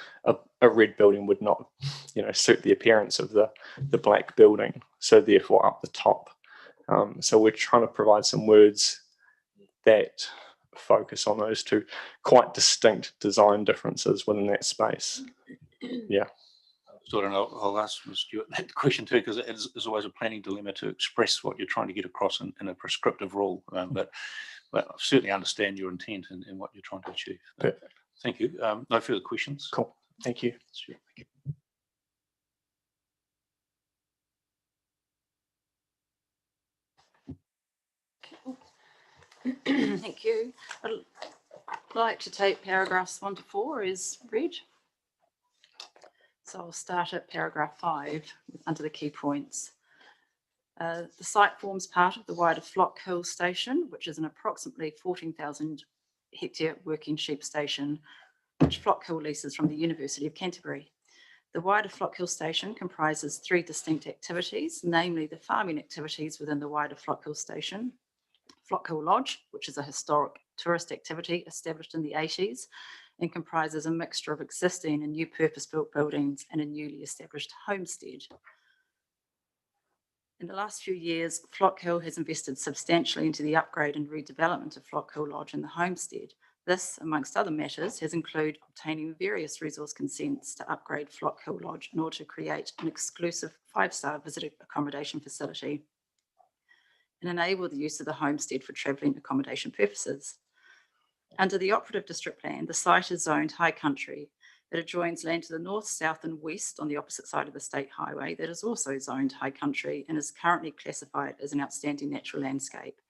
a red building would not, you know, suit the appearance of the black building. So therefore up the top. So we're trying to provide some words that focus on those two quite distinct design differences within that space. Yeah. And I'll ask Stuart that question too, because it's always a planning dilemma to express what you're trying to get across in a prescriptive rule. But I certainly understand your intent and what you're trying to achieve. Perfect. Thank you. No further questions. Cool. Thank you. Sure. Thank you. Thank you. I'd like to take paragraphs 1 to 4 as read. So I'll start at paragraph 5 under the key points. The site forms part of the wider Flock Hill station, which is an approximately 14,000 hectare working sheep station, which Flock Hill leases from the University of Canterbury. The wider Flock Hill station comprises 3 distinct activities, namely the farming activities within the wider Flock Hill station, Flock Hill Lodge, which is a historic tourist activity established in the 80s and comprises a mixture of existing and new purpose-built buildings and a newly established homestead. In the last few years, Flock Hill has invested substantially into the upgrade and redevelopment of Flock Hill Lodge and the homestead. This, amongst other matters, has included obtaining various resource consents to upgrade Flock Hill Lodge in order to create an exclusive 5-star visitor accommodation facility and enable the use of the homestead for travelling accommodation purposes. Under the operative district plan, the site is zoned high country. It adjoins land to the north, south and west on the opposite side of the state highway that is also zoned high country and is currently classified as an outstanding natural landscape.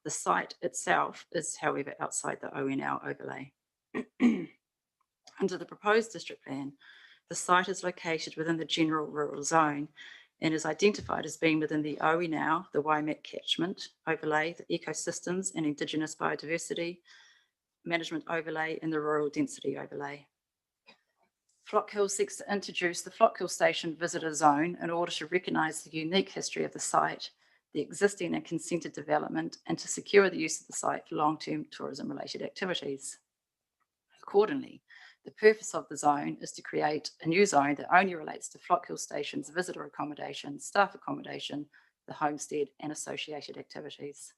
The site itself is, however, outside the ONL overlay. Under the proposed district plan, the site is located within the general rural zone and is identified as being within the ONL, the Waimak catchment overlay, the ecosystems and Indigenous biodiversity management overlay, and the rural density overlay. Flock Hill seeks to introduce the Flock Hill Station Visitor Zone in order to recognise the unique history of the site, the existing and consented development, and to secure the use of the site for long-term tourism-related activities. Accordingly, the purpose of the zone is to create a new zone that only relates to Flock Hill Station's visitor accommodation, staff accommodation, the homestead and associated activities.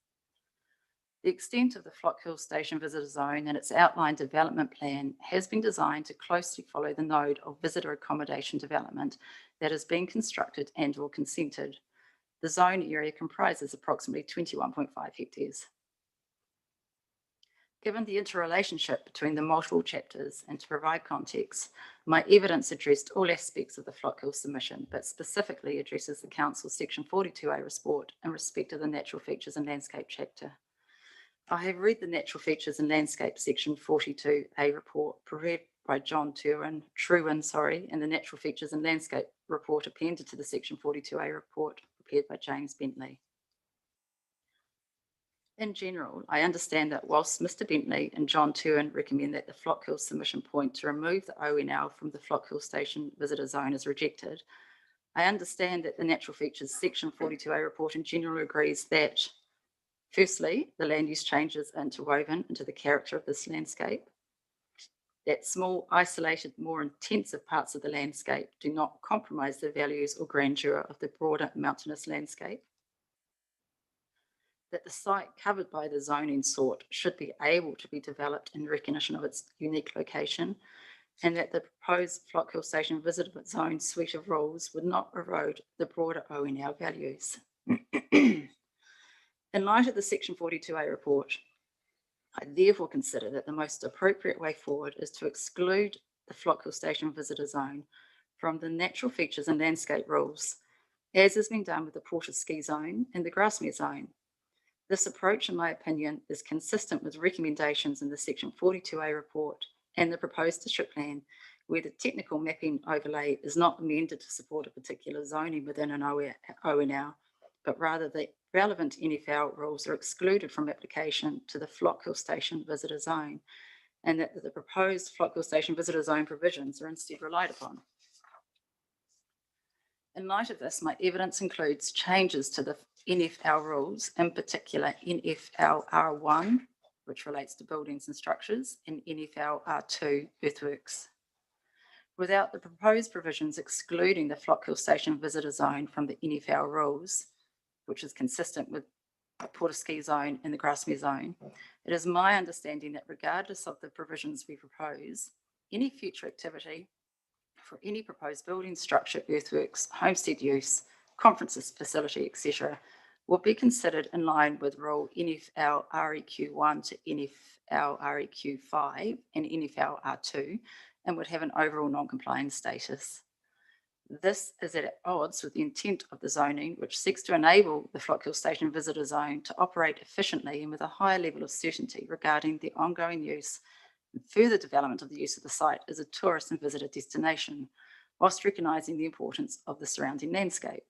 The extent of the Flock Hill Station visitor zone and its outlined development plan has been designed to closely follow the node of visitor accommodation development that is being constructed and or consented. The zone area comprises approximately 21.5 hectares. Given the interrelationship between the multiple chapters and to provide context, my evidence addressed all aspects of the Flock Hill submission, but specifically addresses the Council's Section 42A report in respect of the Natural Features and Landscape chapter. I have read the Natural Features and Landscape Section 42A report prepared by John Trewin, and the Natural Features and Landscape report appended to the Section 42A report prepared by James Bentley. In general, I understand that whilst Mr. Bentley and John Trewin recommend that the Flock Hill submission point to remove the ONL from the Flock Hill Station visitor zone is rejected, I understand that the Natural Features Section 42A report in general agrees that, firstly, the land use changes are interwoven into the character of this landscape, that small, isolated, more intensive parts of the landscape do not compromise the values or grandeur of the broader mountainous landscape, that the site covered by the zoning sought should be able to be developed in recognition of its unique location, and that the proposed Flock Hill Station visitor zone suite of rules would not erode the broader ONL values. In light of the Section 42A report, I therefore consider that the most appropriate way forward is to exclude the Flock Hill Station visitor zone from the natural features and landscape rules, as has been done with the Porter Ski Zone and the Grasmere Zone. This approach, in my opinion, is consistent with recommendations in the Section 42A report and the proposed district plan, where the technical mapping overlay is not amended to support a particular zoning within an ONL, but rather the relevant NFL rules are excluded from application to the Flock Hill Station visitor zone, and that the proposed Flock Hill Station visitor zone provisions are instead relied upon. In light of this, my evidence includes changes to the NFL rules, in particular NFL R1, which relates to buildings and structures, and NFL R2, earthworks. Without the proposed provisions excluding the Flock Hill Station visitor zone from the NFL rules, which is consistent with the Porter Ski Zone and the Grasmere Zone, it is my understanding that regardless of the provisions we propose, any future activity for any proposed building, structure, earthworks, homestead use, conferences, facility, etc., will be considered in line with Rule NFL REQ1 to NFL REQ5 and NFL R2 and would have an overall non-compliant status. This is at odds with the intent of the zoning, which seeks to enable the Flock Hill Station visitor zone to operate efficiently and with a higher level of certainty regarding the ongoing use and further development of the use of the site as a tourist and visitor destination, whilst recognising the importance of the surrounding landscape.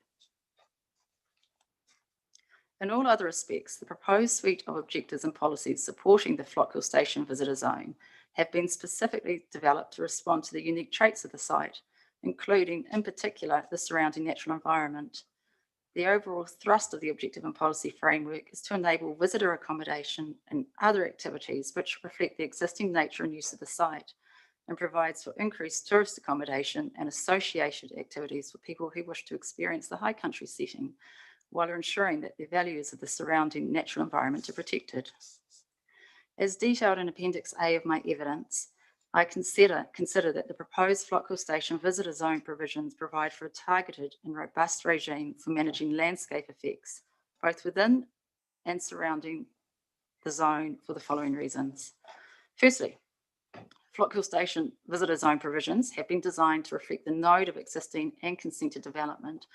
In all other respects, the proposed suite of objectives and policies supporting the Flock Hill Station visitor zone have been specifically developed to respond to the unique traits of the site, including, in particular, the surrounding natural environment. The overall thrust of the objective and policy framework is to enable visitor accommodation and other activities which reflect the existing nature and use of the site, and provides for increased tourist accommodation and associated activities for people who wish to experience the high country setting, while ensuring that the values of the surrounding natural environment are protected. As detailed in Appendix A of my evidence, I consider that the proposed Flock Hill Station visitor zone provisions provide for a targeted and robust regime for managing landscape effects, both within and surrounding the zone, for the following reasons. Firstly, Flock Hill Station visitor zone provisions have been designed to reflect the node of existing and consented development,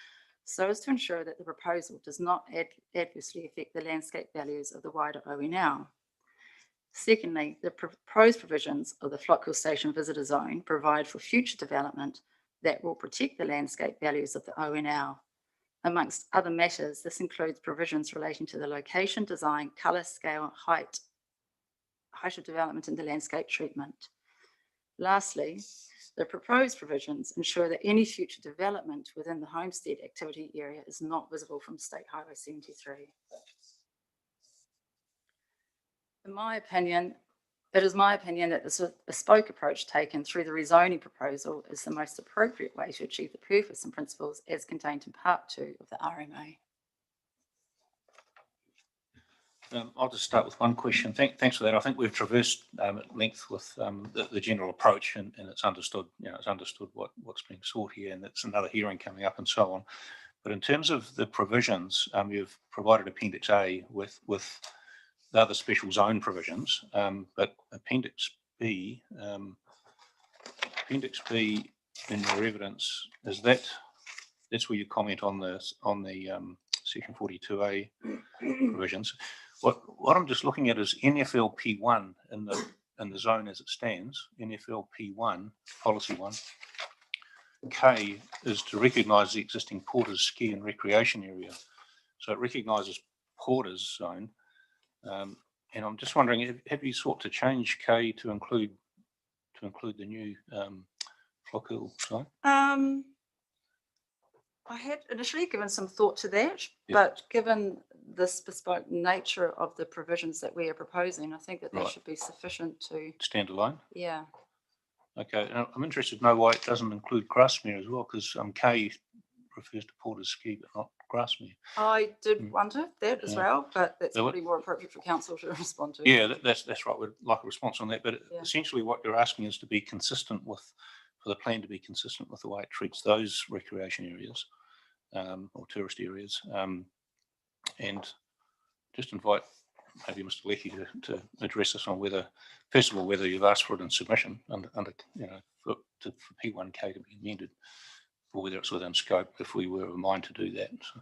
so as to ensure that the proposal does not adversely affect the landscape values of the wider ONL. Secondly, the proposed provisions of the Flock Hill Station visitor zone provide for future development that will protect the landscape values of the ONL. Amongst other matters, this includes provisions relating to the location, design, colour, scale, height of development and the landscape treatment. Lastly, the proposed provisions ensure that any future development within the homestead activity area is not visible from State Highway 73. It is my opinion that this bespoke approach taken through the rezoning proposal is the most appropriate way to achieve the purpose and principles as contained in Part 2 of the RMA. I'll just start with one question. Thanks for that. I think we've traversed at length with the general approach, and it's understood. It's understood what's being sought here, and it's another hearing coming up, and so on. But in terms of the provisions, you've provided Appendix A with the other special zone provisions, but Appendix B in your evidence that's where you comment on the Section 42A provisions. What I'm just looking at is NFL P1 in the zone as it stands. NFL P1 policy 1. K is to recognise the existing porters ski and recreation area. So it recognises porters zone. And I'm just wondering, have you sought to change K to include the new Flock Hill zone? I had initially given some thought to that, but given this bespoke nature of the provisions that we are proposing, I think that should be sufficient to stand alone. Yeah. Okay, and I'm interested to know why it doesn't include Grassmere as well, because K refers to porters ski, but not Grassmere. I did wonder that as well, but that's probably more appropriate for council to respond to. Yeah, that's right. We'd like a response on that. But essentially, what you're asking is to be consistent for the plan to be consistent with the way it treats those recreation areas or tourist areas, and just invite maybe Mr. Leckie to address us on whether, first of all, whether you've asked for it in submission under for P1K to be amended, or whether it's within scope if we were of a mind to do that. So,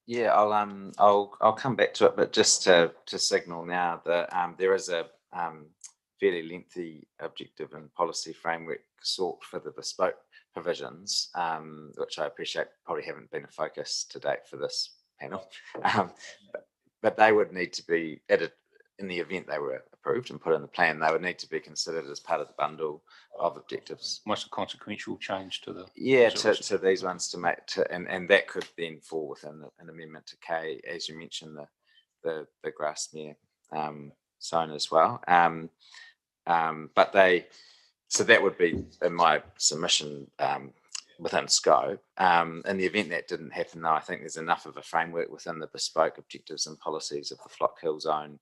yeah, I'll come back to it, but just to signal now that there is a fairly lengthy objective and policy framework sought for the bespoke provisions, which I appreciate probably haven't been a focus to date for this panel, but they would need to be added in the event they were approved and put in the plan. They would need to be considered as part of the bundle of objectives. Almost a consequential change to the to these ones to make and that could then fall within an amendment to K, as you mentioned, the Grassmere zone as well. But that would be in my submission within scope. In the event that didn't happen, though, I think there's enough of a framework within the bespoke objectives and policies of the Flock Hill zone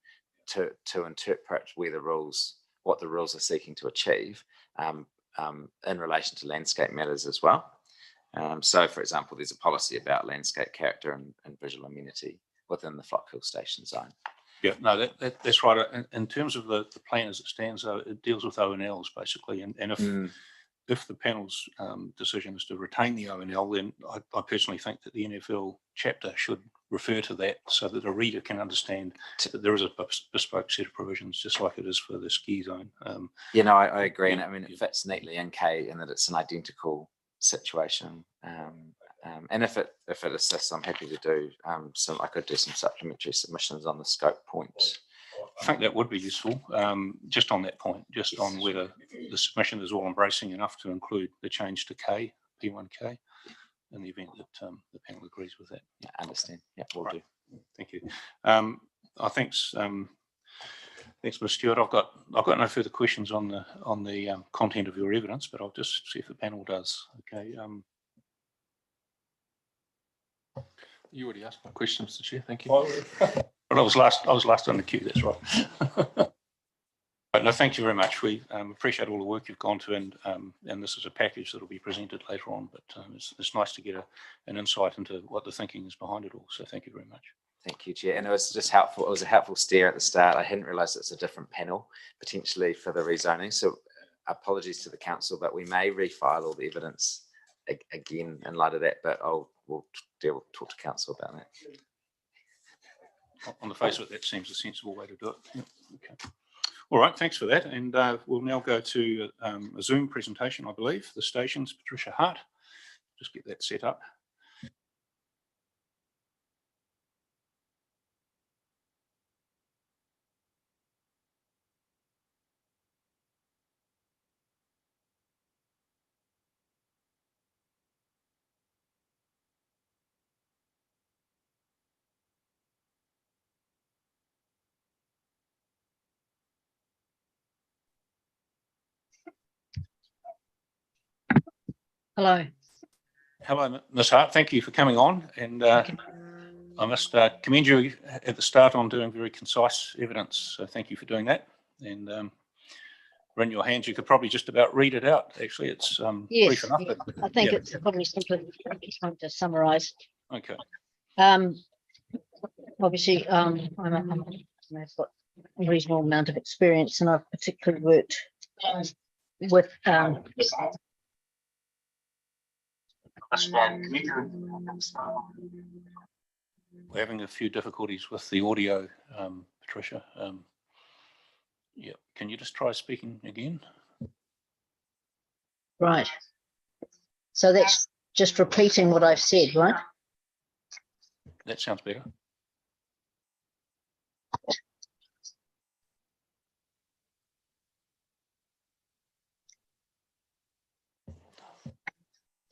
to interpret what the rules are seeking to achieve in relation to landscape matters as well. So, for example, there's a policy about landscape character and visual amenity within the Flock Hill station zone. Yeah, no, that's right. In terms of the plan as it stands, though, it deals with ONLs basically, and if the panel's decision is to retain the ONL, then I personally think that the NFL chapter should refer to that so that a reader can understand that there is a bespoke set of provisions, just like it is for the ski zone. I agree, and I mean it fits neatly in K in that it's an identical situation. And if it assists, I'm happy to do I could do some supplementary submissions on the scope points. I think that would be useful, just on that point, just on whether the submission is all embracing enough to include the change to K, P1K, in the event that the panel agrees with that. Yeah, I understand. Yeah, we'll do. Thank you. I think thanks, Ms. Stewart. I've got no further questions on the content of your evidence, but I'll just see if the panel does. Okay. You already asked my question, Mr. Chair. Thank you. But I was last on the queue. That's right. But no, thank you very much. We appreciate all the work you've gone to, and this is a package that will be presented later on. But it's nice to get an insight into what the thinking is behind it all. So thank you very much. Thank you, Chair. And it was just helpful. It was a helpful steer at the start. I hadn't realised it's a different panel potentially for the rezoning. So apologies to the council, but we may refile all the evidence again in light of that. But we'll talk to council about that. On the face of it, that seems a sensible way to do it. Yeah. Okay. All right, thanks for that. And we'll now go to a Zoom presentation, I believe. The stations, Patricia Hart. Just get that set up. Hello. Hello, Ms. Hart. Thank you for coming on. And I must commend you at the start on doing very concise evidence. So thank you for doing that. And in your hands, you could probably just about read it out. Actually, it's Yes, brief enough. yeah. But, I think yeah. it's probably simply, I just want to summarise. Okay. Obviously, I've got a reasonable amount of experience, and I've particularly worked with we're having a few difficulties with the audio, Patricia. Yeah, can you just try speaking again? right. So that's just repeating what I've said, right? That sounds better.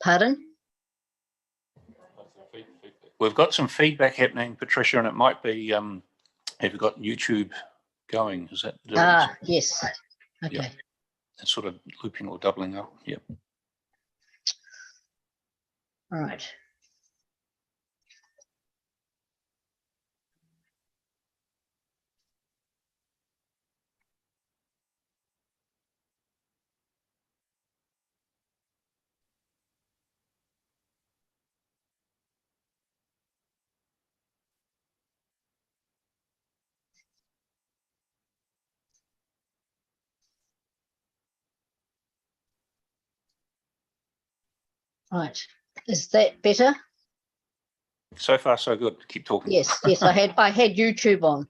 Pardon? We've got some feedback happening, Patricia, and it might be, have you got YouTube going? Is that? Yes. Okay. Yeah. It's sort of looping or doubling up. Yeah. All right. Right. Is that better? So far, so good. Keep talking. Yes, yes. I had YouTube on.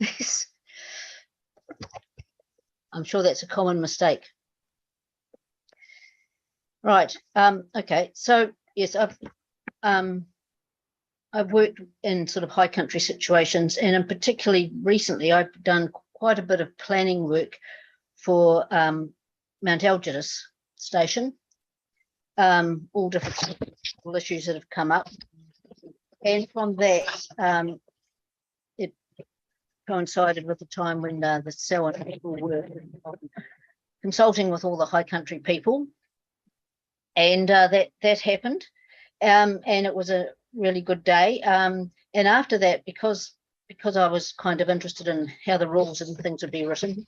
Yes. I'm sure that's a common mistake. Right. Okay. So yes, I've worked in sort of high country situations, and particularly recently, I've done quite a bit of planning work for Mount Algidus station. All different issues that have come up, and from that, it coincided with the time when the Selwyn people were consulting with all the high country people, and that happened, and it was a really good day. And after that, because I was kind of interested in how the rules and things would be written,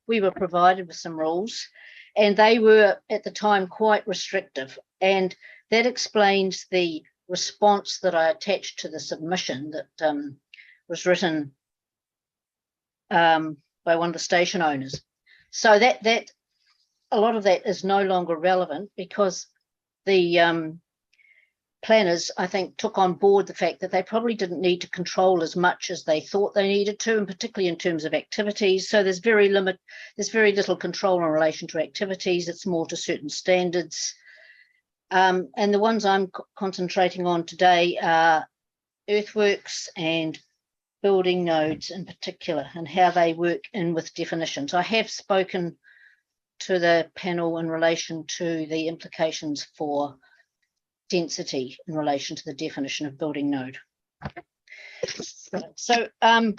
we were provided with some rules, and they were at the time quite restrictive, and that explains the response that I attached to the submission that was written by one of the station owners. So that a lot of that is no longer relevant, because the planners, I think, took on board the fact that they probably didn't need to control as much as they thought they needed to, and particularly in terms of activities. So there's very little control in relation to activities. It's more to certain standards. And the ones I'm concentrating on today are earthworks and building nodes in particular, and how they work in with definitions. I have spoken to the panel in relation to the implications for density in relation to the definition of building node. So the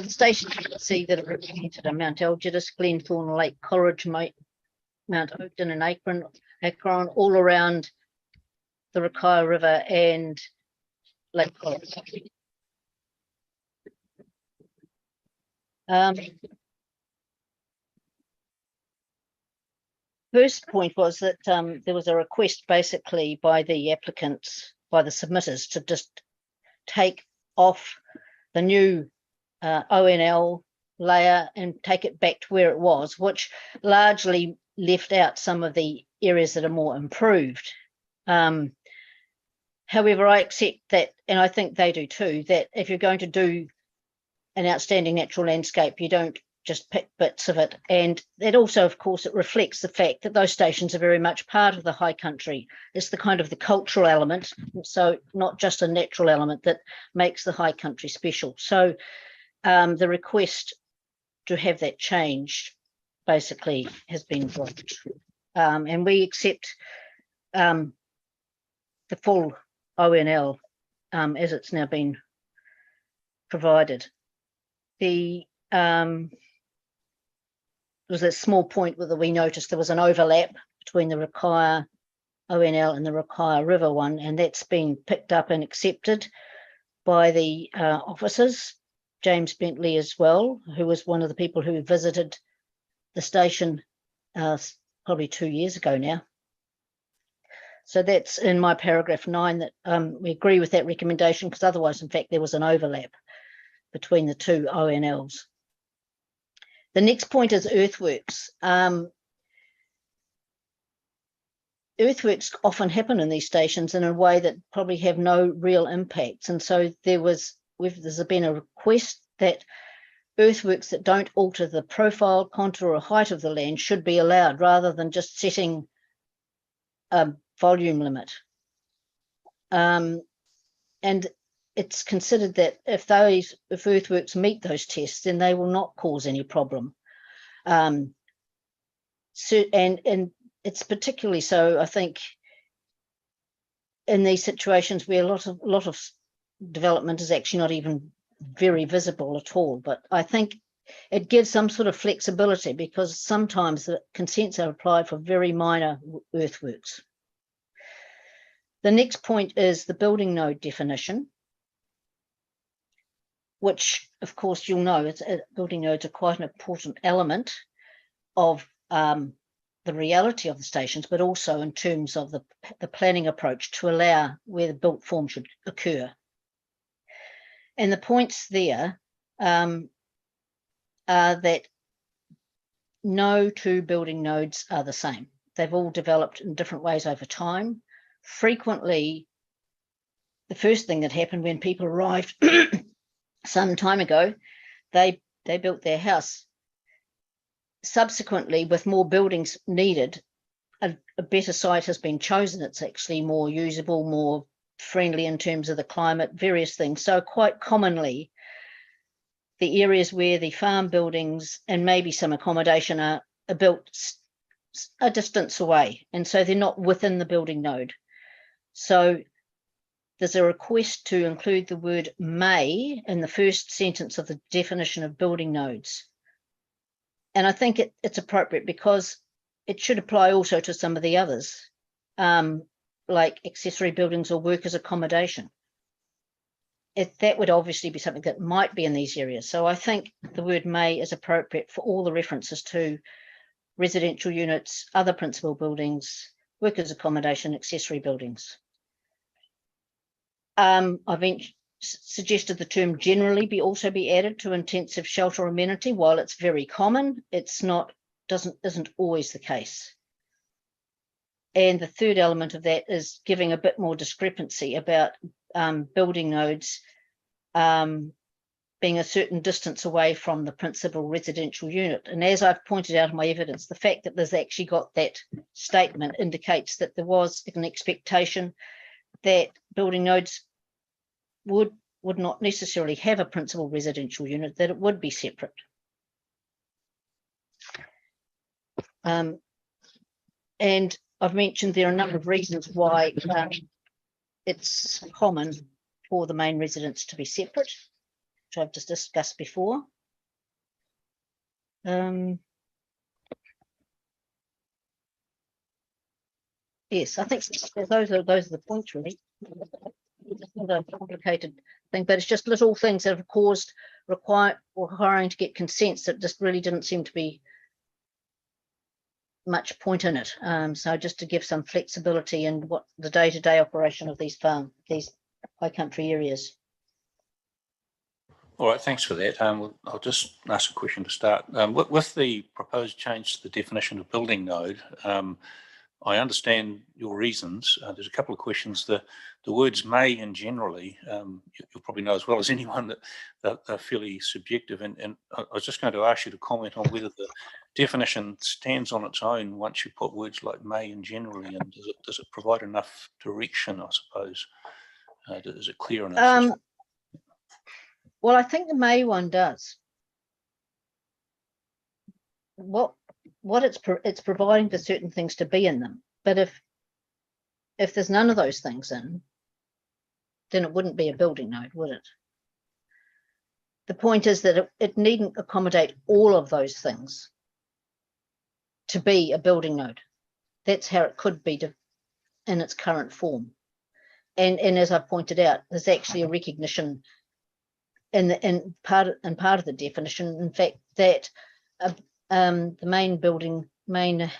stations you can see that are represented are Mount Algidus, Glenthorne, Lake Coleridge, Mount Oakden and Akron, all around the Rakaia River and Lake Coleridge. First point was that there was a request basically by the applicants, by the submitters, to just take off the new ONL layer and take it back to where it was, which largely left out some of the areas that are more improved. However, I accept that, and I think they do too, that if you're going to do an outstanding natural landscape, you don't just pick bits of it. And that also, of course, it reflects the fact that those stations are very much part of the high country. It's the kind of the cultural element, so not just a natural element, that makes the high country special. So the request to have that changed basically has been dropped. And we accept the full ONL as it's now been provided. There was a small point where we noticed there was an overlap between the Rakaia ONL and the Rakaia River one, and that's been picked up and accepted by the officers. James Bentley as well, who was one of the people who visited the station probably 2 years ago now. So that's in my paragraph 9 that we agree with that recommendation, because otherwise, in fact, there was an overlap between the two ONLs. The next point is earthworks. Earthworks often happen in these stations in a way that probably have no real impacts. And so there's been a request that earthworks that don't alter the profile, contour or height of the land should be allowed, rather than just setting a volume limit. And it's considered that if earthworks meet those tests, then they will not cause any problem. And it's particularly so, I think, in these situations where a lot of development is actually not even very visible at all. But I think it gives some sort of flexibility, because sometimes the consents are applied for very minor earthworks. The next point is the building node definition, which, of course, you'll know, building nodes are quite an important element of the reality of the stations, but also in terms of the planning approach to allow where the built form should occur. And the points there are that no two building nodes are the same. They've all developed in different ways over time. Frequently, the first thing that happened when people arrived some time ago, they built their house. Subsequently, with more buildings needed, a better site has been chosen. It's actually more usable, more friendly in terms of the climate, various things. So quite commonly, the areas where the farm buildings and maybe some accommodation are built a distance away, and so they're not within the building node. So there's a request to include the word may in the first sentence of the definition of building nodes. And I think it's appropriate, because it should apply also to some of the others, like accessory buildings or workers' accommodation. That would obviously be something that might be in these areas. So I think the word may is appropriate for all the references to residential units, other principal buildings, workers' accommodation, accessory buildings. I've suggested the term generally also be added to intensive shelter amenity. While it's very common, isn't always the case. And the third element of that is giving a bit more discrepancy about building nodes being a certain distance away from the principal residential unit. And as I've pointed out in my evidence, the fact that there's actually got that statement indicates that there was an expectation that building nodes would not necessarily have a principal residential unit, that it would be separate. And I've mentioned there are a number of reasons why it's common for the main residence to be separate, which I've just discussed before. Yes, I think those are the points, really. It's not a complicated thing, but it's just little things that have caused requiring to get consents that just really didn't seem to be much point in it. So just to give some flexibility in what the day-to-day operation of these high country areas. All right, thanks for that. I'll just ask a question to start. With the proposed change to the definition of building node, I understand your reasons. There's a couple of questions. The words may and generally, you'll probably know as well as anyone that they're fairly subjective. And I was just going to ask you to comment on whether the definition stands on its own once you put words like may and generally, and does it provide enough direction, I suppose? Is it clear enough? Well, I think the may one does. What it's providing for certain things to be in them, but if there's none of those things in, then it wouldn't be a building node, would it? The point is that it needn't accommodate all of those things to be a building node. That's how it could be in its current form. And as I pointed out, there's actually a recognition in part of the definition, in fact, that the main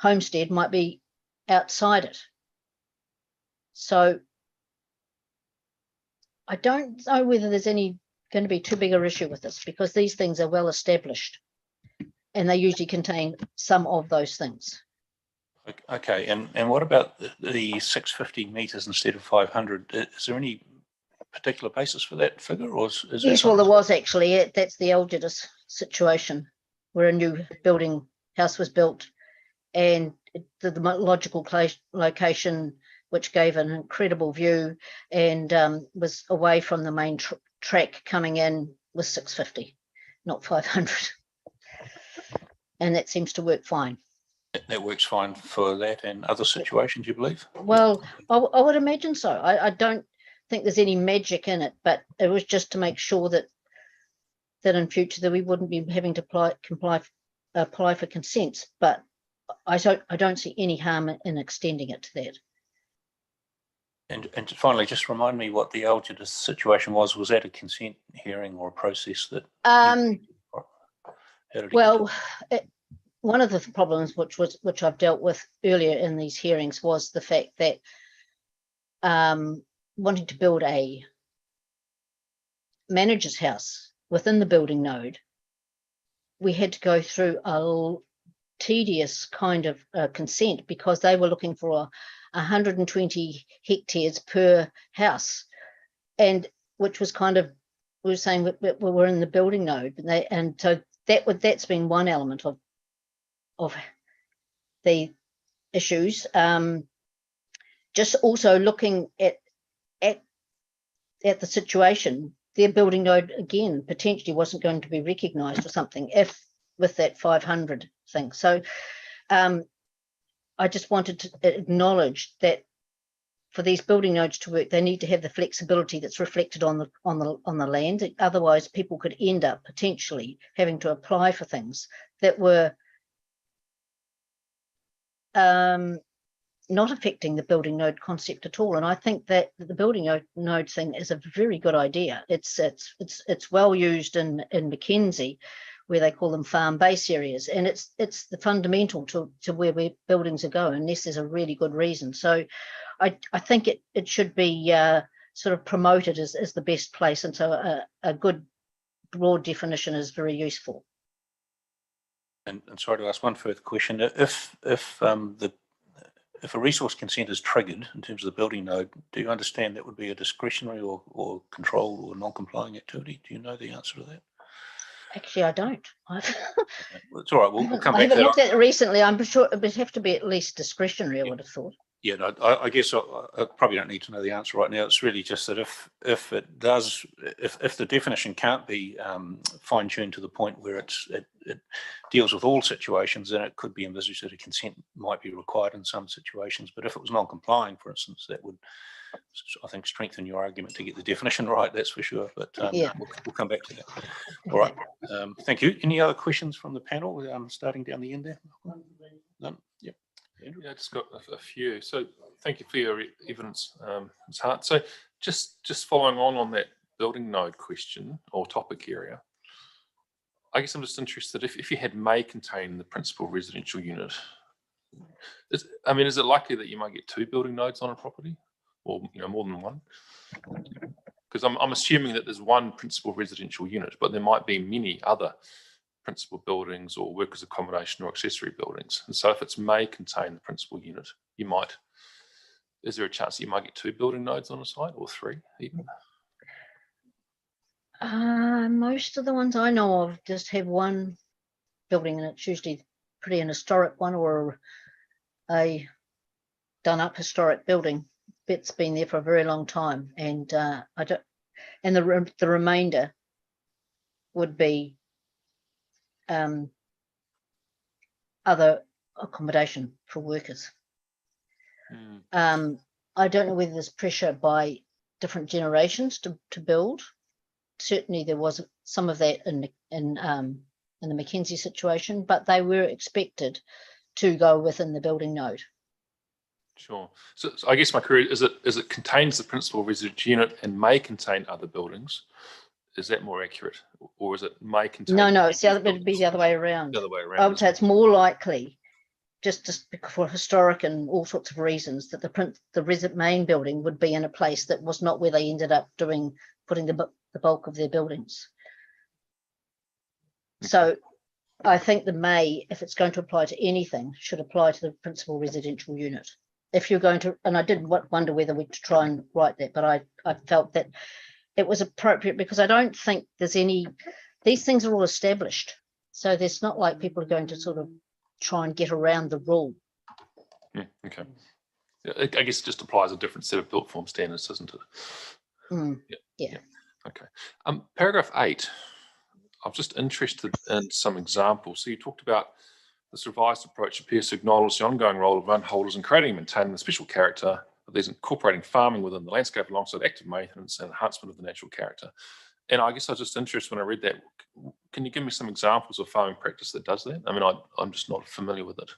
homestead might be outside it. So I don't know whether there's going to be too big an issue with this, because these things are well established and they usually contain some of those things. Okay, and what about the 650 metres instead of 500? Is there any particular basis for that figure, or is Yes, well, there was actually. That's the Indigenous situation, where a new house was built, and the logical location, which gave an incredible view and was away from the main track coming in, was 650, not 500. And that seems to work fine. That works fine for that and other situations, you believe? Well, I would imagine so. I don't think there's any magic in it, but it was just to make sure that in future that we wouldn't be having to apply for consents. But I don't see any harm in extending it to that. And finally, just remind me what the Indigenous situation was. Was that a consent hearing or a process that? Well, one of the problems which I've dealt with earlier in these hearings was the fact that wanting to build a manager's house within the building node, we had to go through a tedious kind of consent, because they were looking for 120 hectares per house, and which was kind of, we were saying we're in the building node, and so that's been one element of the issues. Just also looking at the situation, their building node again potentially wasn't going to be recognised or something if with that 500 thing. So I just wanted to acknowledge that for these building nodes to work, they need to have the flexibility that's reflected on the land. Otherwise, people could end up potentially having to apply for things that were not affecting the building node concept at all. And I think that the building node thing is a very good idea. It's well used in Mackenzie, where they call them farm base areas, and it's the fundamental to where buildings are going, unless there's a really good reason. So I think it should be sort of promoted as the best place, and so a good broad definition is very useful. And sorry to ask one further question. If a resource consent is triggered in terms of the building node, do you understand that would be a discretionary or controlled or non-complying activity? Do you know the answer to that? Actually, I don't. It's all right. We'll come back to that. I haven't looked at it recently. I'm sure it would have to be at least discretionary, I would have thought. Yeah, no, I guess I probably don't need to know the answer right now. It's really just that if the definition can't be fine-tuned to the point where it deals with all situations, then it could be envisaged that a consent might be required in some situations. But if it was non-complying, for instance, that would, I think, strengthen your argument to get the definition right, that's for sure. But yeah, we'll come back to that. All right. Thank you. Any other questions from the panel, starting down the end there? None? Yep. Yeah, I just got a few. So thank you for your evidence, Ms. Hart. So just following on that building node question or topic area, I guess I'm just interested if you had may contain the principal residential unit. Is it likely that you might get 2 building nodes on a property, or more than one? Because I'm assuming that there's one principal residential unit, but there might be many other principal buildings or workers' accommodation or accessory buildings. And so if it's may contain the principal unit, is there a chance that you might get 2 building nodes on a site, or 3 even? Most of the ones I know of just have one building, and it's usually pretty an historic one or a done up historic building. It's been there for a very long time, and the remainder would be other accommodation for workers. I don't know whether there's pressure by different generations to build. Certainly there was some of that in the Mackenzie situation, but they were expected to go within the building node. Sure. So I guess my query is it contains the principal residence unit and may contain other buildings? Is that more accurate, or is it may contain? No, it's it'd be the other way around. The other way around. I would say it's more likely, just for historic and all sorts of reasons, that the main building would be in a place that was not where they ended up putting the bulk of their buildings. Okay. So I think the may, if it's going to apply to anything, should apply to the principal residential unit. If you're going to, and I did wonder whether we'd try and write that, but I felt that it was appropriate because I don't think there's these things are all established. So there's not like people are going to sort of try and get around the rule. Okay. I guess it just applies a different set of built form standards, doesn't it? Yeah. Okay. Paragraph 8. I'm just interested in some examples. So you talked about this revised approach appears to acknowledge the ongoing role of run holders in creating and maintaining the special character of these, incorporating farming within the landscape alongside active maintenance and enhancement of the natural character. And I guess I was just interested when I read that. Can you give me some examples of farming practice that does that? I mean, I'm just not familiar with it.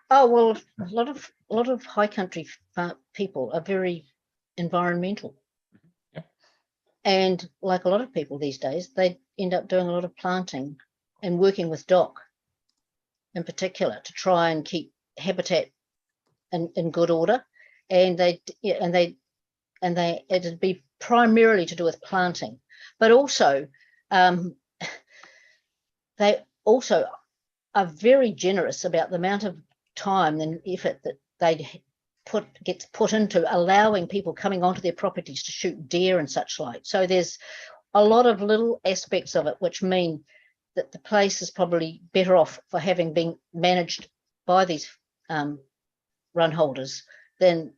Oh, well, a lot of high country people are very environmental. Yeah. And like a lot of people these days, they end up doing a lot of planting and working with DOC in particular to try and keep habitat in good order. And it'd be primarily to do with planting, but also they also are very generous about the amount of time and effort that gets put into allowing people coming onto their properties to shoot deer and such like. So there's a lot of little aspects of it which mean that the place is probably better off for having been managed by these run holders than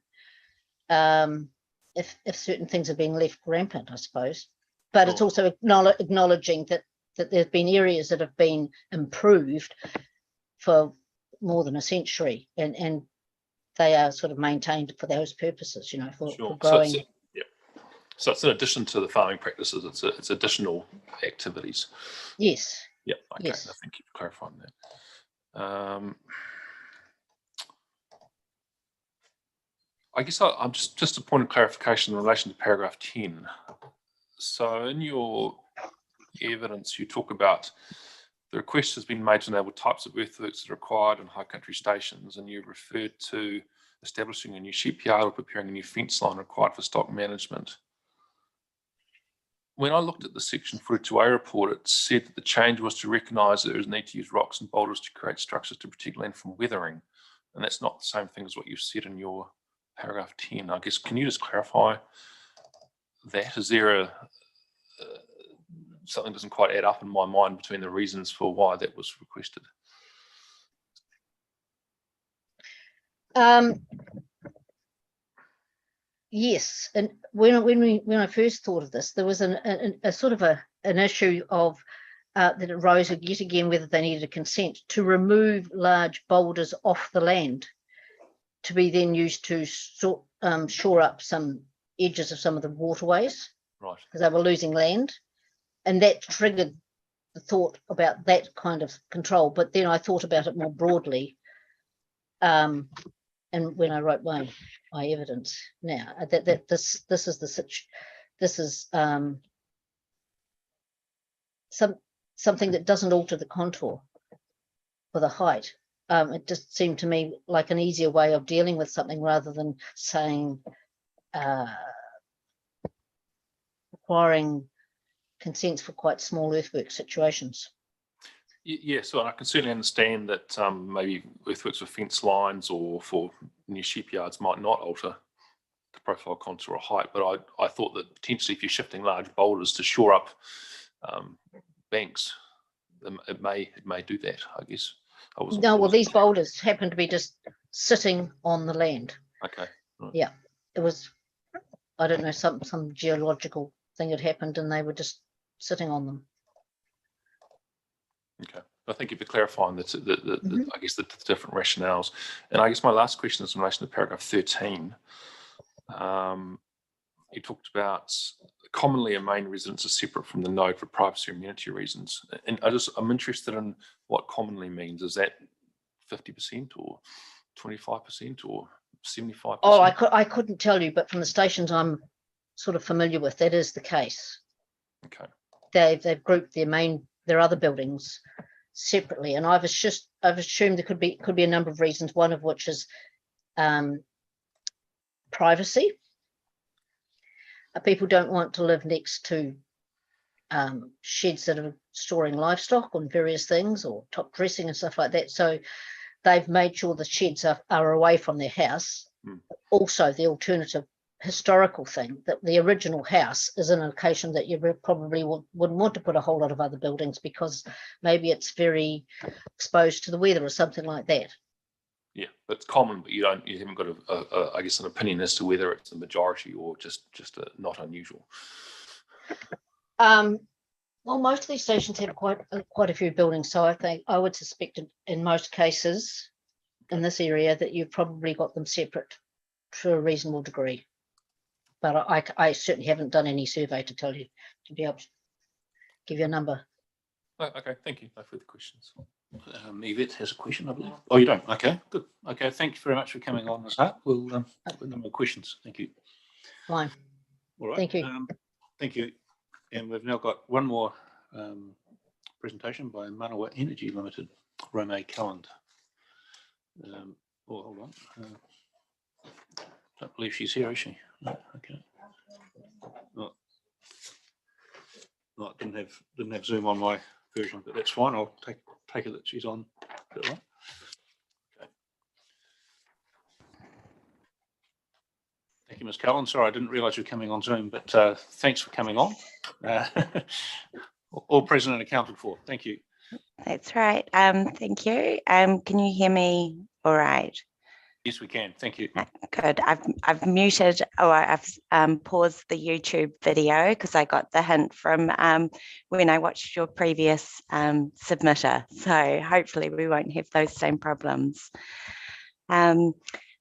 if certain things are being left rampant, I suppose. But it's also acknowledging that there's been areas that have been improved for more than a century, and they are sort of maintained for those purposes, you know, for growing. So it's in addition to the farming practices, it's additional activities. Yes. Yeah. Okay. Yes. Thank you for clarifying that. I guess I'm just a point of clarification in relation to paragraph 10. So in your evidence, you talk about the request has been made to enable types of earthworks that are required in high country stations, and you referred to establishing a new sheep yard or preparing a new fence line required for stock management. When I looked at the Section 42A report, it said that the change was to recognise that there is a need to use rocks and boulders to create structures to protect land from weathering. And that's not the same thing as what you've said in your paragraph 10. I guess, can you just clarify that? Is there something doesn't quite add up in my mind between the reasons for why that was requested? Yes, and when I first thought of this, there was a sort of an issue of that arose yet again whether they needed a consent to remove large boulders off the land to be then used to shore up some edges of some of the waterways, right? Because they were losing land, and that triggered the thought about that kind of control. But then I thought about it more broadly, and when I wrote my evidence now, that this is something that doesn't alter the contour for the height. It just seemed to me like an easier way of dealing with something rather than saying requiring consents for quite small earthwork situations. Yeah, so I can certainly understand that maybe earthworks with fence lines or for new shipyards might not alter the profile, contour or height, but I thought that potentially if you're shifting large boulders to shore up banks, it may do that, I guess. No, well, these boulders happen to be just sitting on the land. Okay. Right. Yeah, it was, I don't know, some geological thing had happened and they were just sitting on them. Okay. Well, thank you for clarifying I guess the different rationales. And I guess my last question is in relation to paragraph 13. You talked about commonly a main residence is separate from the node for privacy or immunity reasons. And I'm interested in what commonly means. Is that 50% or 25% or 75%? Oh, I couldn't tell you, but from the stations I'm sort of familiar with, that is the case. Okay. They've grouped their other buildings separately, and I've assumed there could be a number of reasons. One of which is privacy. People don't want to live next to sheds that are storing livestock on various things, or top dressing and stuff like that. So they've made sure the sheds are away from their house. Also, the alternative historical thing, that the original house is in a location that you probably wouldn't want to put a whole lot of other buildings, because maybe it's very exposed to the weather or something like that. Yeah, it's common, but you haven't got I guess, an opinion as to whether it's the majority or just not unusual. Well, most of these stations have quite a few buildings, so I would suspect in most cases in this area that you've probably got them separate to a reasonable degree. But I certainly haven't done any survey to tell you, to be able to give you a number. Oh, okay, thank you. No further questions. Yvette has a question, I believe. Oh, you don't? Okay, good. Okay, thank you very much for coming on, Ms. Hart. We'll no more questions. Thank you. Fine. All right. Thank you. Thank you. And we've now got one more presentation by Manawa Energy Limited, Rome Calland. Oh, hold on. Don't believe she's here, is she? No, okay. No, I didn't have Zoom on my version, but that's fine. I'll take it that she's on. Is that right? Okay. Thank you, Ms. Calland. Sorry, I didn't realise you were coming on Zoom, but thanks for coming on. All present and accounted for. Thank you. That's right. Thank you. Can you hear me all right? Yes, we can. Thank you. Good. I've muted, or I've paused the YouTube video because I got the hint from when I watched your previous submitter. So hopefully we won't have those same problems.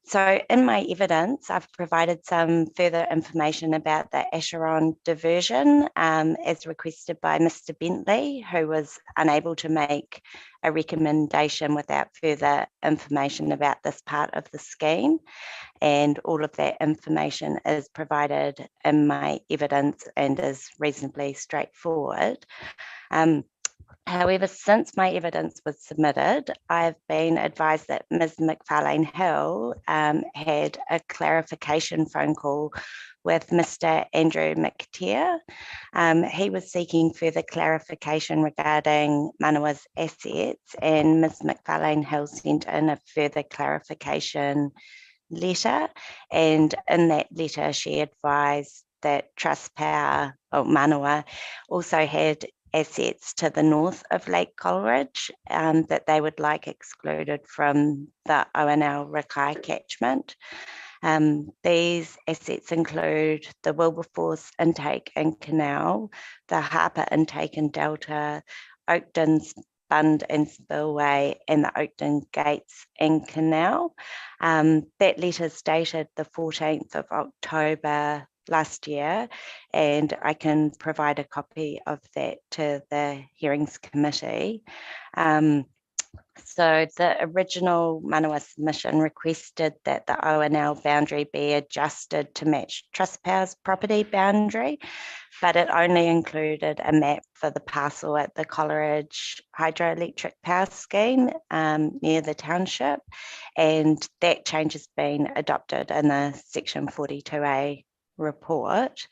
So in my evidence, I've provided some further information about the Acheron diversion as requested by Mr. Bentley, who was unable to make a recommendation without further information about this part of the scheme. And all of that information is provided in my evidence and is reasonably straightforward. However, since my evidence was submitted, I've been advised that Ms. McFarlane Hill had a clarification phone call with Mr. Andrew McTeer. He was seeking further clarification regarding Manawa's assets, and Ms. McFarlane Hill sent in a further clarification letter. And in that letter, she advised that Trustpower, or Manawa, also had assets to the north of Lake Coleridge that they would like excluded from the ONL Rakai catchment. These assets include the Wilberforce intake and canal, the Harper intake and delta, Oakton's Bund and Spillway, and the Oakton Gates and Canal. That letter is dated the 14th of October last year, and I can provide a copy of that to the hearings committee. So the original Manawa submission requested that the ONL boundary be adjusted to match Trustpower's property boundary, but it only included a map for the parcel at the Coleridge Hydroelectric Power Scheme near the township, and that change has been adopted in the Section 42A report.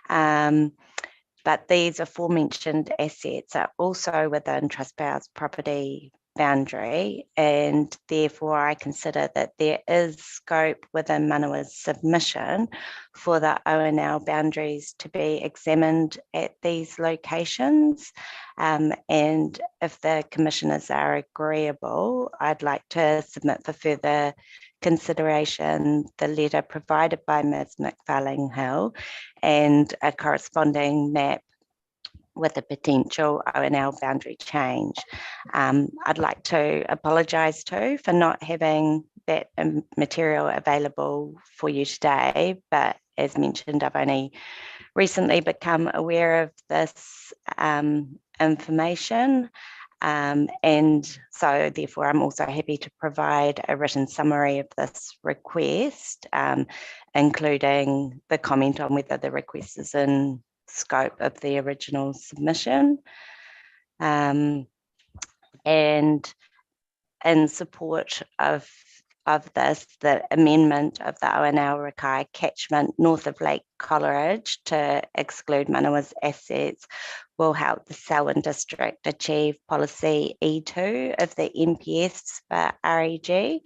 But these aforementioned assets are also within Trustpower's property boundary, and therefore I consider that there is scope within Manawa's submission for the ONL boundaries to be examined at these locations. And if the commissioners are agreeable, I'd like to submit for further consideration the letter provided by Ms. McFarlane Hill and a corresponding map with a potential ONL boundary change. I'd like to apologise too for not having that material available for you today, but as mentioned, I've only recently become aware of this information. And so therefore I'm also happy to provide a written summary of this request, including the comment on whether the request is in scope of the original submission. And in support of this, the amendment of the ONL Rakai catchment north of Lake Coleridge to exclude Manawa's assets will help the Selwyn district achieve policy E2 of the MPS for REG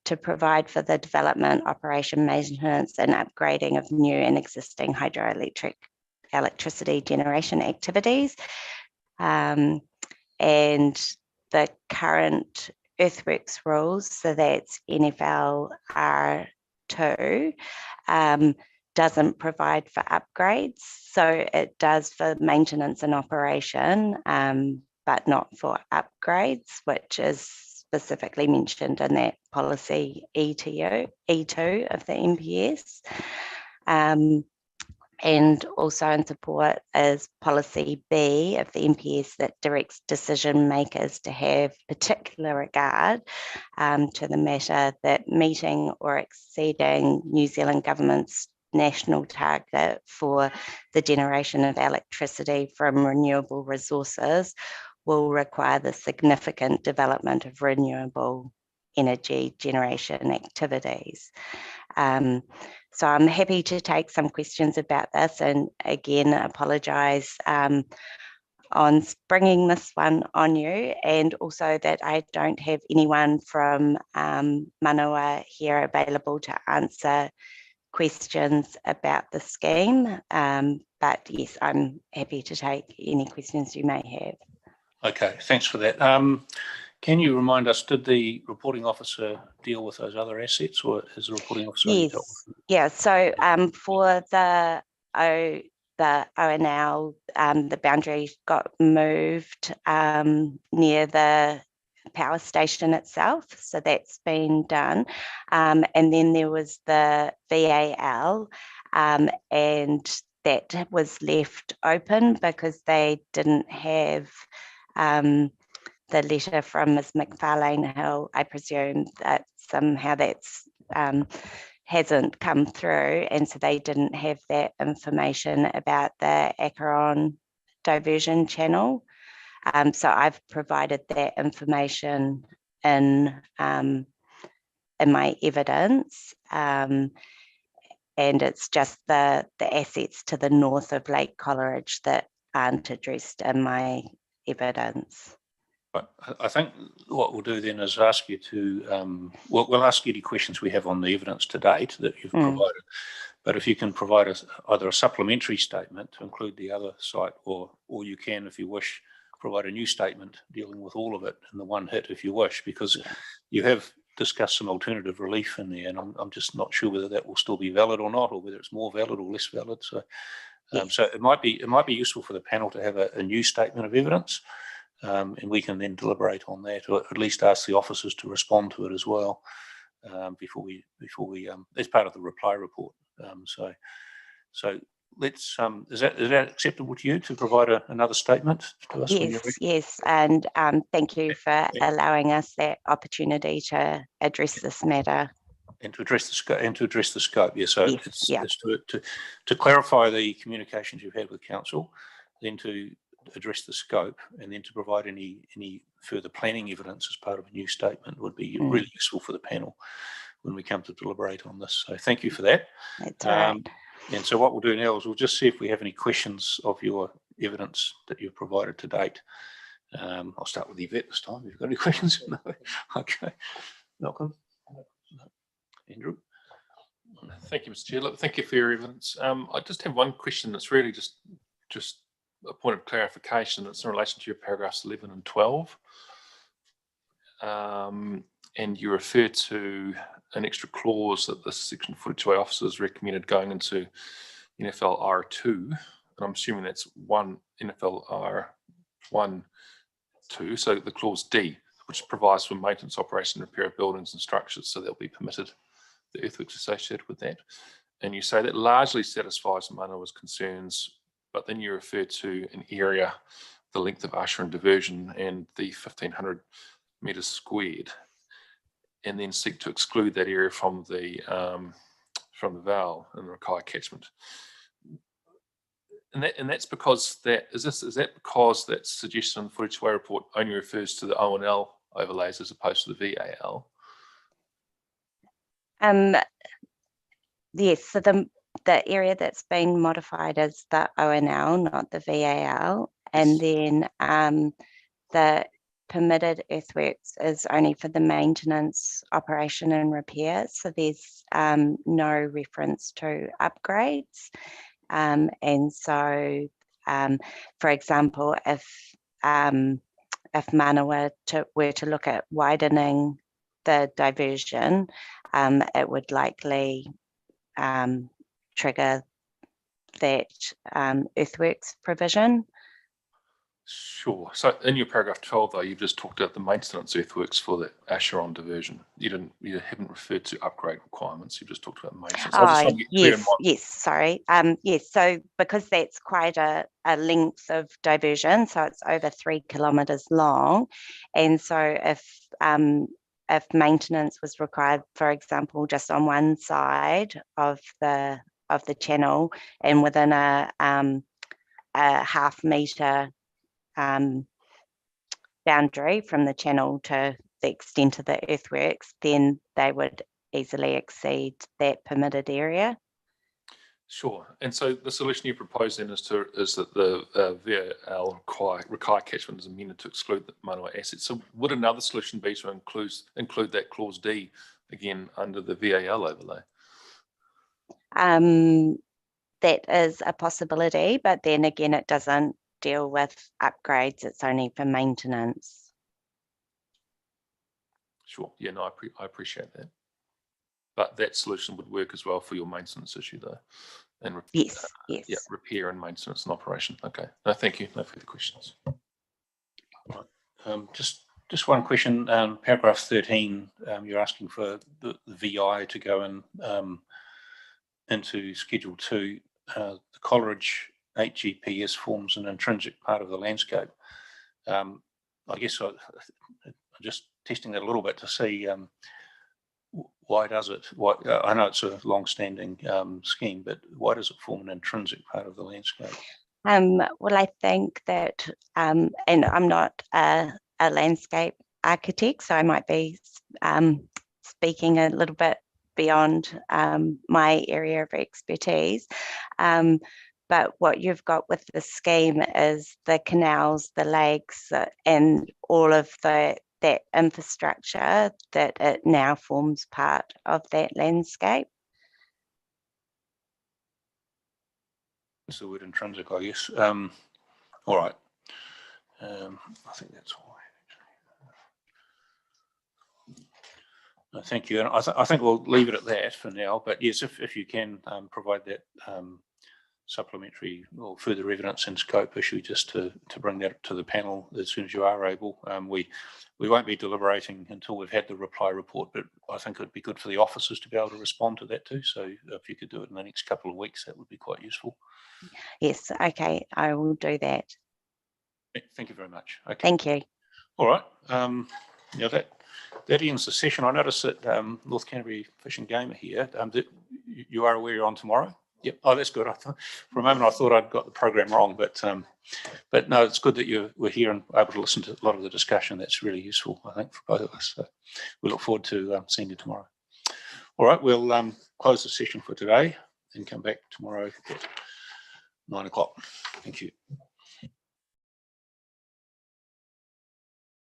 to provide for the development, operation, maintenance and upgrading of new and existing electricity generation activities. And the current earthworks rules, so that's NFL R2, doesn't provide for upgrades. So it does for maintenance and operation, but not for upgrades, which is specifically mentioned in that policy E2 of the MPS. And also in support is policy B of the MPS that directs decision makers to have particular regard to the matter that meeting or exceeding New Zealand government's national target for the generation of electricity from renewable resources will require the significant development of renewable energy generation activities. So I'm happy to take some questions about this, and again, apologise on springing this one on you, and also that I don't have anyone from Manawa here available to answer questions about the scheme. But yes, I'm happy to take any questions you may have. Okay, thanks for that. Can you remind us, did the reporting officer deal with those other assets, or is the reporting officer? Yes, yeah. So for the ONL, the boundary got moved near the power station itself, so that's been done. And then there was the VAL, and that was left open because they didn't have the letter from Ms. McFarlane Hill. I presume that somehow that's hasn't come through, and so they didn't have that information about the Acheron diversion channel. So I've provided that information in my evidence, and it's just the assets to the north of Lake Coleridge that aren't addressed in my evidence. I think what we'll do then is ask you to, we'll ask you any questions we have on the evidence to date that you've provided, but if you can provide us either a supplementary statement to include the other site, or you can, if you wish, provide a new statement dealing with all of it in the one hit if you wish, because you have discussed some alternative relief in there, and I'm just not sure whether that will still be valid or not, or whether it's more valid or less valid. So, so it might be useful for the panel to have a new statement of evidence. And we can then deliberate on that, or at least ask the officers to respond to it as well, before we as part of the reply report. So let's is that acceptable to you to provide another statement to us? Yes, and thank you for allowing us that opportunity to address this matter. And to address the scope, yeah. So it's to clarify the communications you've had with council, then to address the scope, and then to provide any further planning evidence as part of a new statement would be really useful for the panel when we come to deliberate on this. So thank you for that. That's right. And so what we'll do now is we'll just see if we have any questions of your evidence that you've provided to date. I'll start with Yvette this time. Have you got any questions? No. Okay. Malcolm? Andrew? Thank you, Mr. Chair. Look, thank you for your evidence. I just have one question that's really just a point of clarification. It's in relation to your paragraphs 11 and 12. And you refer to an extra clause that the Section 42A officers recommended going into NFL R2. And I'm assuming that's one NFL R1, 2. So the clause D, which provides for maintenance, operation, and repair of buildings and structures. So they'll be permitted, the earthworks associated with that. And you say that largely satisfies Manawa's concerns, but then you refer to an area the length of Asheron diversion and the 1,500 metres squared, and then seek to exclude that area from the Val and the Rakai catchment. And that's because is that because that suggestion in the 42A report only refers to the O&L overlays as opposed to the VAL? Yes, so the area that's been modified is the ONL, not the VAL, and then the permitted earthworks is only for the maintenance, operation and repair. So there's no reference to upgrades. And so, for example, if Mana were to look at widening the diversion, it would likely trigger that earthworks provision. Sure. So in your paragraph 12, though, you've just talked about the maintenance earthworks for the Asheron diversion. You haven't referred to upgrade requirements. You've just talked about maintenance. Oh, yes, sorry. Yes, so because that's quite a length of diversion, so it's over 3 kilometres long, and so if maintenance was required, for example, just on one side of the channel and within a half metre boundary from the channel to the extent of the earthworks, then they would easily exceed that permitted area. Sure. And so the solution you propose then is that the VAL Rakai catchment is amended to exclude the Manawa assets. So would another solution be to include that clause D again under the VAL overlay? That is a possibility, but then again, it doesn't deal with upgrades. It's only for maintenance. Sure. Yeah, no, I appreciate that. But that solution would work as well for your maintenance issue, though. And yes. Yeah, repair and maintenance and operation. Okay. No, thank you. No further questions. Right. Just one question. Paragraph 13. You're asking for the VI to go in into Schedule 2. The Coleridge HGPS forms an intrinsic part of the landscape. I guess I'm just testing that a little bit to see why does it? I know it's a long-standing scheme, but why does it form an intrinsic part of the landscape? Well, I think that, and I'm not a landscape architect, so I might be speaking a little bit beyond my area of expertise. But what you've got with the scheme is the canals, the lakes, and all of that infrastructure that it now forms part of that landscape. It's the word intrinsic, I guess. All right. I think that's all. Thank you. And I think we'll leave it at that for now. But yes, if you can provide that supplementary or further evidence and scope issue, just to bring that to the panel as soon as you are able. We won't be deliberating until we've had the reply report, but I think it'd be good for the officers to be able to respond to that too. So if you could do it in the next couple of weeks, that would be quite useful. Yes, okay, I will do that. Thank you very much. Okay. Thank you. All right. Yeah, that ends the session. I noticed that North Canterbury Fish and Game are here. You are aware you're on tomorrow? Yep. Oh, that's good. For a moment, I thought I'd got the program wrong, but no, it's good that you were here and able to listen to a lot of the discussion. That's really useful, I think, for both of us. So we look forward to seeing you tomorrow. All right, we'll close the session for today and come back tomorrow at 9 o'clock. Thank you.